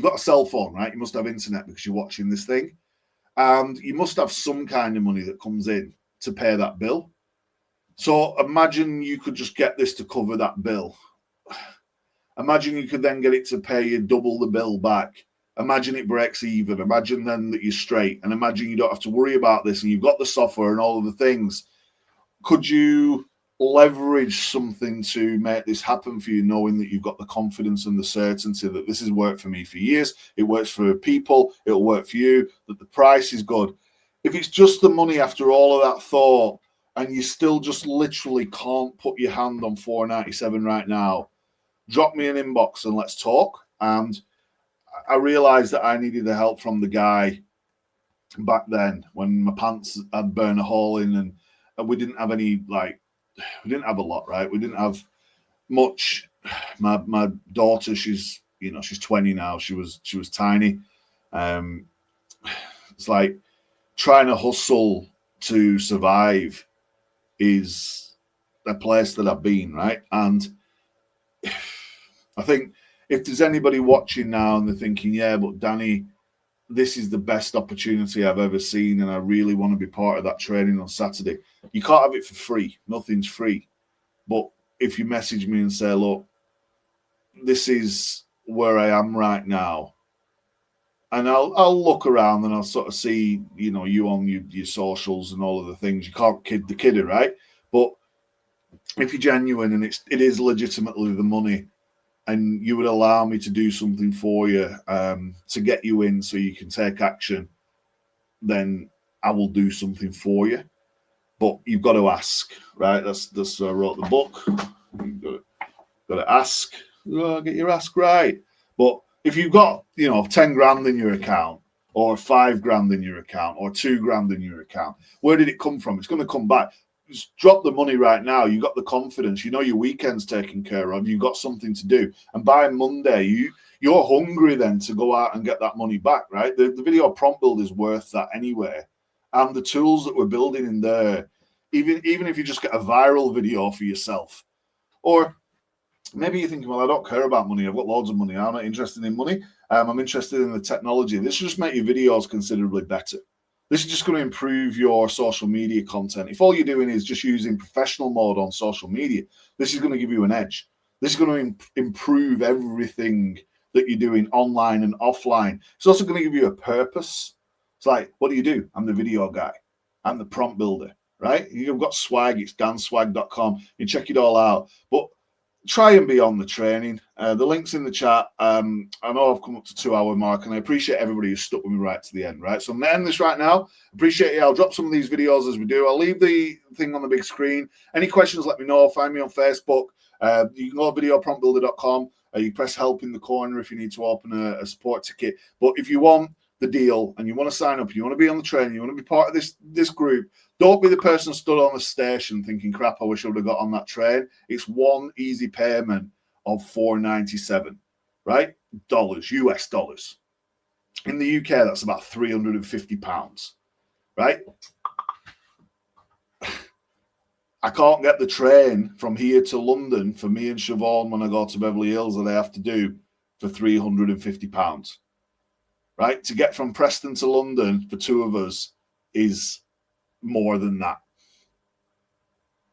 got a cell phone, right? You must have internet because you're watching this thing, and you must have some kind of money that comes in to pay that bill. So imagine you could just get this to cover that bill. Imagine you could then get it to pay you double the bill back. Imagine it breaks even. Imagine then that you're straight, and imagine you don't have to worry about this, and you've got the software and all of the things. Could you leverage something to make this happen for you, knowing that you've got the confidence and the certainty that this has worked for me for years, it works for people, it'll work for you, that the price is good? If it's just the money after all of that thought, and you still just literally can't put your hand on $4.97 right now, drop me an inbox and let's talk. And I realized that I needed the help from the guy back then when my pants had burned a hole in, and we didn't have any, like, we didn't have a lot, right? We didn't have much. My daughter, she's 20 now. She was tiny. It's like trying to hustle to survive is a place that I've been, right? And I think if there's anybody watching now and they're thinking, yeah, but Danny, this is the best opportunity I've ever seen, and I really want to be part of that training on Saturday. You can't have it for free. Nothing's free. But if you message me and say, look, this is where I am right now, and I'll look around and I'll sort of see, you on your socials and all of the things. You can't kid the kidder, right? But if you're genuine and it is legitimately the money, and you would allow me to do something for you to get you in so you can take action, then I will do something for you. But you've got to ask, right? That's I wrote the book. You've got to ask. Get your ask right. But if you've got 10 grand in your account, or 5 grand in your account, or 2 grand in your account, where did it come from? It's going to come back. Just drop the money right now. You've got the confidence. Your weekend's taken care of. You've got something to do. And by Monday, you're hungry then to go out and get that money back, right? The video prompt build is worth that anyway. And the tools that we're building in there, even if you just get a viral video for yourself, or maybe you're thinking, well, I don't care about money. I've got loads of money. I'm not interested in money. I'm interested in the technology. This will just make your videos considerably better. This is just going to improve your social media content. If all you're doing is just using professional mode on social media, this is going to give you an edge. This is going to improve everything that you're doing online and offline. It's also going to give you a purpose. It's like, what do? I'm the video guy. I'm the prompt builder, right? You've got swag. It's danswag.com. You check it all out. But try and be on the training. The link's in the chat. I know I've come up to 2-hour mark, and I appreciate everybody who's stuck with me right to the end, right? So I'm going to end this right now. Appreciate you. I'll drop some of these videos as we do. I'll leave the thing on the big screen. Any questions, let me know. Find me on Facebook. You can go to videopromptbuilder.com. You press help in the corner if you need to open a support ticket. But if you want the deal and you want to sign up, you want to be on the training, you want to be part of this group, don't be the person stood on the station thinking, crap, I wish I would have got on that train. It's one easy payment of $4.97, right? US dollars. In the UK, that's about £350, right? I can't get the train from here to London for me and Siobhan when I go to Beverly Hills that I have to do for £350, right? To get from Preston to London for two of us is more than that,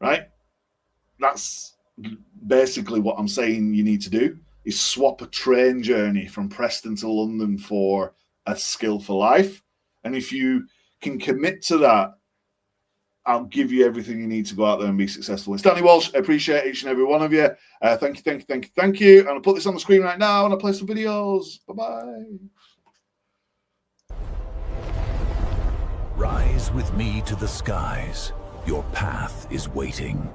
right? That's basically what I'm saying you need to do, is swap a train journey from Preston to London for a skill for life. And if you can commit to that, I'll give you everything you need to go out there and be successful. It's Danny Walsh. I appreciate each and every one of you. Thank you. And I'll put this on the screen right now and I'll play some videos. Bye-bye. Rise with me to the skies. Your path is waiting.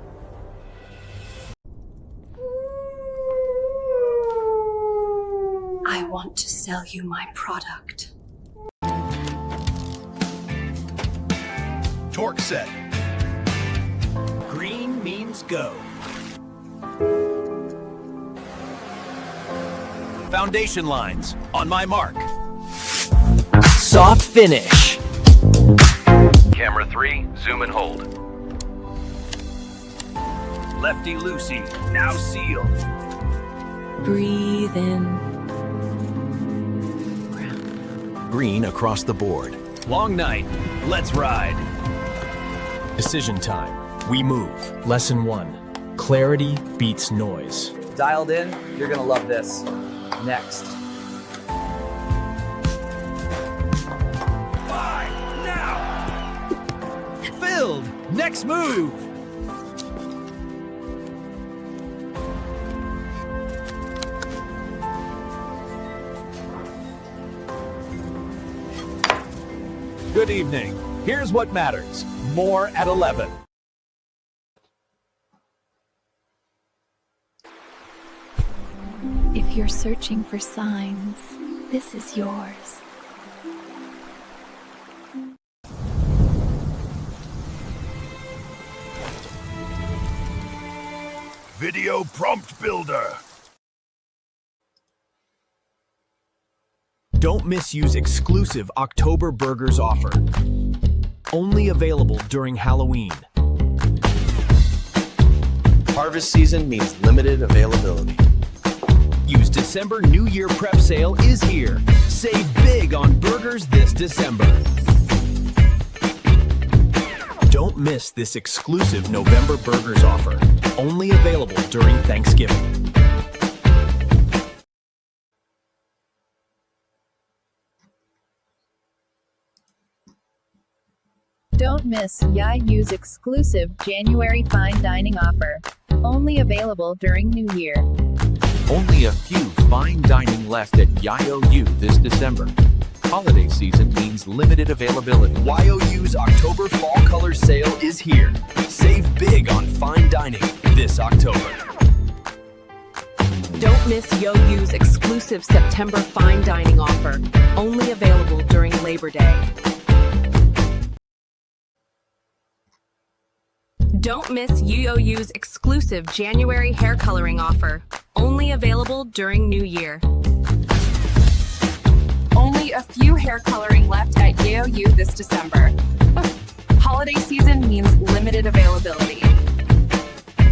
I want want to sell you my product. Torque set. Green means go. Foundation lines. On my mark. Soft finish. Camera 3, zoom and hold. Lefty loosey. Now seal. Breathe in. Green across the board. Long night. Let's ride. Decision time. We move. Lesson 1. Clarity beats noise. Dialed in, you're gonna love this. Next. Buy now. Filled. Next move. Good evening. Here's what matters. More at 11. If you're searching for signs, this is yours. Video prompt builder. Don't misuse exclusive October Burgers offer. Only available during Halloween. Harvest season means limited availability. Use December New Year prep sale is here. Save big on burgers this December. Don't miss this exclusive November Burgers offer. Only available during Thanksgiving. Don't miss Yayu's exclusive January fine dining offer. Only available during New Year. Only a few fine dining left at YOU this December. Holiday season means limited availability. YOU's October Fall Color Sale is here. Save big on fine dining this October. Don't miss YOU's exclusive September fine dining offer. Only available during Labor Day. Don't miss YOU's exclusive January hair coloring offer. Only available during New Year. Only a few hair coloring left at YOU this December. Holiday season means limited availability.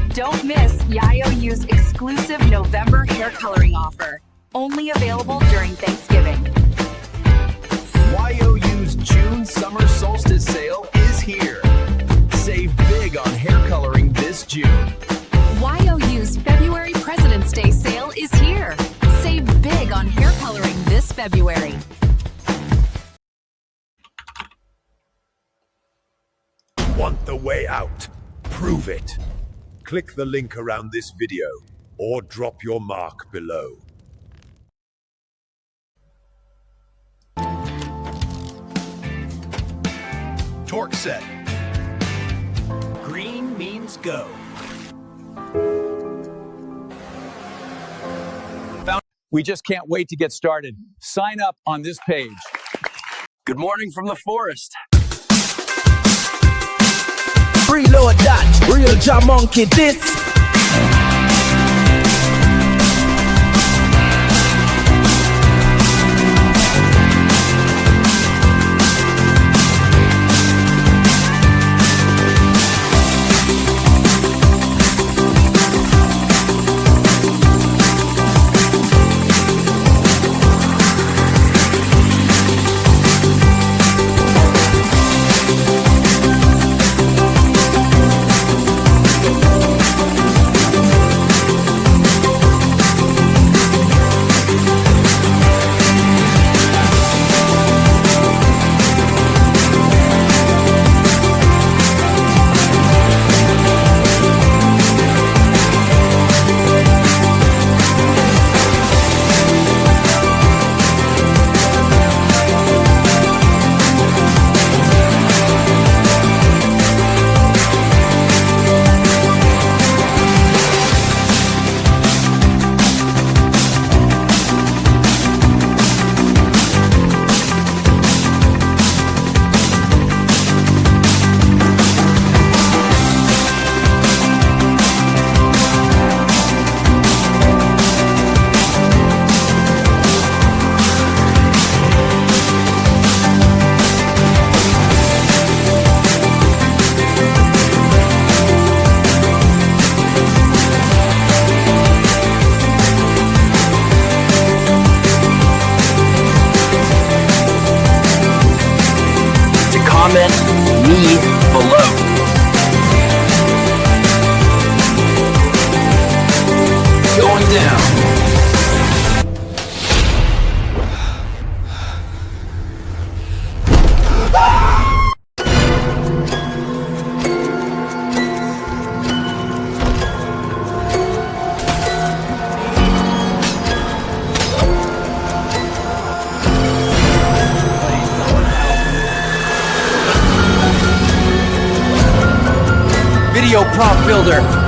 Don't miss YOU's exclusive November hair coloring offer. Only available during Thanksgiving. YOU's June Summer Solstice Sale is here. Save big on hair coloring this June. YOU's February President's Day sale is here. Save big on hair coloring this February. Want the way out? Prove it. Click the link around this video or drop your mark below. Torque set. Green means go. We just can't wait to get started. Sign up on this page. Good morning from the forest. Reload that, real jam monkey this. comment me below. Going down. Video prompt builder.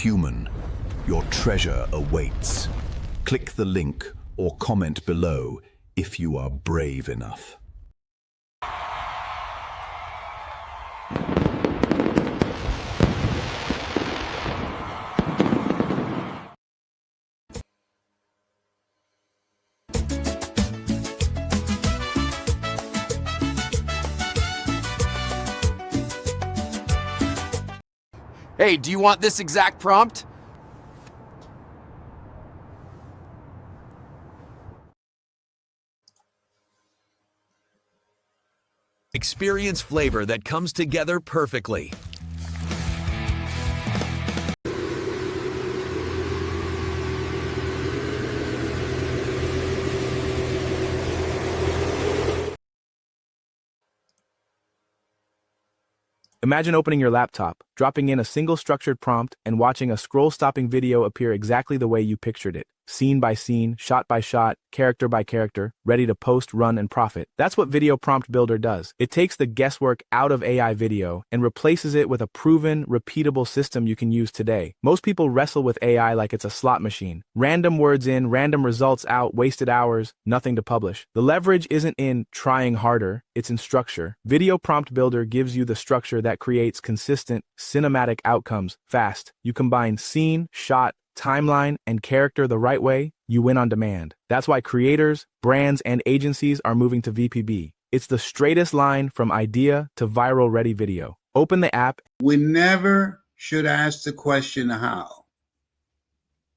Human, your treasure awaits. Click the link or comment below if you are brave enough. Hey, do you want this exact prompt? Experience flavor that comes together perfectly. Imagine opening your laptop, dropping in a single structured prompt, and watching a scroll-stopping video appear exactly the way you pictured it. Scene by scene, shot by shot, character by character, ready to post, run, and profit. That's what Video Prompt Builder does. It takes the guesswork out of AI video and replaces it with a proven, repeatable system you can use today. Most people wrestle with AI like it's a slot machine. Random words in, random results out, wasted hours, nothing to publish. The leverage isn't in trying harder, it's in structure. Video Prompt Builder gives you the structure that creates consistent, cinematic outcomes fast. You combine scene, shot, timeline, and character the right way, you win on demand. That's why creators, brands, and agencies are moving to VPB. It's the straightest line from idea to viral-ready video. Open the app. We never should ask the question how.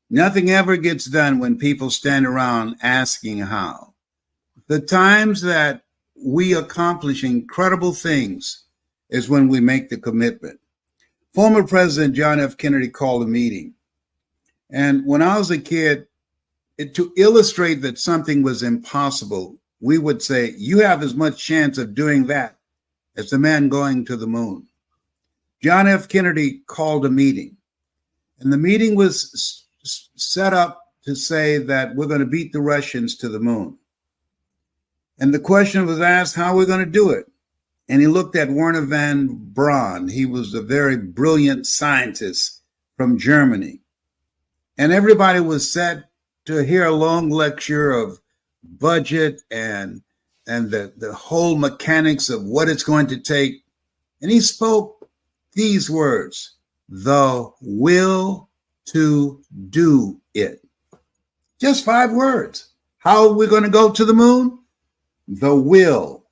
Nothing ever gets done when people stand around asking how. The times that we accomplish incredible things is when we make the commitment. Former President John F. Kennedy called a meeting. And when I was a kid, to illustrate that something was impossible, we would say, you have as much chance of doing that as the man going to the moon. John F. Kennedy called a meeting. And the meeting was set up to say that we're going to beat the Russians to the moon. And the question was asked, how are we going to do it? And he looked at Werner von Braun. He was a very brilliant scientist from Germany. And everybody was set to hear a long lecture of budget and the whole mechanics of what it's going to take. And he spoke these words, the will to do it. Just 5 words. How are we going to go to the moon? The will.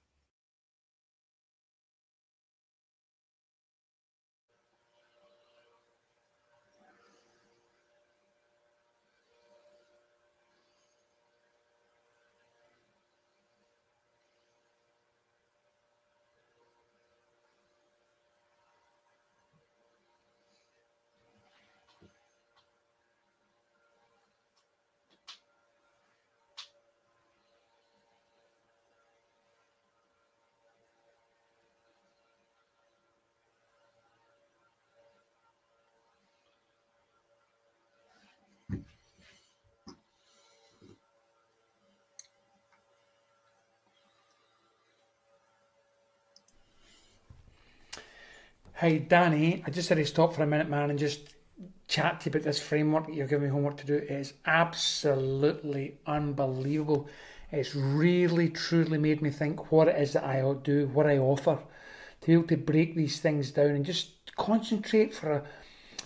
Hey Danny, I just had to stop for a minute, man, and just chat to you about this framework that you're giving me homework to do. It is absolutely unbelievable. It's really, truly made me think what it is that I do, what I offer, to be able to break these things down and just concentrate for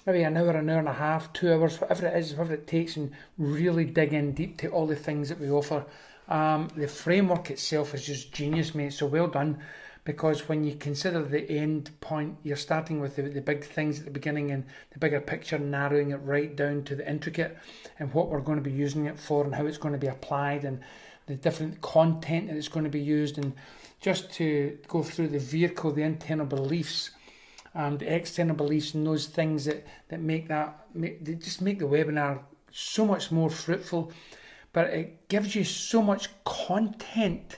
maybe an hour and a half, 2 hours, whatever it is, whatever it takes, and really dig in deep to all the things that we offer. The framework itself is just genius, mate, so well done. Because when you consider the end point, you're starting with the big things at the beginning and the bigger picture, narrowing it right down to the intricate and what we're going to be using it for and how it's going to be applied and the different content that it's going to be used, and just to go through the vehicle, the internal beliefs, the external beliefs, and those things that make the webinar so much more fruitful. But it gives you so much content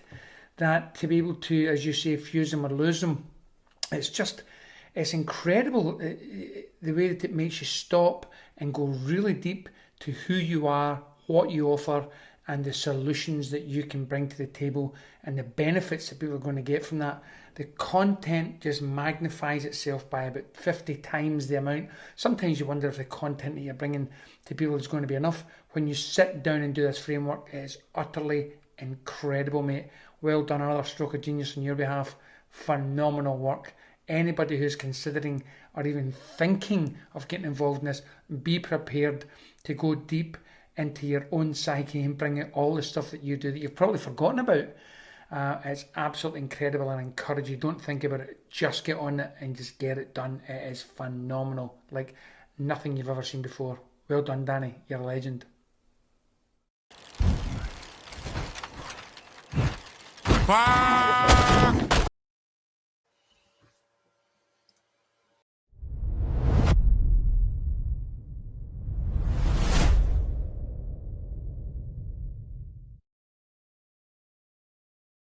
that to be able to, as you say, fuse them or lose them, it's incredible the way that it makes you stop and go really deep to who you are, what you offer, and the solutions that you can bring to the table and the benefits that people are going to get from that. The content just magnifies itself by about 50 times the amount. Sometimes you wonder if the content that you're bringing to people is going to be enough. When you sit down and do this framework, it is utterly incredible, mate. Well done, another stroke of genius on your behalf. Phenomenal work. Anybody who's considering or even thinking of getting involved in this, be prepared to go deep into your own psyche and bring out all the stuff that you do that you've probably forgotten about. It's absolutely incredible, and I encourage you, don't think about it, just get on it and just get it done. It is phenomenal, like nothing you've ever seen before. Well done, Danny, you're a legend. Wow.